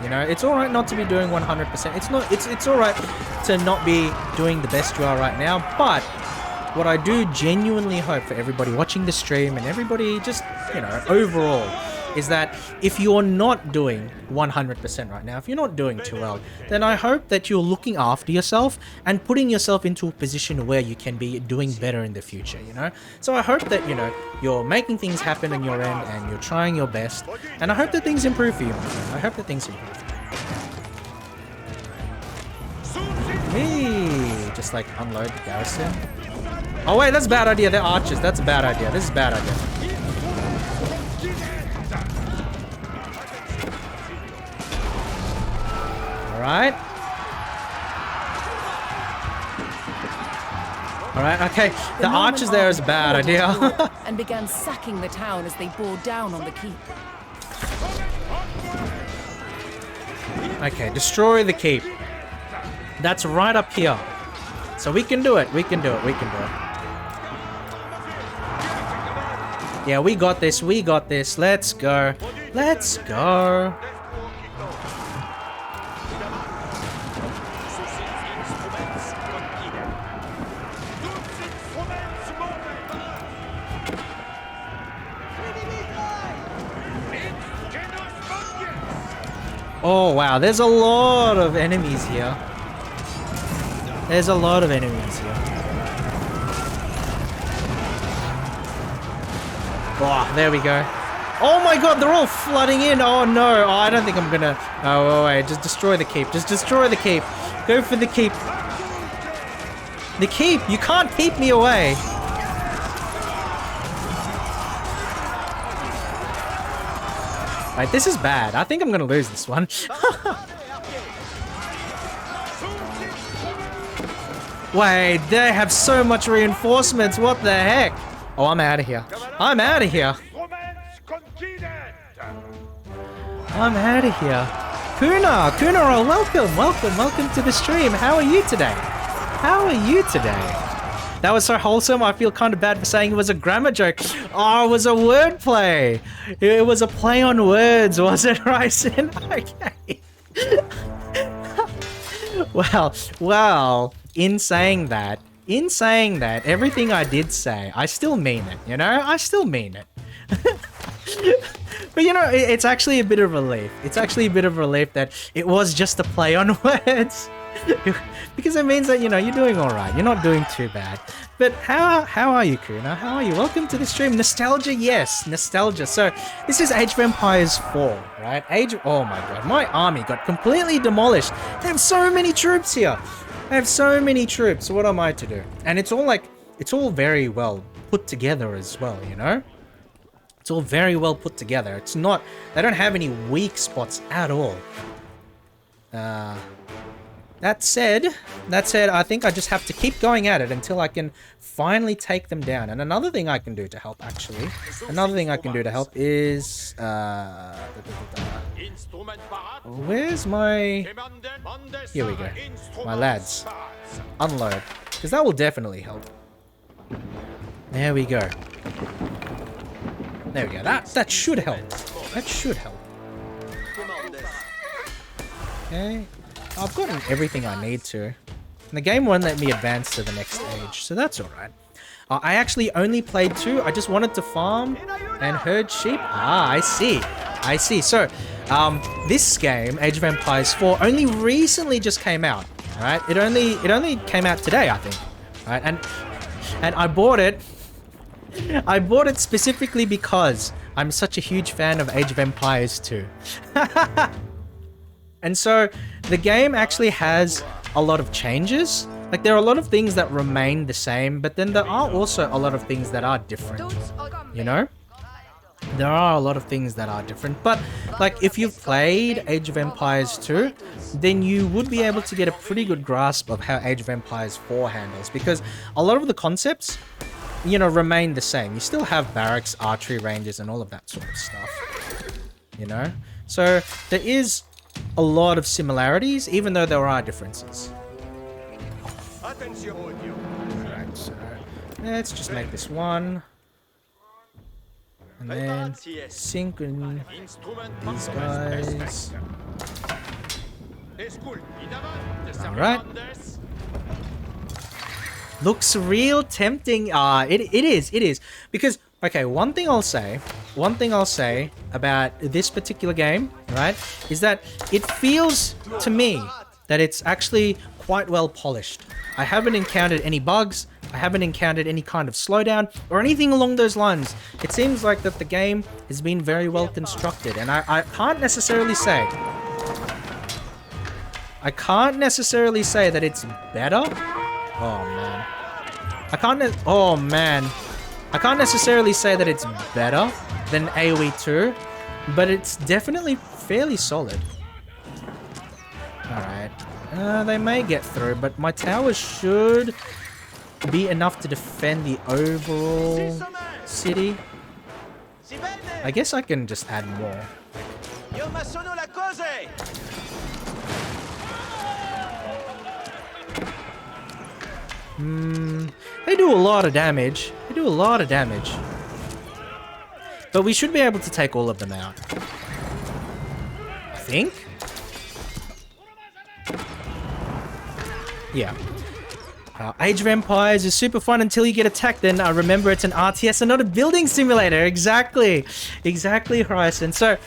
You know, it's alright not to be doing 100%. It's alright to not be doing the best you are right now, but what I do genuinely hope for everybody watching the stream and everybody just, you know, overall, is that if you're not doing 100% right now, if you're not doing too well, then I hope that you're looking after yourself and putting yourself into a position where you can be doing better in the future, you know? So I hope that, you know, you're making things happen on your end and you're trying your best, and I hope that things improve for you, my friend. I hope that things improve for you. Me, just like unload the garrison. Oh wait, that's a bad idea. They're archers. That's a bad idea. This is a bad idea. Alright. Alright, okay. The archers there is a bad idea. And began sacking the town as they bore down on the keep. Okay, destroy the keep. That's right up here. So we can do it. We can do it. We can do it. Yeah, we got this. We got this. Let's go. Let's go. Oh, wow. There's a lot of enemies here. There's a lot of enemies here. Oh, there we go. Oh my god, they're all flooding in. Oh no. Oh, I don't think I'm gonna... Oh, wait. Just destroy the keep. Just destroy the keep. Go for the keep. The keep. You can't keep me away. Right, this is bad. I think I'm gonna lose this one. Wait, they have so much reinforcements. What the heck? Oh, I'm out of here. I'm out of here. I'm out of here. Kuna, welcome to the stream. How are you today? How are you today? That was so wholesome. I feel kind of bad for saying it was a grammar joke. Oh, it was a wordplay. It was a play on words, was it, Ryzen? Okay. Well, in saying that, everything I did say, I still mean it, you know? I still mean it. But you know, it's actually a bit of relief. It's actually a bit of relief that it was just a play on words. Because it means that, you know, you're doing alright. You're not doing too bad. But how are you, Kuna? How are you? Welcome to the stream. Nostalgia, yes. Nostalgia. So, this is Age of Empires 4, right? Oh my god. My army got completely demolished. They have so many troops here. I have so many troops. What am I to do? And it's all very well put together as well, you know? It's all very well put together. It's not... They don't have any weak spots at all. That said, I think I just have to keep going at it until I can finally take them down. And another thing I can do to help, actually, is... where's my... Here we go. My lads. Unload. Because that will definitely help. There we go. There we go. That should help. That should help. Okay. I've gotten everything I need to. And the game won't let me advance to the next stage, so that's alright. I actually only played 2. I just wanted to farm and herd sheep. Ah, I see. I see. So, this game, Age of Empires 4, only recently just came out. Right? It only came out today, I think. Right? And I bought it. I bought it specifically because I'm such a huge fan of Age of Empires 2. And so, the game actually has a lot of changes. Like, there are a lot of things that remain the same, but then there are also a lot of things that are different. You know? There are a lot of things that are different. But, like, if you've played Age of Empires 2, then you would be able to get a pretty good grasp of how Age of Empires 4 handles. Because a lot of the concepts, you know, remain the same. You still have barracks, archery ranges, and all of that sort of stuff. You know? So, there is a lot of similarities, even though there are differences. Alright, so let's just make this one. And then sync in these guys. Alright. Looks real tempting. It is. Because, okay, one thing I'll say about this particular game, right, is that it feels to me that it's actually quite well polished. I haven't encountered any bugs, I haven't encountered any kind of slowdown, or anything along those lines. It seems like that the game has been very well constructed, and I can't necessarily say... I can't necessarily say that it's better. Oh, man. I can't necessarily say that it's better than AoE 2, but it's definitely fairly solid. Alright. They may get through, but my towers should be enough to defend the overall city. I guess I can just add more. They do a lot of damage. But we should be able to take all of them out. I think? Yeah. Age of Empires is super fun until you get attacked. Then I remember it's an RTS and not a building simulator. Exactly, Horizon. So,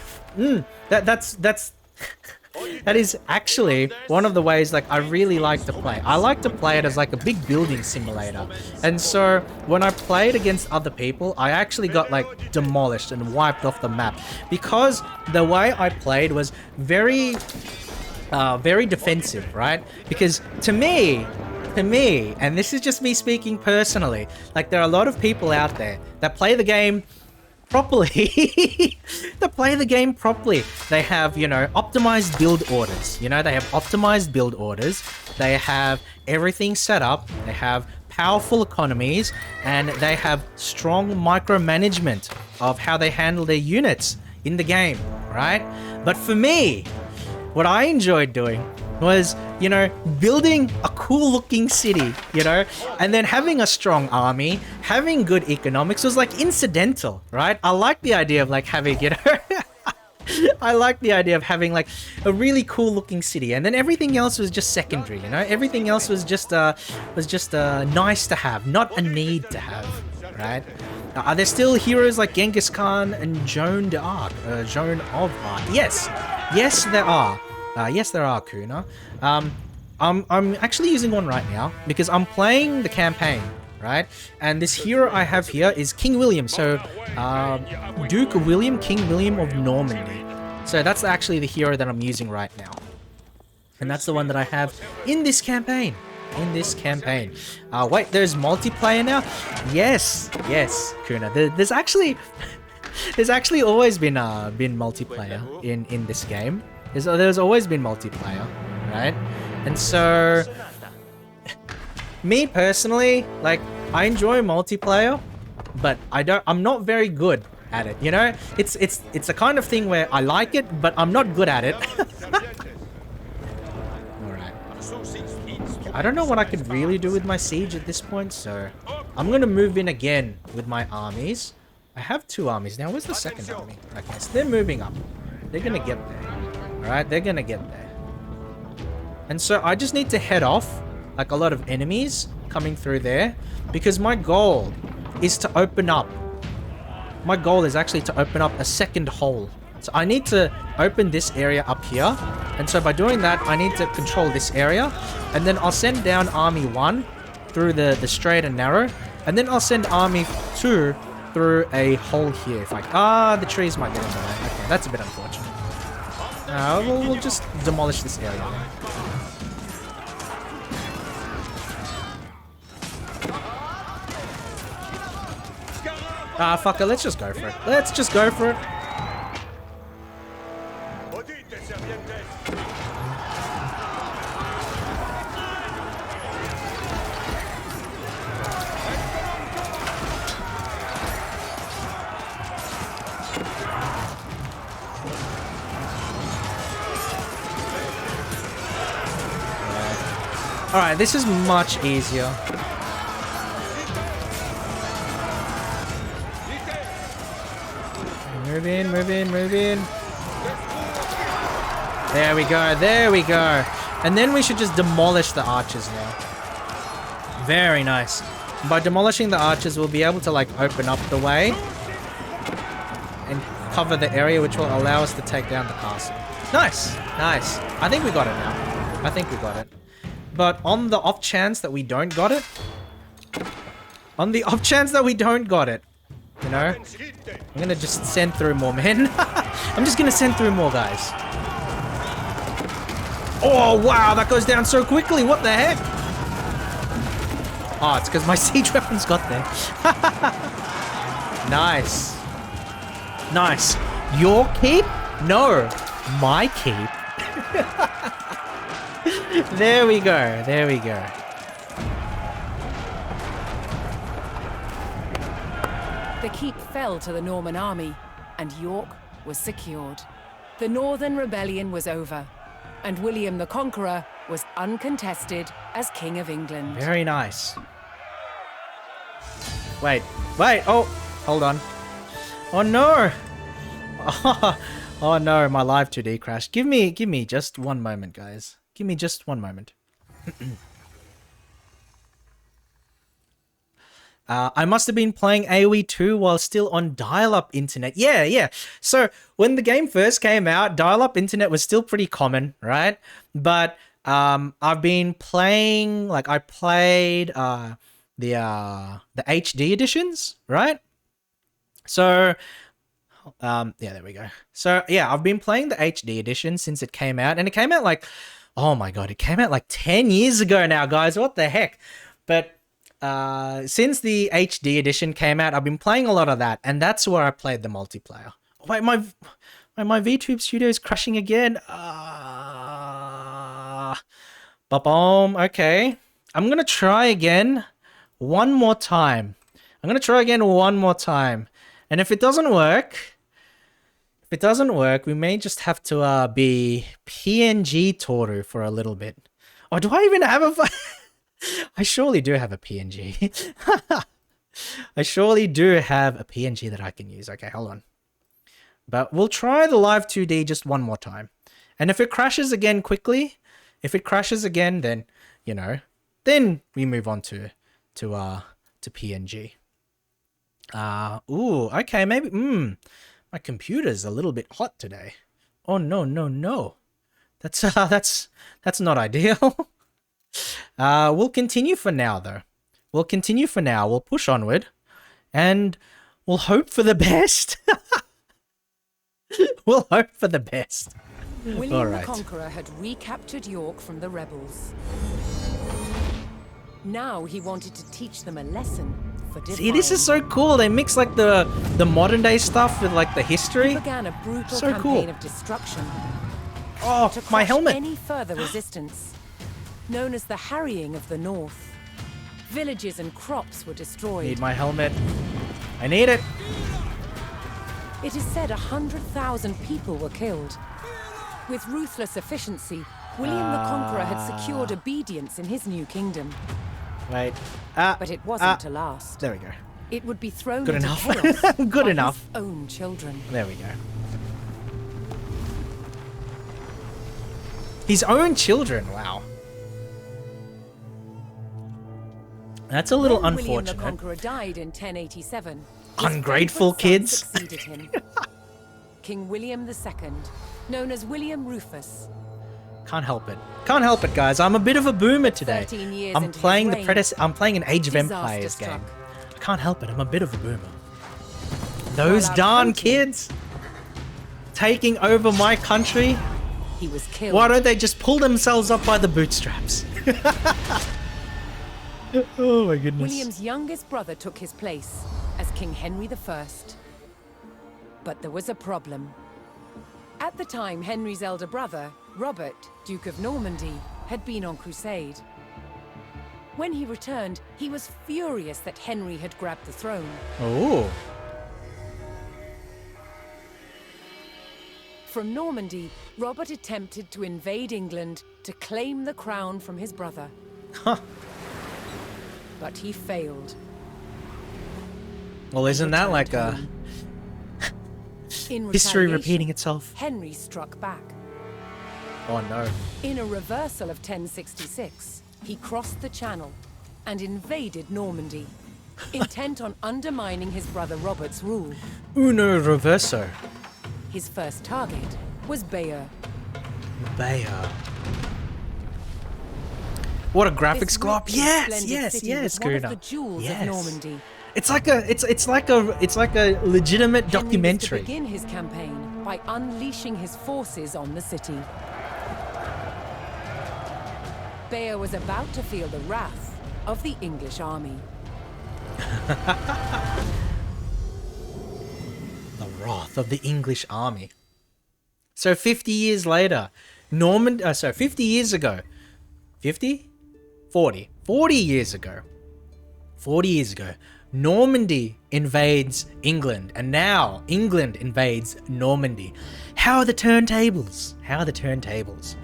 that is actually one of the ways, like, I really like to play. I like to play it as like a big building simulator. And so when I played against other people, I actually got like demolished and wiped off the map because the way I played was very defensive, right? Because to me, and this is just me speaking personally, like, there are a lot of people out there that play the game properly. They have, you know, optimized build orders. They have everything set up. They have powerful economies, and they have strong micromanagement of how they handle their units in the game, right? But for me, what I enjoyed doing was, you know, building a cool looking city, you know, and then having a strong army, having good economics was like incidental, right? I like the idea of like having, you know, I like the idea of having like a really cool looking city, and then everything else was just secondary, you know, everything else was just nice to have, not a need to have, right? Are there still heroes like Genghis Khan and Joan d'Arc? Joan of Arc? Yes. Yes, there are. Yes, there are, Kuna. I'm actually using one right now because I'm playing the campaign, right? And this hero I have here is King William. So, Duke William, King William of Normandy. So that's actually the hero that I'm using right now. And that's the one that I have in this campaign. Wait, there's multiplayer now? Yes, Kuna. There's actually always been multiplayer in this game. There's always been multiplayer, right? And so, me personally, like, I enjoy multiplayer, but I'm not very good at it, you know? It's the kind of thing where I like it, but I'm not good at it. Alright. I don't know what I could really do with my siege at this point, so I'm gonna move in again with my armies. I have 2 armies now. Where's the second army? Okay, so they're moving up. They're gonna get there. Alright, they're gonna get there. And so I just need to head off like a lot of enemies coming through there because my goal is to open up. My goal is actually to open up a second hole. So I need to open this area up here. And so by doing that, I need to control this area. And then I'll send down Army 1 through the straight and narrow. And then I'll send Army 2 through a hole here. If the trees might get in the way. Okay, that's a bit unfortunate. We'll just demolish this area. Fuck it, let's just go for it. Let's just go for it. Alright, this is much easier. Move in, move in, move in. There we go, there we go. And then we should just demolish the archers now. Very nice. By demolishing the archers, we'll be able to like open up the way and cover the area, which will allow us to take down the castle. Nice, nice. I think we got it now. I think we got it. But on the off chance that we don't got it, you know, I'm gonna just send through more men. I'm just gonna send through more guys. Oh, wow, that goes down so quickly. What the heck? Oh, it's because my siege weapons got there. Nice. Nice. Your keep? No, my keep. There we go. There we go. The keep fell to the Norman army, and York was secured. The Northern Rebellion was over, and William the Conqueror was uncontested as King of England. Very nice. Wait, oh, hold on. Oh no! Oh no, my live 2D crashed. Give me just one moment, guys. Give me just one moment. I must have been playing AoE 2 while still on dial-up internet. Yeah. So when the game first came out, dial-up internet was still pretty common, right? But I've been playing, like I played the HD editions, right? So yeah, there we go. So yeah, I've been playing the HD edition since it came out, and it came out like, oh my god, it came out like 10 years ago now, guys. What the heck? But since the HD edition came out, I've been playing a lot of that, and that's where I played the multiplayer. Oh, wait, my VTube studio is crashing again. Ba-boom. Okay. I'm gonna try again one more time. And if it doesn't work, we may just have to be PNG Toru for a little bit. Oh, do I even have a... I surely do have a PNG. I surely do have a PNG that I can use. Okay, hold on. But we'll try the live 2D just one more time. And if it crashes again quickly, then, you know, then we move on to PNG. Ooh, okay, maybe, my computer's a little bit hot today. Oh, no, no, no. That's not ideal. We'll continue for now, though. We'll continue for now. We'll push onward, and we'll hope for the best. We'll hope for the best. William the Conqueror had recaptured York from the rebels. Now he wanted to teach them a lesson for defying. See, this is so cool. They mix like the modern day stuff with like the history. He began a brutal campaign of destruction. Oh, to my crush helmet. any further resistance, known as the Harrying of the North. Villages and crops were destroyed. Need my helmet. I need it. It is said 100,000 people were killed. With ruthless efficiency, William the Conqueror had secured obedience in his new kingdom. Wait. But it wasn't to last. There we go. It would be thrown Good into enough. chaos Good by enough. his own children. There we go. His own children. Wow. That's a little When unfortunate. William the Conqueror died in 1087. his Ungrateful favourite son kids. succeeded him. King William II, known as William Rufus. Can't help it. Can't help it, guys. I'm a bit of a boomer today. 13 years I'm into playing his the reign, predecessor. I'm playing an Age of disaster Empires struck. game. I can't help it. I'm a bit of a boomer. Those out darn hunting, kids taking over my country. He was killed. Why don't they just pull themselves up by the bootstraps? Oh my goodness. William's youngest brother took his place as King Henry I. But there was a problem. At the time, Henry's elder brother, Robert, Duke of Normandy, had been on crusade. When he returned, he was furious that Henry had grabbed the throne. Oh. From Normandy, Robert attempted to invade England to claim the crown from his brother. Huh. But he failed. Well, isn't that like a In history retaliation, repeating itself? Henry struck back. Oh no. In a reversal of 1066, he crossed the Channel and invaded Normandy, intent on undermining his brother Robert's rule. Uno reverso. His first target was Bayer. Bayer. What a graphics This glop. rich and Yes, splendid yes, city yes, was one of Karina. the jewels Yes. of Normandy. It's like a legitimate documentary. Henry was to begin his campaign by unleashing his forces on the city. Bayer was about to feel the wrath of the English army. The wrath of the English army. So 50 years later, 50 years ago, 50? 40. 40 years ago. 40 years ago, Normandy invades England, and now England invades Normandy. How are the turntables? How are the turntables?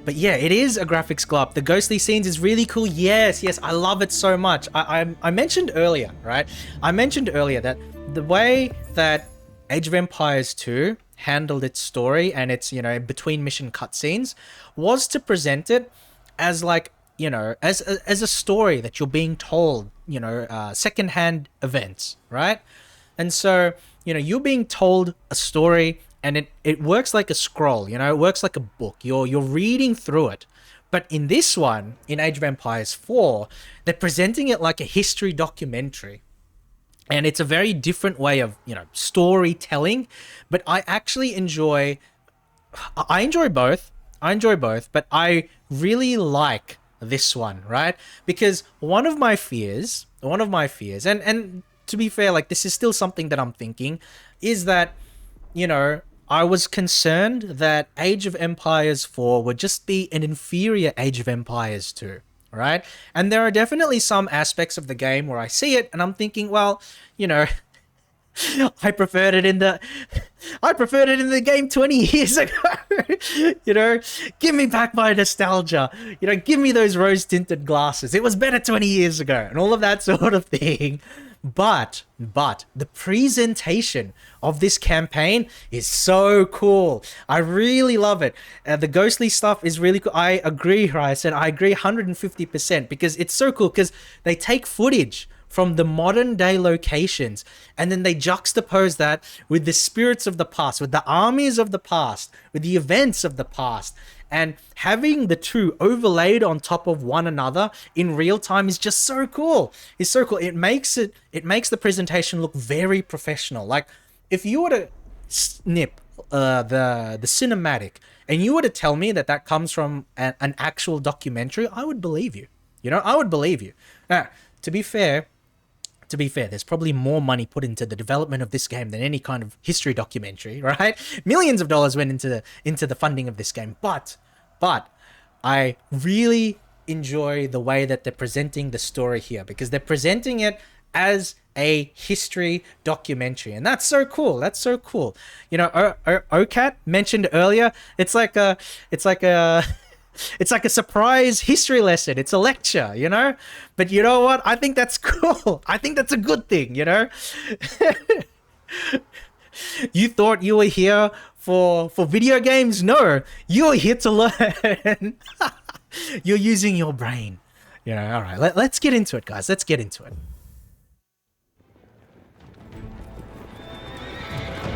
But yeah, it is a graphics glop. The ghostly scenes is really cool. Yes, yes, I love it so much. I mentioned earlier, right? I mentioned earlier that the way that Age of Empires 2 handled its story and its, between mission cutscenes was to present it as like, as a story that you're being told, secondhand events, right? And so, you're being told a story and it works like a scroll, it works like a book. You're reading through it. But in this one, in Age of Empires 4, they're presenting it like a history documentary. And it's a very different way of, storytelling. But I actually enjoy both. But I really like this one, right? Because one of my fears, and to be fair, like this is still something that I'm thinking, is that, I was concerned that Age of Empires 4 would just be an inferior Age of Empires 2. Right? And there are definitely some aspects of the game where I see it and I'm thinking, well, I preferred it in the game 20 years ago. Give me back my nostalgia. Give me those rose tinted glasses. It was better 20 years ago and all of that sort of thing. But the presentation of this campaign is so cool. I really love it. The ghostly stuff is really cool. I agree, Ryson. I agree 150% because it's so cool because they take footage from the modern day locations, and then they juxtapose that with the spirits of the past, with the armies of the past, with the events of the past. And having the two overlaid on top of one another in real time is just so cool. It's so cool. It makes the presentation look very professional. Like if you were to snip the cinematic and you were to tell me that that comes from an actual documentary, I would believe you. You know, I would believe you. Now, to be fair, there's probably more money put into the development of this game than any kind of history documentary, right? Millions of dollars went into the funding of this game, but I really enjoy the way that they're presenting the story here, because they're presenting it as a history documentary, and that's so cool. That's so cool. You know, OCAT mentioned earlier, it's like a surprise history lesson. It's a lecture, you know? But you know what? I think that's cool. I think that's a good thing, you know? You thought you were here for video games? No, you're here to learn. You're using your brain. You know, all right, let's get into it, guys. Let's get into it.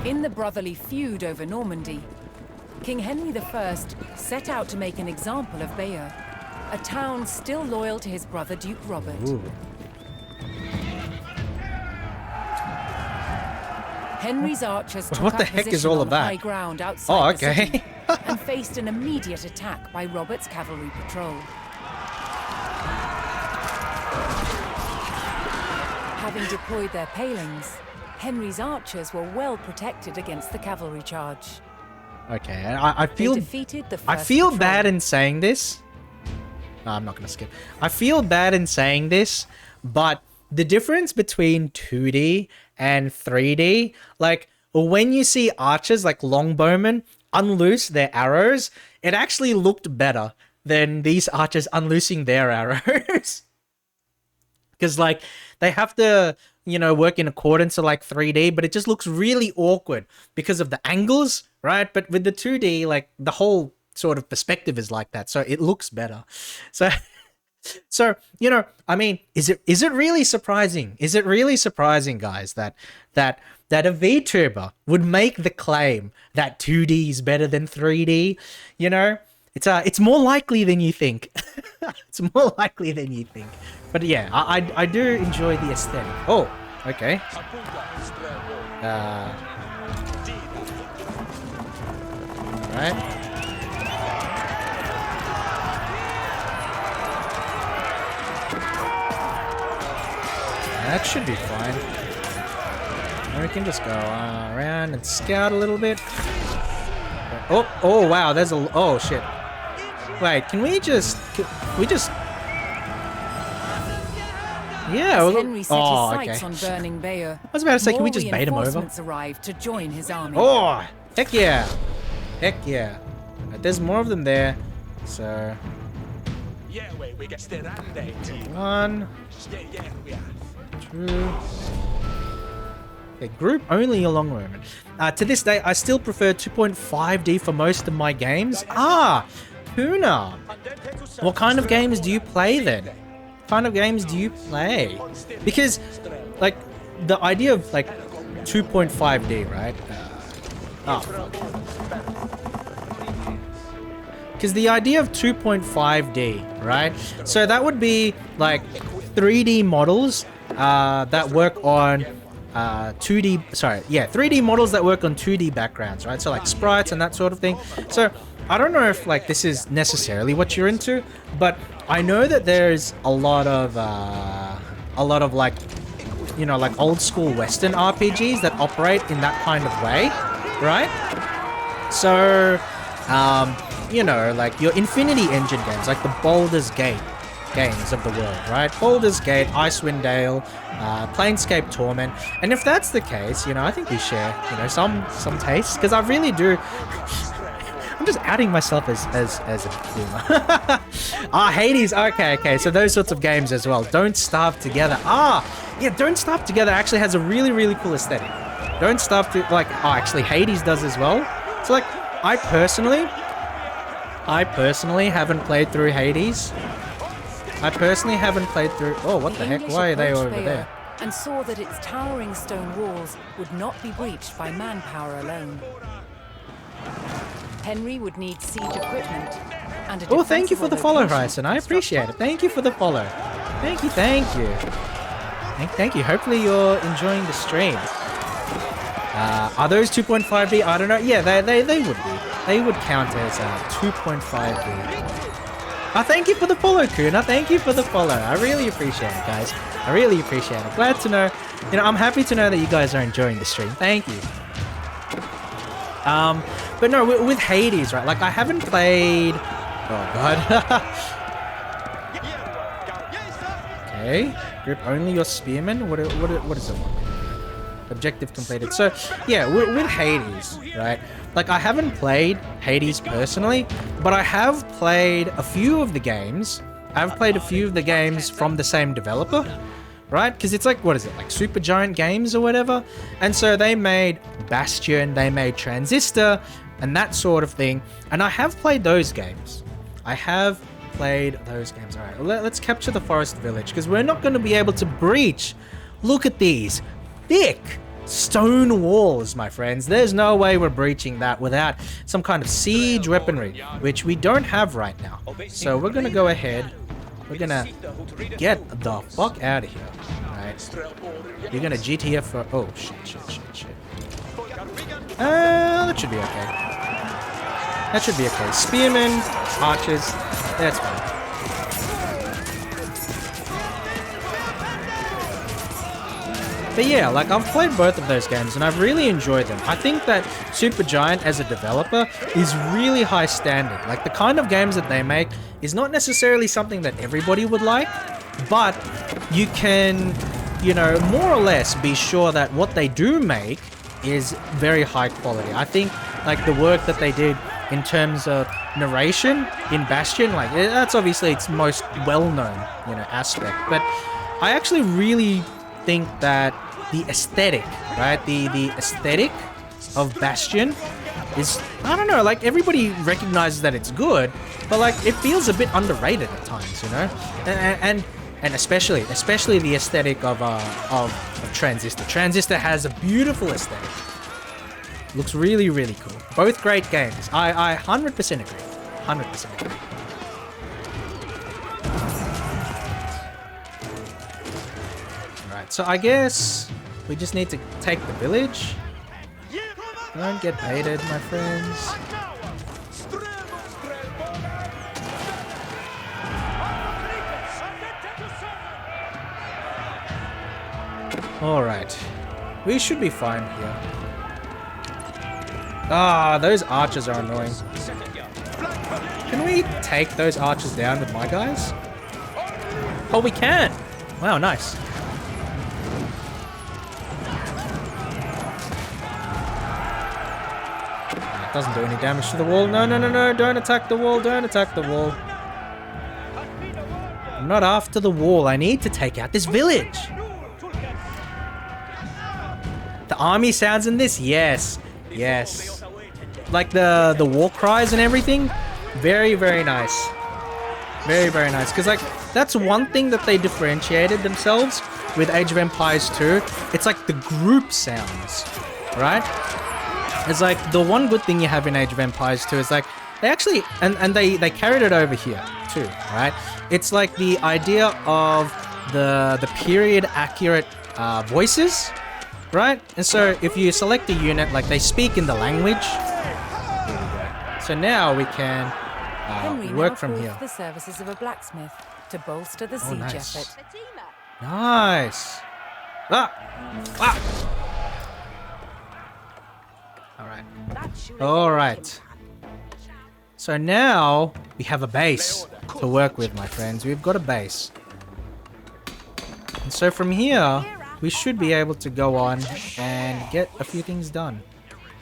In the brotherly feud over Normandy, King Henry I set out to make an example of Bayer, a town still loyal to his brother Duke Robert. Ooh. Henry's archers took What the up heck is position all on of that? high ground outside the okay. city and faced an immediate attack by Robert's cavalry patrol. Having deployed their palings, Henry's archers were well protected against the cavalry charge. Okay, I feel They defeated the first I feel patrol. bad in saying this. No, I'm not gonna skip. I feel bad in saying this, but the difference between 2D and 3D, like when you see archers like longbowmen unloose their arrows, it actually looked better than these archers unloosing their arrows. Because like they have to, you know, work in accordance to like 3D, but it just looks really awkward because of the angles, right? But with the 2D, like the whole sort of perspective is like that, so it looks better. So you know, I mean, is it really surprising? Is it really surprising, guys, that a VTuber would make the claim that 2D is better than 3D? You know, it's more likely than you think. It's more likely than you think. But yeah, I do enjoy the aesthetic. Oh, okay. Right. That should be fine. And we can just go around and scout a little bit. Oh wow, there's a... Oh, shit. Wait, can we just... Yeah. As Henry set his sights okay. on burning Bayer, I was about to say, can we more just bait him over? reinforcements arrived to join his army. Oh, heck yeah. Heck yeah. There's more of them there. So... One. Two. Okay, group only a long moment. To this day, I still prefer 2.5D for most of my games. Puna. What kind of games do you play then? What kind of games do you play? Because, like, the idea of, like, 2.5D, right? Because the idea of 2.5D, right? So that would be, like, 3D models that work on 3D models that work on 2D backgrounds, right? So like sprites and that sort of thing. So I don't know if like this is necessarily what you're into, but I know that there's a lot of like, you know, like old school Western RPGs that operate in that kind of way, right? So, you know, like your Infinity Engine games, like the Baldur's Gate games of the world, right? Baldur's Gate, Icewind Dale, Planescape Torment. And if that's the case, you know, I think we share, you know, some tastes, because I really do. I'm just outing myself as a gamer. Hades. Okay. So those sorts of games as well. Don't Starve Together. Yeah, Don't Starve Together actually has a really, really cool aesthetic. Don't Starve to actually Hades does as well. So like, I personally haven't played through Hades. I personally haven't played through... Oh, what the heck? English Why are they approached over Bayer there? and saw that its towering stone walls would not be breached by manpower alone. Henry would need siege equipment and a Oh, thank you for the follow, defensible Hyson. I location to appreciate it. construct. Thank you for the follow. Thank you, thank you. Thank you. Hopefully you're enjoying the stream. Are those 2.5D? I don't know. Yeah, they would be. They would count as 2.5D. Thank you for the follow, Kuna. Thank you for the follow. I really appreciate it, guys. I really appreciate it. Glad to know. You know, I'm happy to know that you guys are enjoying the stream. Thank you. But no, with Hades, right? Like, I haven't played... Oh, God. Okay. Grip only your spearmen? What is it? Objective completed. So, yeah, with Hades, right? Like, I haven't played Hades personally, but I have played a few of the games. I've played a few of the games from the same developer, right? Because it's like, what is it? Like Supergiant Games or whatever? And so they made Bastion, they made Transistor, and that sort of thing. And I have played those games. All right, let's capture the forest village, because we're not going to be able to breach. Look at these thick stone walls, my friends. There's no way we're breaching that without some kind of siege weaponry, which we don't have right now. So we're going to go ahead. We're going to get the fuck out of here. All right. You're going to GTF for... Oh, shit. That should be okay. That should be okay. Spearmen, archers, that's fine. But yeah, like, I've played both of those games and I've really enjoyed them. I think that Supergiant as a developer is really high standard. Like, the kind of games that they make is not necessarily something that everybody would like, but you can, you know, more or less be sure that what they do make is very high quality. I think, like, the work that they did in terms of narration in Bastion, like, that's obviously its most well-known, you know, aspect. But I actually really think that the aesthetic, right? The aesthetic of Bastion is, I don't know, like, everybody recognizes that it's good, but like, it feels a bit underrated at times, you know? And especially the aesthetic of Transistor. Transistor has a beautiful aesthetic. Looks really, really cool. Both great games. I 100% agree. 100% agree. So I guess we just need to take the village. Don't get baited, my friends. Alright. We should be fine here. Ah, those archers are annoying. Can we take those archers down with my guys? Oh, we can! Wow, nice. Doesn't do any damage to the wall. No, don't attack the wall, don't attack the wall. I'm not after the wall, I need to take out this village. The army sounds in this? Yes, yes. Like the war cries and everything? Very, very nice. Very, very nice. Because, like, that's one thing that they differentiated themselves with Age of Empires 2. It's like the group sounds, right? It's like the one good thing you have in Age of Empires 2 is like they actually and they carried it over here too, right? It's like the idea of the period accurate voices, right? And so if you select a unit, like, they speak in the language. Here we go. So now we can work from here. The services of a blacksmith to bolster the siege effort. Nice. Alright. So now we have a base to work with, my friends. We've got a base. And so from here, we should be able to go on and get a few things done.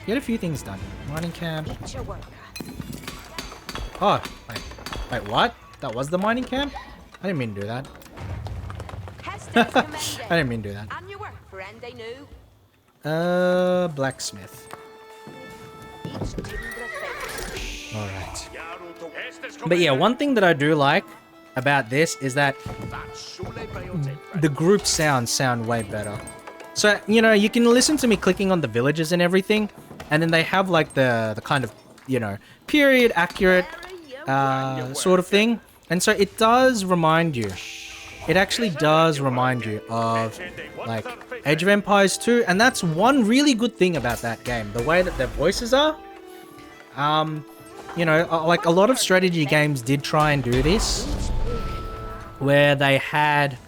Mining camp. Oh, wait, what? That was the mining camp? I didn't mean to do that. I didn't mean to do that. Blacksmith. Alright. But yeah, one thing that I do like about this is that the group sounds sound way better. So, you know, you can listen to me clicking on the villages and everything, and then they have like the kind of, you know, period accurate sort of thing. And so it does remind you, it actually does remind you of like Age of Empires 2, and that's one really good thing about that game, the way that their voices are. You know, like a lot of strategy games did try and do this, where they had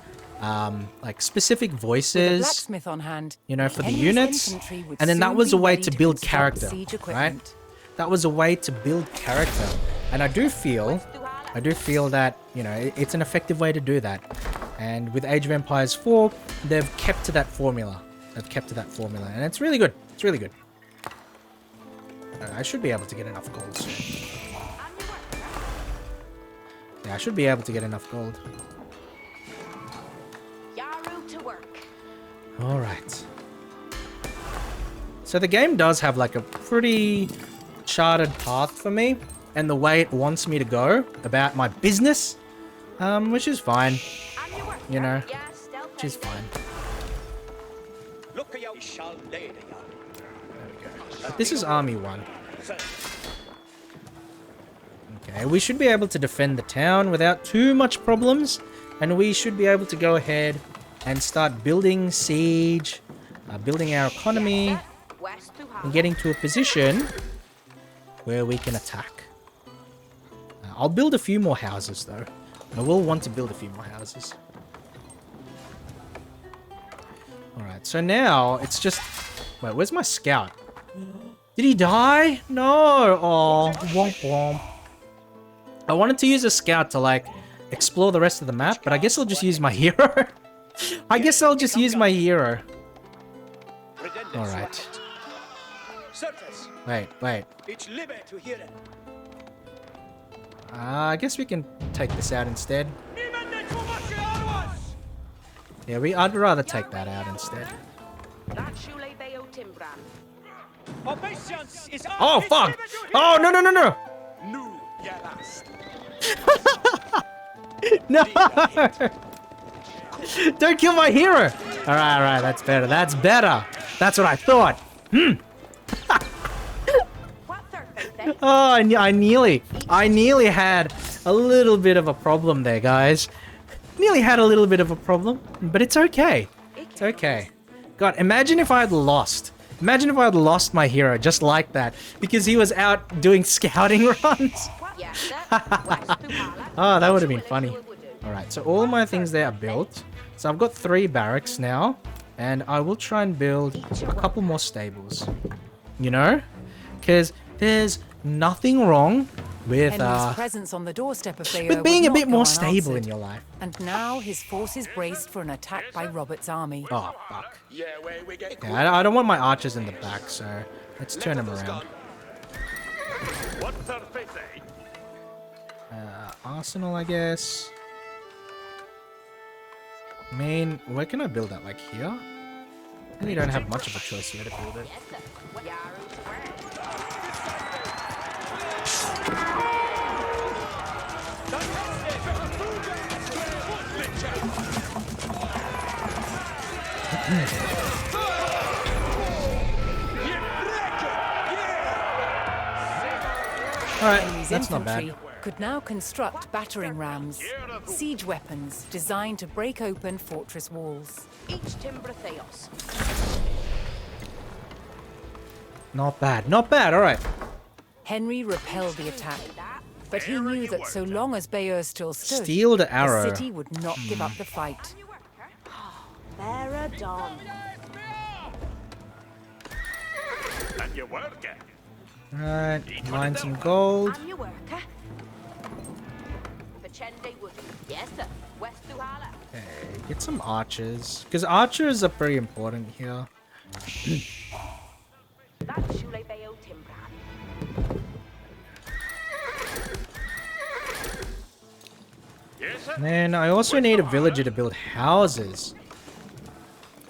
like specific voices, blacksmith on hand, you know, for the units, and then that was a way to build character, right? That was a way to build character, and I do feel that, you know, it's an effective way to do that. And with Age of Empires 4, they've kept to that formula. And it's really good. It's really good. I should be able to get enough gold soon. Yeah, I should be able to get enough gold. Alright. So the game does have like a pretty charted path for me, and the way it wants me to go about my business, which is fine. You know, which is fine. There we go. This is Army 1. Okay, we should be able to defend the town without too much problems, and we should be able to go ahead and start building siege, building our economy, and getting to a position where we can attack. I'll build a few more houses though. I will want to build a few more houses. Alright, so now it's just... Wait, where's my scout? Did he die? No! Oh, womp womp. I wanted to use a scout to, like, explore the rest of the map, but I guess I'll just use my hero. I guess I'll just use my hero. Alright. Wait. I guess we can take this out instead. Yeah, I'd rather take that out instead. Oh, fuck! Oh, no! No! Don't kill my hero! Alright, that's better. That's what I thought. Oh, I nearly had a little bit of a problem there, guys. Nearly had a little bit of a problem, but it's okay. It's okay. God, imagine if I had lost. Imagine if I had lost my hero just like that because he was out doing scouting runs. Oh, that would have been funny. Alright, so all my things there are built. So I've got 3 barracks now, and I will try and build a couple more stables. You know? Because there's nothing wrong with Henry's presence on the doorstep of Bayer with being would a bit not more go stable in unanswered. your life. And now his forces braced for an attack by Robert's army. Oh, fuck. Yeah, I don't want my archers in the back, so let's turn them around. Arsenal, I guess. I mean, where can I build that? Like here? I really don't have much of a choice here to build it. Alright, that's not bad. Could now construct battering rams, siege weapons designed to break open fortress walls. Not bad, alright. Henry repelled the attack, but he knew that so long as Bayer still stood, Steal the arrow. the city would not give up the fight. Alright, mine some gold. Okay, get some archers. Because archers are pretty important here. And then I also need a villager to build houses.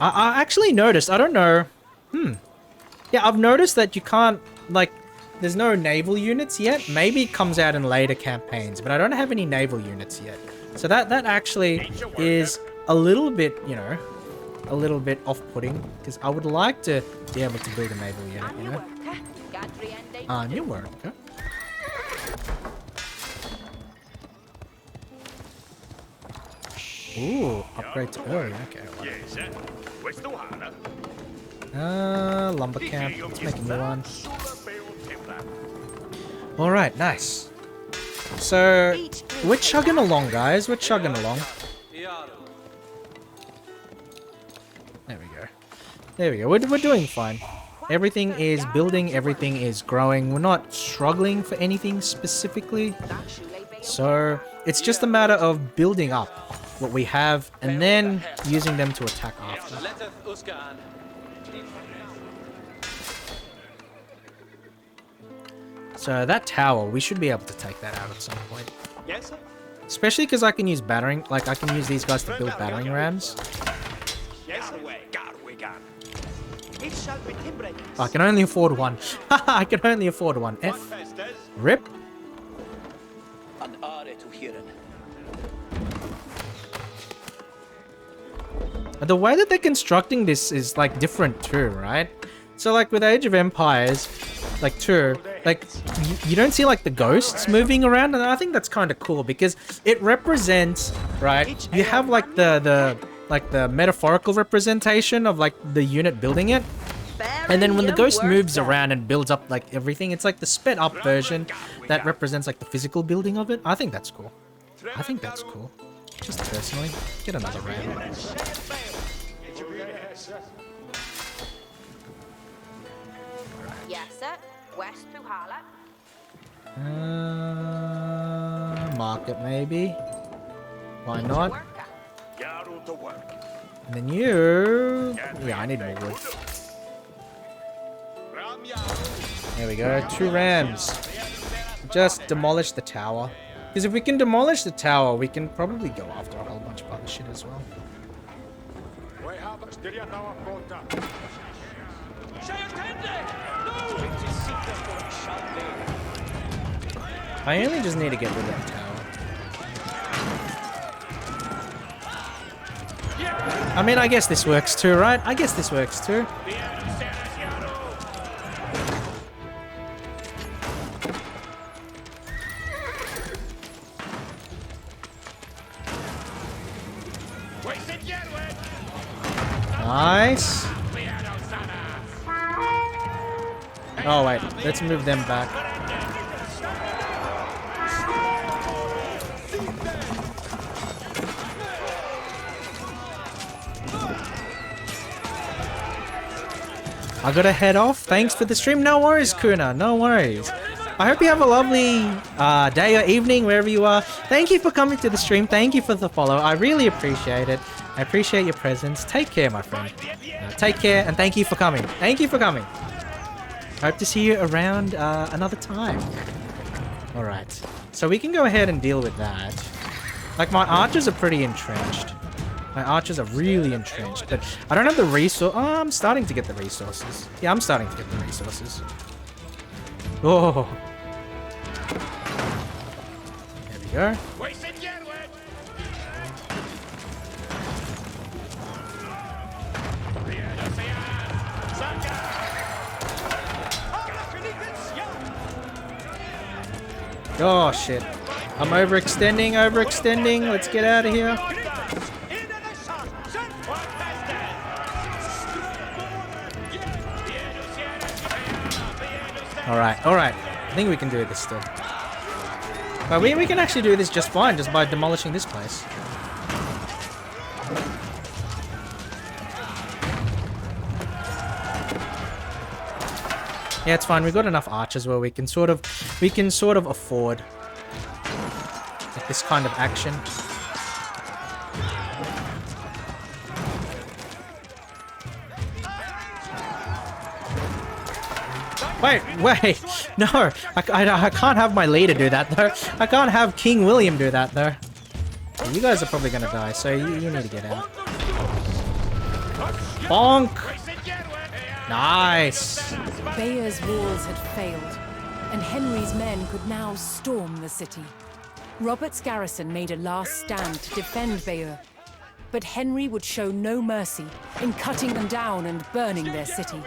I actually noticed, I don't know. Yeah, I've noticed that you can't, like, there's no naval units yet. Maybe it comes out in later campaigns, but I don't have any naval units yet. So that actually is a little bit, you know, a little bit off-putting, because I would like to be able to build a naval unit, you know. New worker. Ooh, upgrade to early. Okay. Lumber camp. Let's make a new one. All right, nice. So we're chugging along, guys. We're chugging along. There we go. There we go. We're doing fine. Everything is building. Everything is growing. We're not struggling for anything specifically. So it's just a matter of building up what we have and then using them to attack after. So that tower, we should be able to take that out at some point. Yes, sir. Especially because I can use battering, like I can use these guys to build battering rams. Yes, sir. Oh, I can only afford one. I can only afford one. F. Rip. The way that they're constructing this is like different too, right? So like with Age of Empires, like 2, like you don't see like the ghosts moving around, and I think that's kind of cool because it represents, right? You have like the metaphorical representation of like the unit building it, and then when the ghost moves around and builds up like everything, it's like the sped up version that represents like the physical building of it. I think that's cool. I think that's cool. Just personally, get another ram. Yes, sir. West Puhala. Market maybe. Why not? And then you... Yeah, I need more wood. There we go. 2 rams. Just demolish the tower. Because if we can demolish the tower, we can probably go after a whole bunch of other shit as well. I only just need to get rid of the tower. I mean, I guess this works too, right? I guess this works too. Nice. Oh wait, let's move them back. I gotta head off. Thanks for the stream. No worries, Kuna. No worries. I hope you have a lovely day or evening wherever you are. Thank you for coming to the stream. Thank you for the follow. I really appreciate it. I appreciate your presence. Take care, my friend. Take care, and thank you for coming. Thank you for coming. Hope to see you around another time. Alright. So we can go ahead and deal with that. Like, my archers are pretty entrenched. My archers are really entrenched, but I don't have the resource. Oh, I'm starting to get the resources. Yeah, I'm starting to get the resources. Oh. There we go. Oh, shit. I'm overextending. Let's get out of here. Alright. I think we can do this still. But we can actually do this just fine, just by demolishing this place. Yeah, it's fine. We've got enough archers where we can sort of afford like, this kind of action. Wait, no, I can't have my leader do that though. I can't have King William do that though. You guys are probably gonna die, so you need to get out. Bonk! Nice! Bayer's walls had failed, and Henry's men could now storm the city. Robert's garrison made a last stand to defend Bayer, but Henry would show no mercy in cutting them down and burning their city.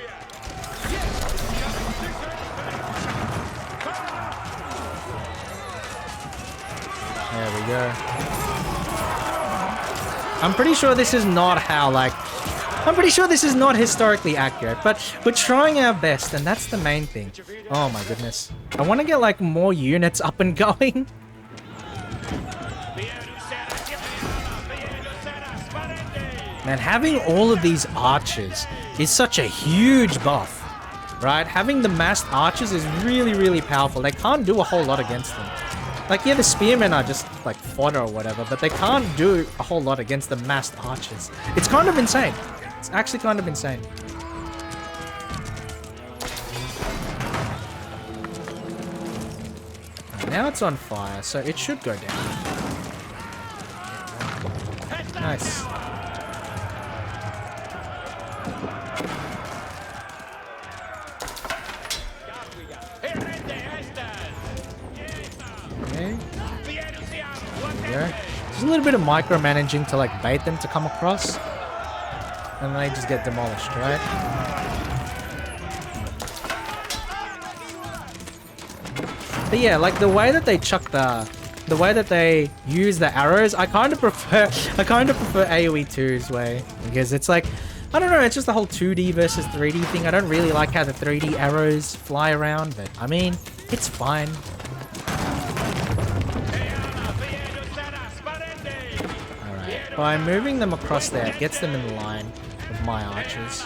There we go. I'm pretty sure this is not how, like... I'm pretty sure this is not historically accurate, but we're trying our best, and that's the main thing. Oh my goodness. I want to get, like, more units up and going. Man, having all of these archers is such a huge buff, right? Having the massed archers is really, really powerful. They can't do a whole lot against them. Like, yeah, the spearmen are just, like, fodder or whatever, but they can't do a whole lot against the massed archers. It's kind of insane. It's actually kind of insane. Now it's on fire, so it should go down. Nice. Okay. There. There's a little bit of micromanaging to like bait them to come across. And they just get demolished, right? But yeah, like the way that they chuck the way that they use the arrows, I kind of prefer AoE 2's way, because it's like, I don't know, it's just the whole 2D versus 3D thing. I don't really like how the 3D arrows fly around, but I mean, it's fine. Alright, by moving them across there, it gets them in line with my archers.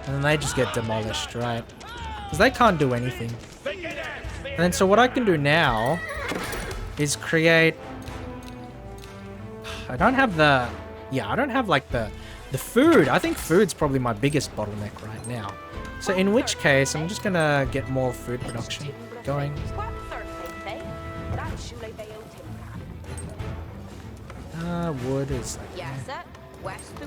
And then they just get demolished, right? Because they can't do anything. And then so what I can do now is create... I don't have the... Yeah, I don't have like the food. I think food's probably my biggest bottleneck right now. So in which case, I'm just gonna get more food production going. Wood is like... Yes, sir. West to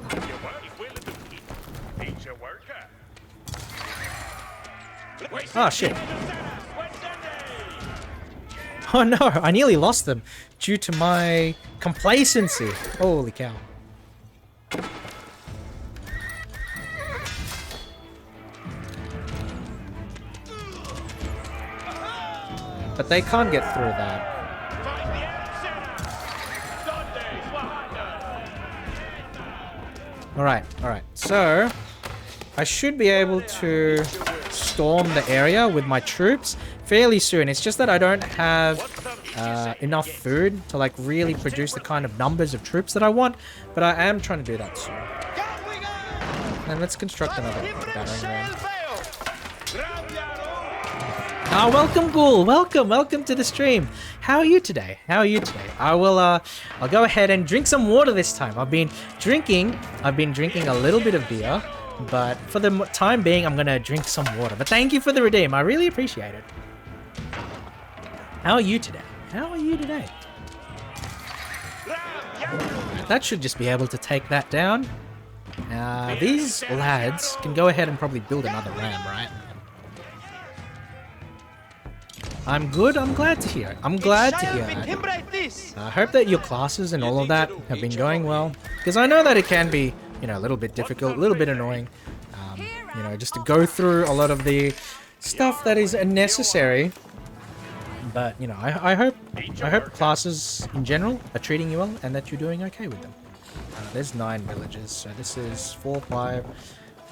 Oh shit. Oh no, I nearly lost them due to my complacency. Holy cow. But they can't get through that. Alright, alright. So, I should be able to storm the area with my troops fairly soon. It's just that I don't have enough food to like really produce the kind of numbers of troops that I want, but I am trying to do that soon. And let's construct another battering ram. Ah, welcome, Ghoul. Welcome to the stream. How are you today? I'll go ahead and drink some water this time. I've been drinking a little bit of beer, but for the time being, I'm gonna drink some water. But thank you for the redeem. I really appreciate it. How are you today? That should just be able to take that down. These lads can go ahead and probably build another ram, right? I'm good. I'm glad to hear it. I hope that your classes and all of that have been going well, because I know that it can be, you know, a little bit difficult, a little bit annoying, you know, just to go through a lot of the stuff that is necessary. But you know, I hope classes in general are treating you well and that you're doing okay with them. There's 9 villages, so this is 4, 5,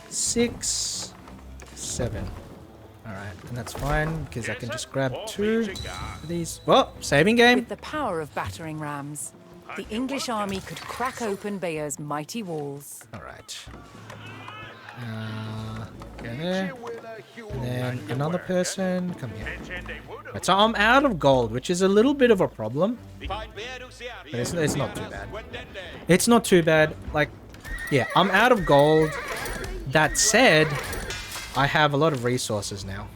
6, 7. Alright, and that's fine, because I can just grab 2 of these. Well, saving game. With the power of battering rams, the English army could crack open Bayer's mighty walls. Alright. Go there. And then another person, come here. Right, so I'm out of gold, which is a little bit of a problem. But it's not too bad. It's not too bad. Like, yeah, I'm out of gold. That said, I have a lot of resources now.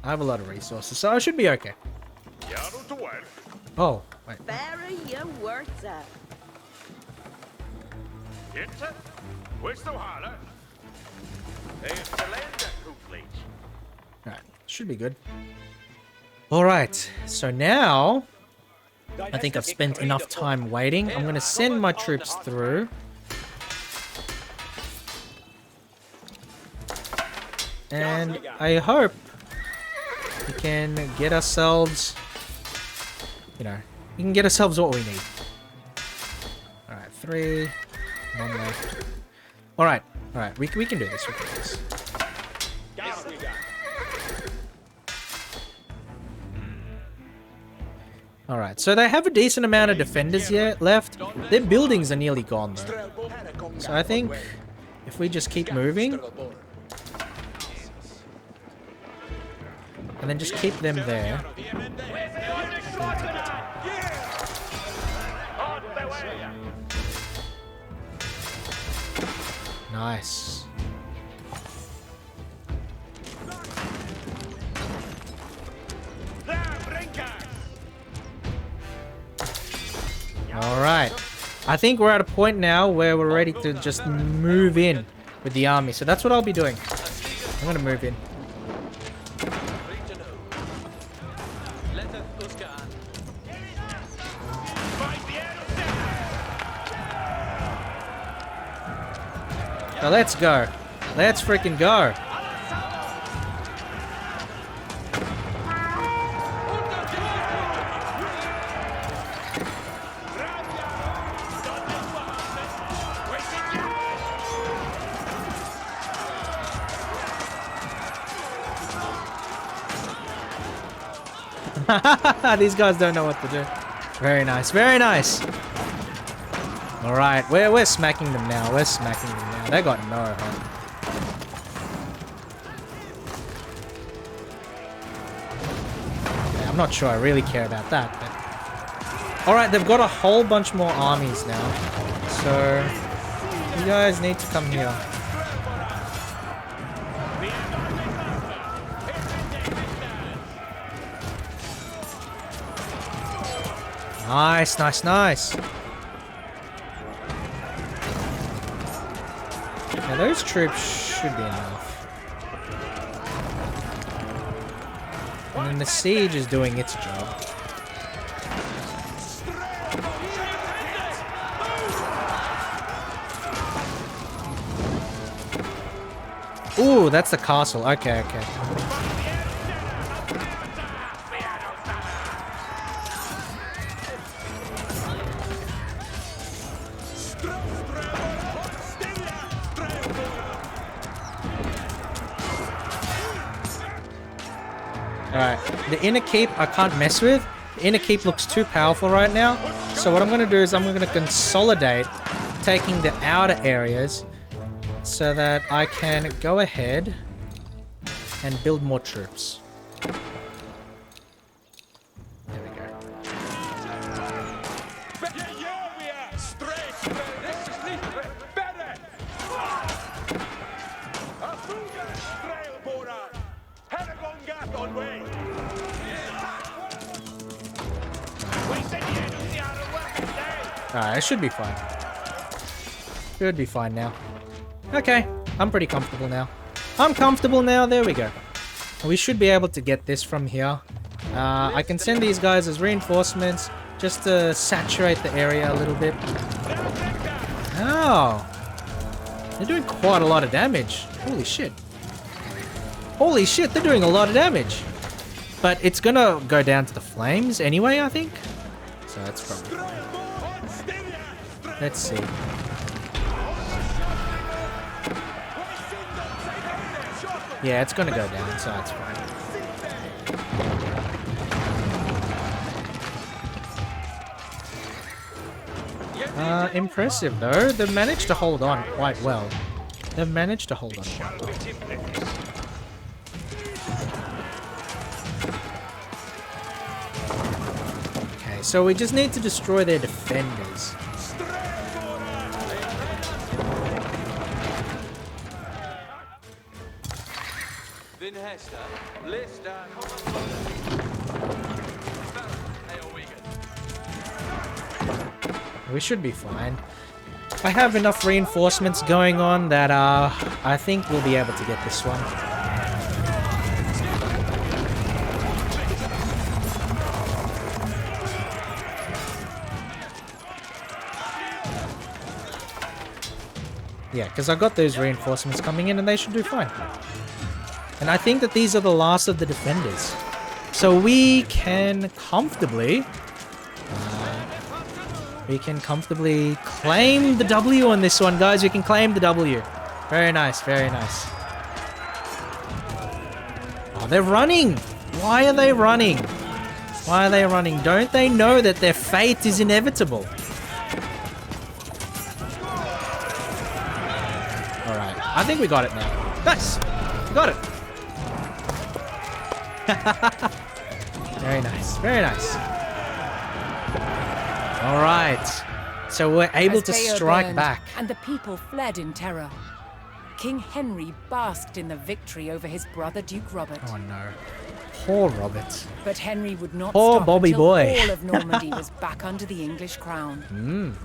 I have a lot of resources, so I should be okay. Oh, wait. Alright, Should be good. Alright, so now I think I've spent enough time waiting. I'm gonna send my troops through. And I hope we can get ourselves, you know, we can get ourselves what we need. Alright, 3, 1 left. Alright, we can do this, we can do this. Alright, so they have a decent amount of defenders yet left. Their buildings are nearly gone though. So I think if we just keep moving and then just keep them there. Nice. Alright. I think we're at a point now where we're ready to just move in with the army. So that's what I'll be doing. I'm gonna move in. So let's go. Let's freaking go. These guys don't know what to do. Very nice, very nice. Alright, we're smacking them now. We're smacking them now. They got no hope. Yeah, I'm not sure I really care about that, but... Alright, they've got a whole bunch more armies now. So... you guys need to come here. Nice, nice, nice. Now those troops should be enough. And then the siege is doing its job. Ooh, that's the castle. Okay, okay. Alright, the inner keep I can't mess with. The inner keep looks too powerful right now. So what I'm going to do is I'm going to consolidate taking the outer areas so that I can go ahead and build more troops. There we go. Alright, it should be fine. Should be fine now. Okay, I'm pretty comfortable now. I'm comfortable now, there we go. We should be able to get this from here. I can send these guys as reinforcements just to saturate the area a little bit. Oh! They're doing quite a lot of damage. Holy shit. Holy shit, they're doing a lot of damage. But it's gonna go down to the flames anyway, I think. So that's probably fine. Let's see. Yeah, it's gonna go down, so that's fine. Impressive though. They've managed to hold on quite well. They've managed to hold on quite well. Okay, so we just need to destroy their defenders. We should be fine. I have enough reinforcements going on that I think we'll be able to get this one. Yeah, because I got those reinforcements coming in and they should do fine. And I think that these are the last of the defenders. So we can comfortably claim the W on this one, guys. We can claim the W. Very nice, very nice. Oh, they're running. Why are they running? Why are they running? Don't they know that their fate is inevitable? Alright, I think we got it now. Nice! We got it! Very nice, very nice. Alright, so we're able to Bayer strike burned, back. and the people fled in terror. King Henry basked in the victory over his brother Duke Robert. Oh no. Poor Robert. But Henry would not Poor stop Bobby until boy. all of Normandy was back under the English crown.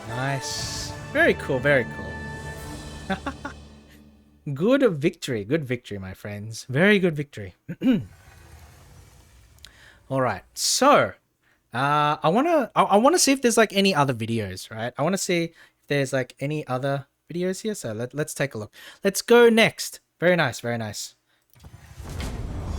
Nice. Very cool, very cool. Good victory, my friends. Very good victory. All right, so I wanna see if there's like any other videos, right? I wanna see if there's like any other videos here. So let's take a look. Let's go next. Very nice, very nice.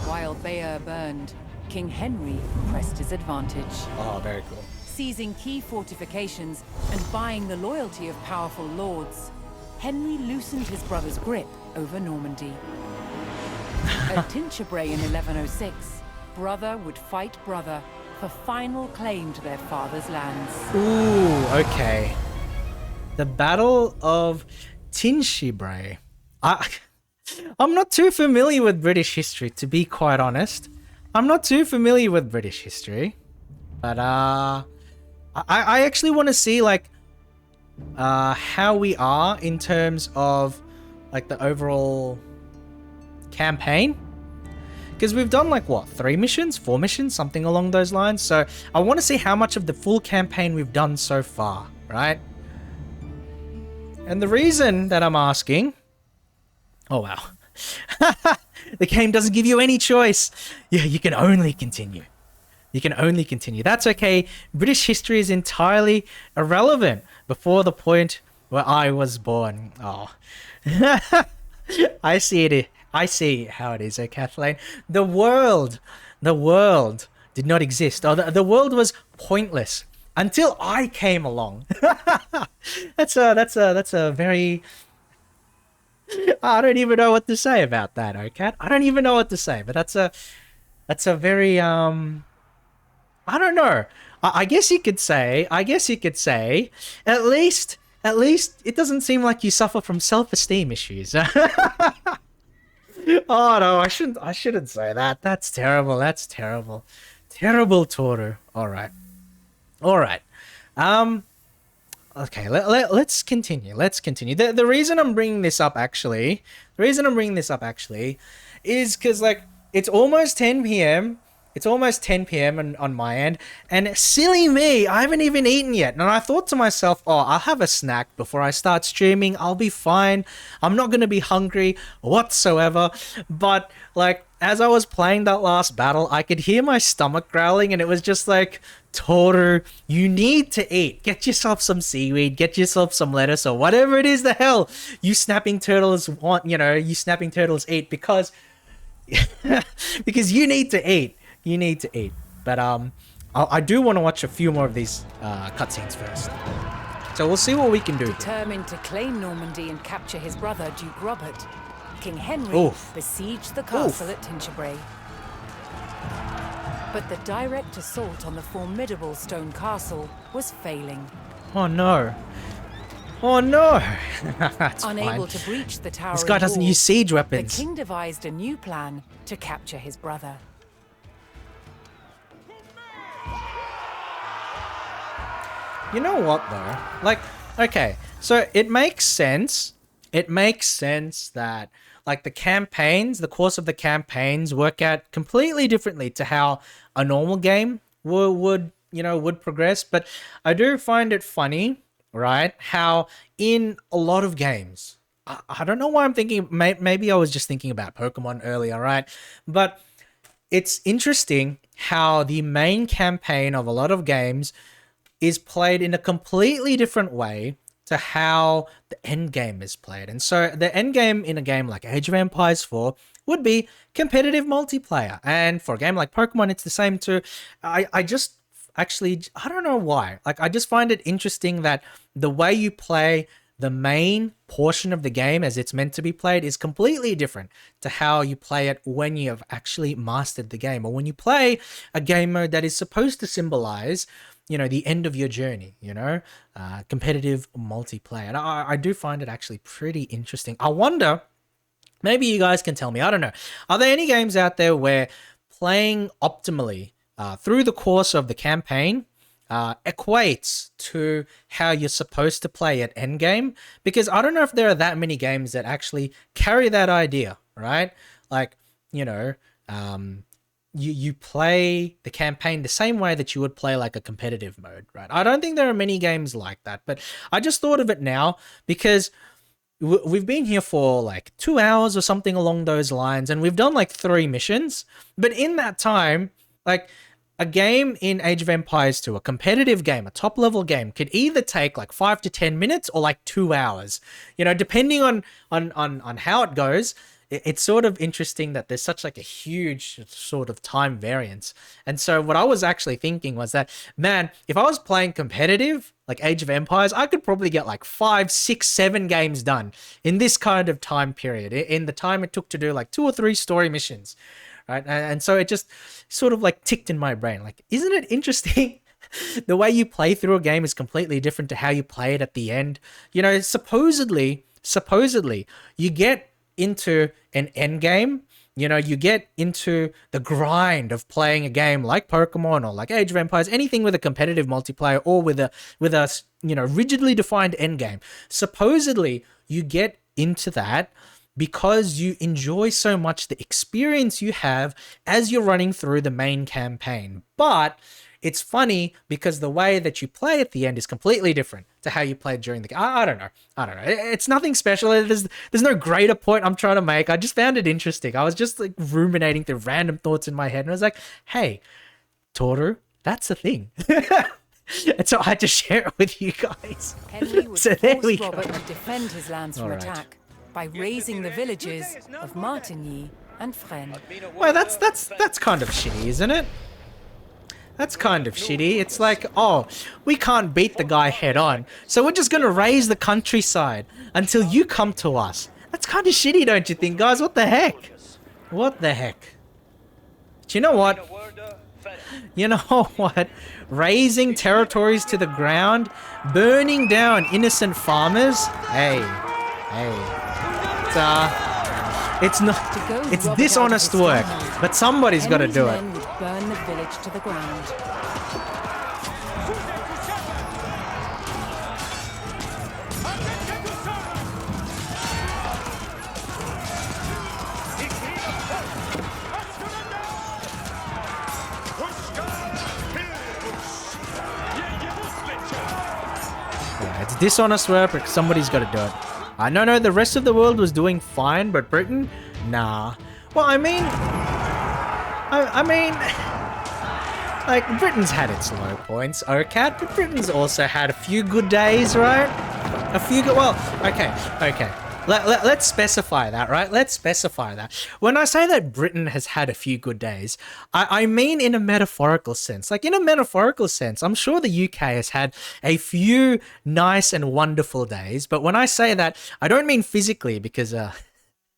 While Bayer burned, King Henry pressed his advantage, Oh, very cool. seizing key fortifications and buying the loyalty of powerful lords. Henry loosened his brother's grip over Normandy. At Tinchebray in 1106, brother would fight brother for final claim to their father's lands. Ooh, okay. The Battle of Tinchebray. I'm not too familiar with British history, to be quite honest. I'm not too familiar with British history. But I actually want to see like how we are in terms of like the overall campaign. Because we've done like what, 3 missions, 4 missions, something along those lines. So I want to see how much of the full campaign we've done so far, right? And the reason that I'm asking, oh wow, the game doesn't give you any choice. Yeah, you can only continue. You can only continue. That's okay. British history is entirely irrelevant before the point where I was born. Oh, I see it. I see how it is, Kathleen. The world did not exist. Oh, the world was pointless until I came along. That's a very. I don't even know what to say about that, Kat. I don't even know what to say, but that's a very I don't know. I guess you could say. At least it doesn't seem like you suffer from self-esteem issues. Oh no, I shouldn't say that. That's terrible. Terrible, Toru. All right. Okay, let's continue. The reason I'm bringing this up actually, is because like it's almost 10 p.m. It's almost 10 p.m. on my end, and silly me, I haven't even eaten yet. And I thought to myself, oh, I'll have a snack before I start streaming. I'll be fine. I'm not going to be hungry whatsoever. But like, as I was playing that last battle, I could hear my stomach growling, and it was just like, Toru, you need to eat. Get yourself some seaweed, get yourself some lettuce, or whatever it is the hell you snapping turtles want, you snapping turtles eat, because because you need to eat. You need to eat. But I do want to watch a few more of these cutscenes first. So we'll see what we can do. Determined to claim Normandy and capture his brother, Duke Robert, King Henry besieged the castle at Tinchebray. But the direct assault on the formidable stone castle was failing. Oh no. That's Unable fine. to breach the towering This guy doesn't wall, use siege the weapons. king devised a new plan to capture his brother. You know what though? Like, okay, so it makes sense. It makes sense that like the course of the campaigns work out completely differently to how a normal game would progress. But I do find it funny, right? How in a lot of games, I don't know why I'm thinking, maybe I was just thinking about Pokemon earlier, right? But it's interesting how the main campaign of a lot of games is played in a completely different way to how the end game is played. And so the end game in a game like Age of Empires 4 would be competitive multiplayer. And for a game like Pokemon, it's the same too. I just actually, I don't know why. Like, I just find it interesting that the way you play the main portion of the game as it's meant to be played is completely different to how you play it when you have actually mastered the game, or when you play a game mode that is supposed to symbolize, you know, the end of your journey, you know, competitive multiplayer. And I do find it actually pretty interesting. I wonder, maybe you guys can tell me, I don't know, are there any games out there where playing optimally through the course of the campaign equates to how you're supposed to play at endgame? Because I don't know if there are that many games that actually carry that idea, right? Like, you know, you play the campaign the same way that you would play like a competitive mode, right? I don't think there are many games like that, but I just thought of it now because we've been here for like 2 hours or something along those lines, and we've done like 3 missions. But in that time, like, a game in Age of Empires 2, a competitive game, a top level game, could either take like 5 to 10 minutes or like 2 hours, you know, depending on how it goes. It's sort of interesting that there's such like a huge sort of time variance. And so what I was actually thinking was that, man, if I was playing competitive, like Age of Empires, I could probably get like 5, 6, 7 games done in this kind of time period, in the time it took to do like 2 or 3 story missions. Right. And so it just sort of like ticked in my brain. Like, isn't it interesting? The way you play through a game is completely different to how you play it at the end. You know, supposedly, you get into an end game. You know, you get into the grind of playing a game like Pokemon or like Age of Empires, anything with a competitive multiplayer or with a you know, rigidly defined end game. Supposedly, you get into that because you enjoy so much the experience you have as you're running through the main campaign. But it's funny because the way that you play at the end is completely different to how you played during the game. I don't know. It's nothing special. There's no greater point I'm trying to make. I just found it interesting. I was just like ruminating through random thoughts in my head, and I was like, hey, Toru, that's a thing. And so I had to share it with you guys. Henry would So there force we Robert go. to defend his lands from All right. attack by razing the villages of Martigny and Fresnes. Well, that's kind of shitty, isn't it? That's kind of shitty. It's like, oh, we can't beat the guy head on, so we're just gonna raise the countryside until you come to us. That's kind of shitty, don't you think, guys? What the heck? What the heck? Do you know what? You know what? Razing territories to the ground, burning down innocent farmers. Hey. It's not. It's dishonest work, but somebody's got to do it. Men would burn the village to the ground. Yeah, it's dishonest work, but somebody's got to do it. I know the rest of the world was doing fine, but Britain, nah. Well, I mean, like, Britain's had its low points, OCAT, but Britain's also had a few good days, right? A few good, well, okay. Let's specify that, right? Let's specify that. When I say that Britain has had a few good days, I mean in a metaphorical sense. Like, in a metaphorical sense, I'm sure the UK has had a few nice and wonderful days. But when I say that, I don't mean physically because of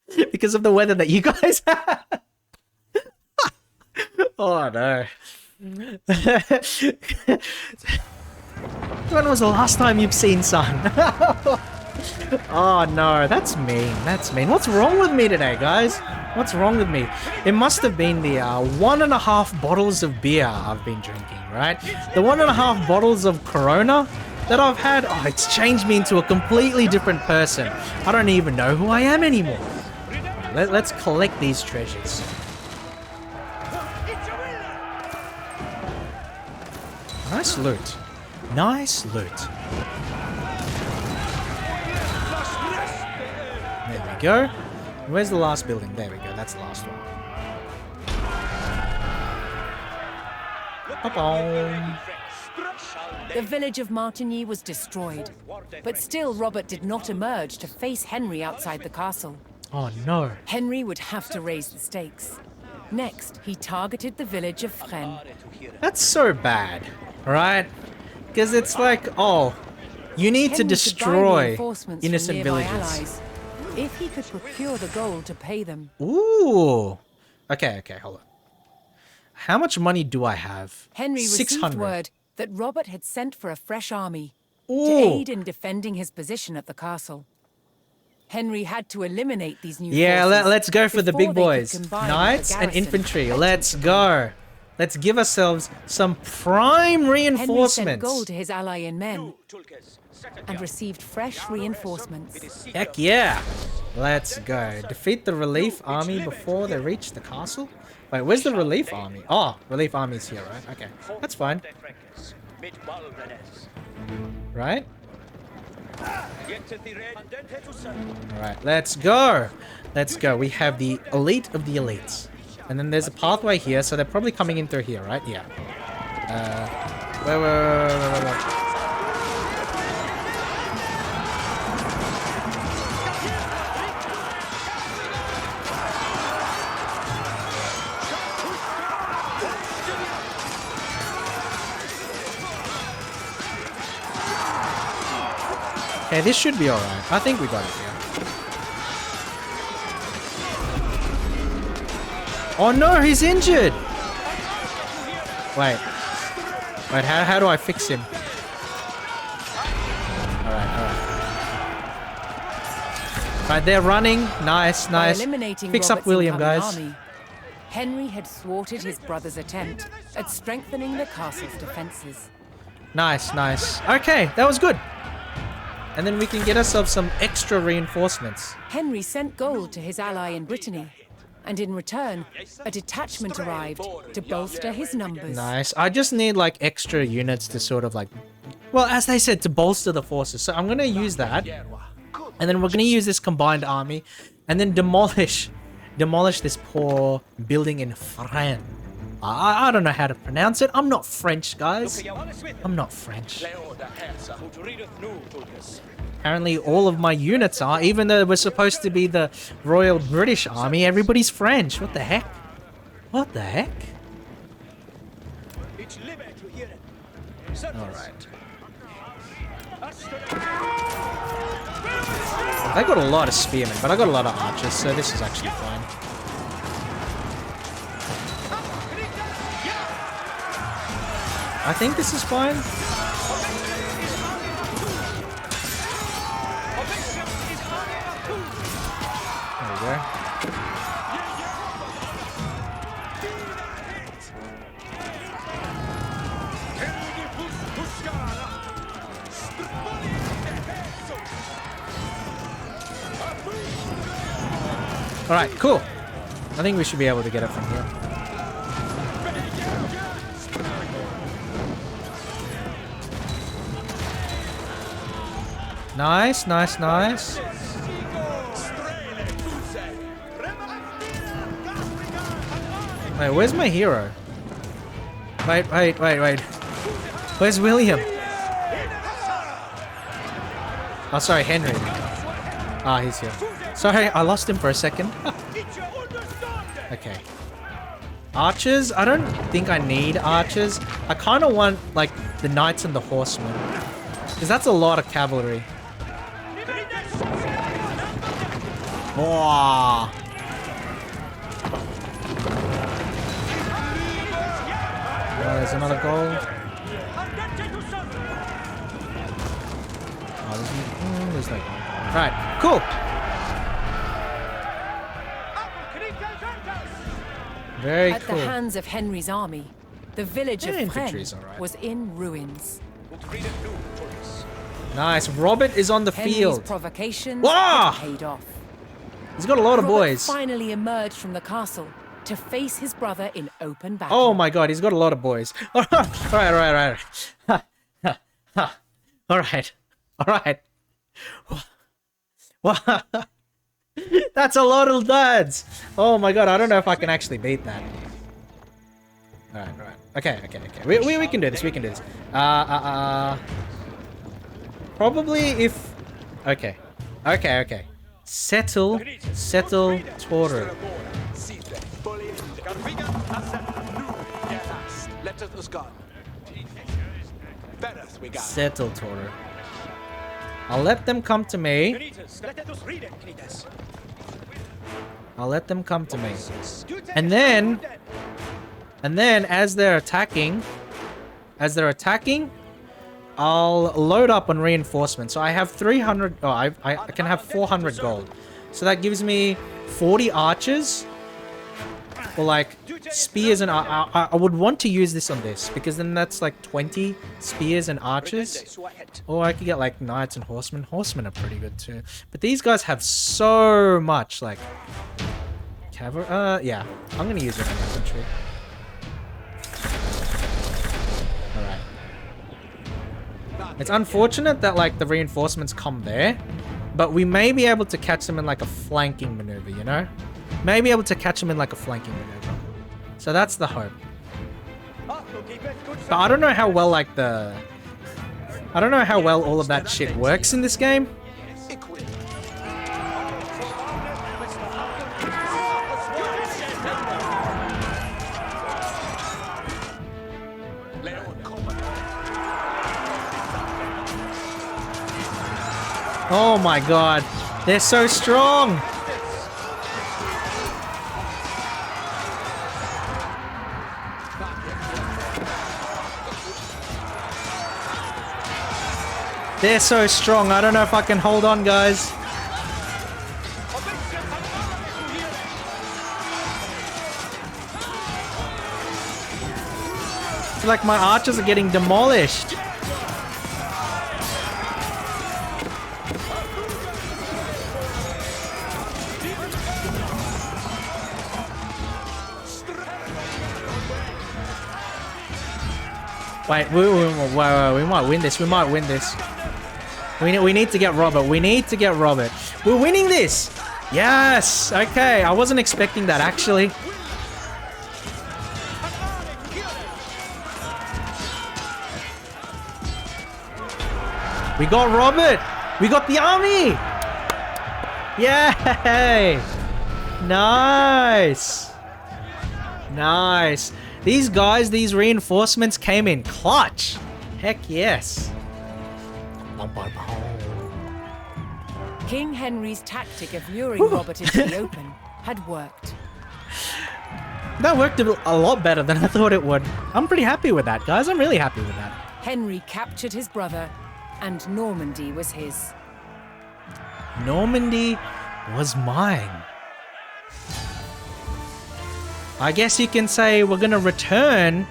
the weather that you guys have. Oh, no. When was the last time you've seen sun? Oh no, that's mean. That's mean. What's wrong with me today, guys? What's wrong with me? It must have been the 1.5 bottles of beer I've been drinking, right? The 1.5 bottles of Corona that I've had. Oh, it's changed me into a completely different person. I don't even know who I am anymore. Let's collect these treasures. Nice loot. Nice loot. There we go. Where's the last building? There we go. That's the last one. Ba-boom. The village of Martigny was destroyed, but still Robert did not emerge to face Henry outside the castle. Oh no. Henry would have to raise the stakes. Next, he targeted the village of Fresnes. That's so bad, right? Because it's like, oh, you need to Henry could buy destroy reinforcements from innocent nearby villages. allies, if he could procure the gold to pay them. Ooh. Okay, hold on. How much money do I have? Henry received 600. word that Robert had sent for a fresh army to Ooh. aid in defending his position at the castle. Henry had to eliminate these new Yeah, forces let's go for the before big they could boys. combine with the Knights and garrison infantry. at Let's Conquerors go. Let's give ourselves some prime Henry sent reinforcements. gold to his ally in men and received fresh reinforcements. Heck yeah. Let's go. Defeat the relief army before they reach the castle. Wait, where's the relief army? Oh, relief army's here, right? Okay, that's fine. Right? Alright, let's go. Let's go. We have the elite of the elites. And then there's a pathway here, so they're probably coming in through here, right? Yeah. Wait. Okay, this should be alright. I think we got it here. Oh no, he's injured! Wait, how do I fix him? Alright. Right, they're running. Nice. By eliminating Fix up Robert's William, incoming guys. army, Henry had thwarted his brother's attempt at strengthening the castle's defenses. Nice. Okay, that was good. And then we can get ourselves some extra reinforcements. Henry sent gold to his ally in Brittany, and in return, a detachment arrived to bolster his numbers. Nice. I just need like extra units to sort of like, well, as they said, to bolster the forces. So I'm going to use that. And then we're going to use this combined army and then demolish this poor building in Fresnes. I don't know how to pronounce it. I'm not French, guys. I'm not French. Apparently all of my units are, even though we're supposed to be the Royal British Army, everybody's French. What the heck? What the heck? Alright. I got a lot of spearmen, but I got a lot of archers, so this is actually fine. I think this is fine. There we go. Alright, cool. I think we should be able to get it from here. Nice. Wait, where's my hero? Wait. Where's William? Oh, sorry, Henry. Ah, he's here. Sorry, I lost him for a second. Okay. Archers? I don't think I need archers. I kind of want, like, the knights and the horsemen. Because that's a lot of cavalry. Wow. Oh, there's another gold. Oh, there's no gold. Right, cool. Very At cool. the hands of Henry's army, the village Yeah, of infantry's Fresnes alright. was in ruins. Nice. Robert is on the Henry's field. provocations Wah! had paid off. He's got a lot of Robert boys. finally emerged from the castle to face his brother in open battle. Oh my god, he's got a lot of boys. Alright. Alright. That's a lot of dads. Oh my god, I don't know if I can actually beat that. Alright. Okay. We can do this. We can do this. Probably if... Okay. Settle Toro. Settle Toro. I'll let them come to me. And then as they're attacking, I'll load up on reinforcement. So I have 300, oh, I can have 400 gold. So that gives me 40 archers. Or like spears, and I would want to use this on this because then that's like 20 spears and archers. Or I could get like knights and horsemen. Horsemen are pretty good too. But these guys have so much like cavalry. Yeah, I'm gonna use it in infantry. Alright. It's unfortunate that like the reinforcements come there, but we may be able to catch them in like a flanking maneuver, you know? Maybe able to catch them in like a flanking maneuver. So that's the hope. But I don't know how well like I don't know how well all of that shit works in this game. Oh my god. They're so strong. They're so strong. I don't know if I can hold on, guys. I feel like my archers are getting demolished. Wait, we might win this. We might win this. We need to get Robert. We need to get Robert. We're winning this. Yes. Okay. I wasn't expecting that, actually. We got Robert. We got the army. Yay. Nice. Nice. These guys, these reinforcements came in clutch. Heck yes. King Henry's tactic of luring Robert into the open had worked. That worked a lot better than I thought it would. I'm pretty happy with that, guys. I'm really happy with that. Henry captured his brother, and Normandy was his. Normandy was mine. I guess you can say we're gonna return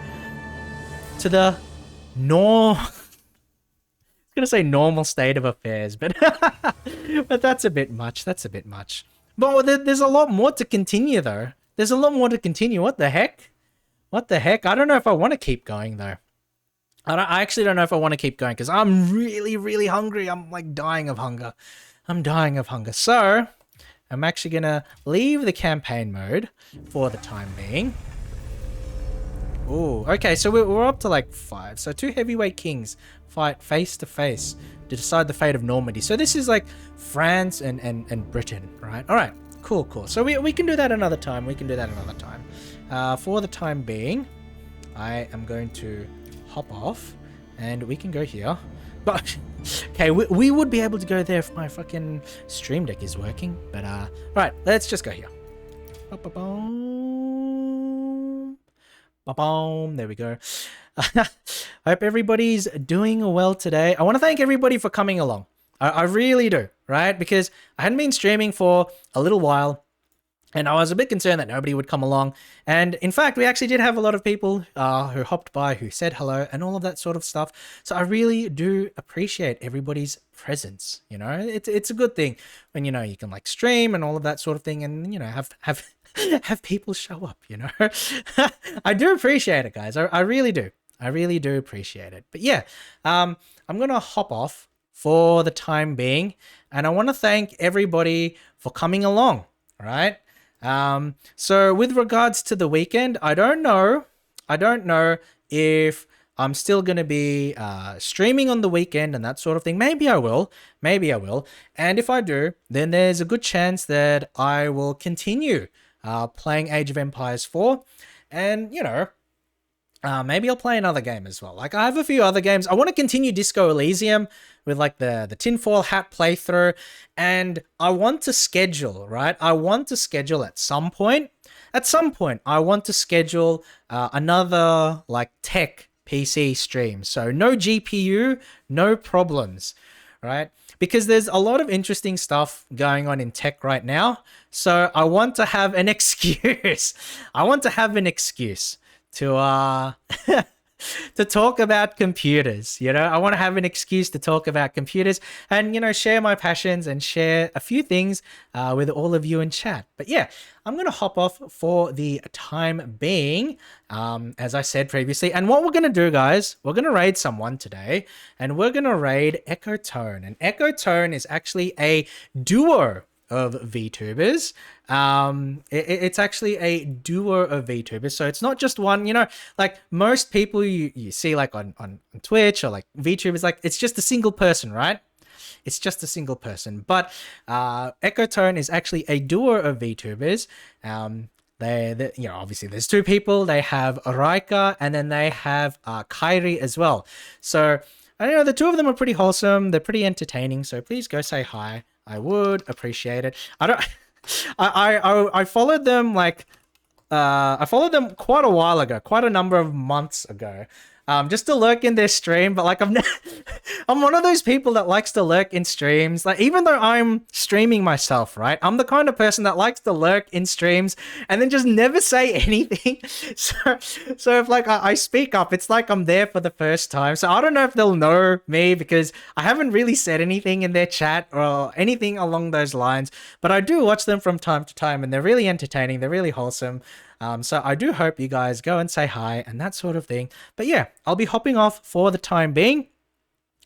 to the gonna say normal state of affairs, but but that's a bit much. That's a bit much. But there's a lot more to continue, though. There's a lot more to continue. What the heck? What the heck? I don't know if I want to keep going, though. I actually don't know if I want to keep going because I'm really, really hungry. I'm like dying of hunger. I'm dying of hunger. So I'm actually gonna leave the campaign mode for the time being. Ooh, okay, so we're up to like 5. So 2 heavyweight kings fight face to face to decide the fate of Normandy. So this is like France and Britain, right? All right, cool. So we can do that another time. For the time being, I am going to hop off and we can go here. But okay, we would be able to go there if my fucking stream deck is working. But right, let's just go here. There we go. I hope everybody's doing well today. I want to thank everybody for coming along. I really do, right? Because I hadn't been streaming for a little while and I was a bit concerned that nobody would come along. And in fact, we actually did have a lot of people who hopped by, who said hello and all of that sort of stuff. So I really do appreciate everybody's presence. You know, it's a good thing when, you know, you can like stream and all of that sort of thing and, you know, have people show up, you know. I do appreciate it, guys. I really do. I really do appreciate it. But yeah, I'm going to hop off for the time being. And I want to thank everybody for coming along, right? So with regards to the weekend, I don't know I don't know if I'm still going to be streaming on the weekend and that sort of thing. Maybe I will. Maybe I will. And if I do, then there's a good chance that I will continue playing Age of Empires 4. And, maybe I'll play another game as well. Like, I have a few other games. I want to continue Disco Elysium with, like, the tinfoil hat playthrough. And I want to schedule, right? I want to schedule at some point, I want to schedule another, like, tech PC stream. So no GPU, no problems, right? Because there's a lot of interesting stuff going on in tech right now. So I want to have an excuse. I want to have an excuse to to talk about computers. I want to have an excuse to talk about computers and share my passions and share a few things with all of you in chat. But yeah, I'm gonna hop off for the time being, as I said previously. And what we're gonna do, guys, we're gonna raid someone today, and we're gonna raid Echo Tone. And Echo Tone is actually a duo of VTubers. It's actually a duo of VTubers, so it's not just one. Like most people you see like on Twitch or like VTubers, like it's just a single person, right? It's just a single person. But Echo Tone is actually a duo of VTubers. They obviously there's two people. They have Raika and then they have Kairi as well. So I don't know, the two of them are pretty wholesome. They're pretty entertaining. So please go say hi. I would appreciate it. I followed them I followed them quite a while ago, quite a number of months ago. Just to lurk in their stream, but like I'm one of those people that likes to lurk in streams. Like even though I'm streaming myself, right? I'm the kind of person that likes to lurk in streams and then just never say anything. So if like I speak up, it's like I'm there for the first time. So I don't know if they'll know me because I haven't really said anything in their chat or anything along those lines. But I do watch them from time to time and they're really entertaining. They're really wholesome. So I do hope you guys go and say hi and that sort of thing. But yeah, I'll be hopping off for the time being.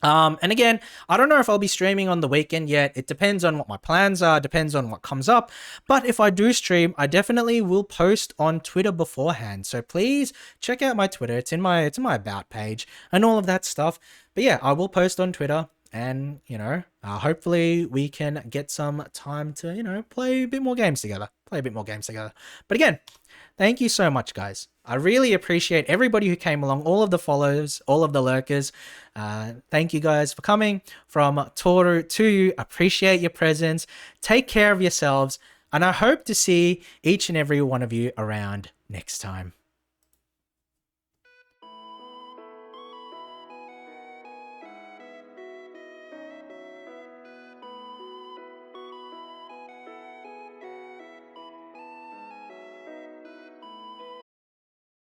And again, I don't know if I'll be streaming on the weekend yet. It depends on what my plans are, depends on what comes up. But if I do stream, I definitely will post on Twitter beforehand. So please check out my Twitter. It's in my about page and all of that stuff. But yeah, I will post on Twitter. And, hopefully we can get some time to, play a bit more games together. But again, thank you so much, guys. I really appreciate everybody who came along, all of the follows, all of the lurkers. Thank you guys for coming from Toru to you. Appreciate your presence. Take care of yourselves. And I hope to see each and every one of you around next time.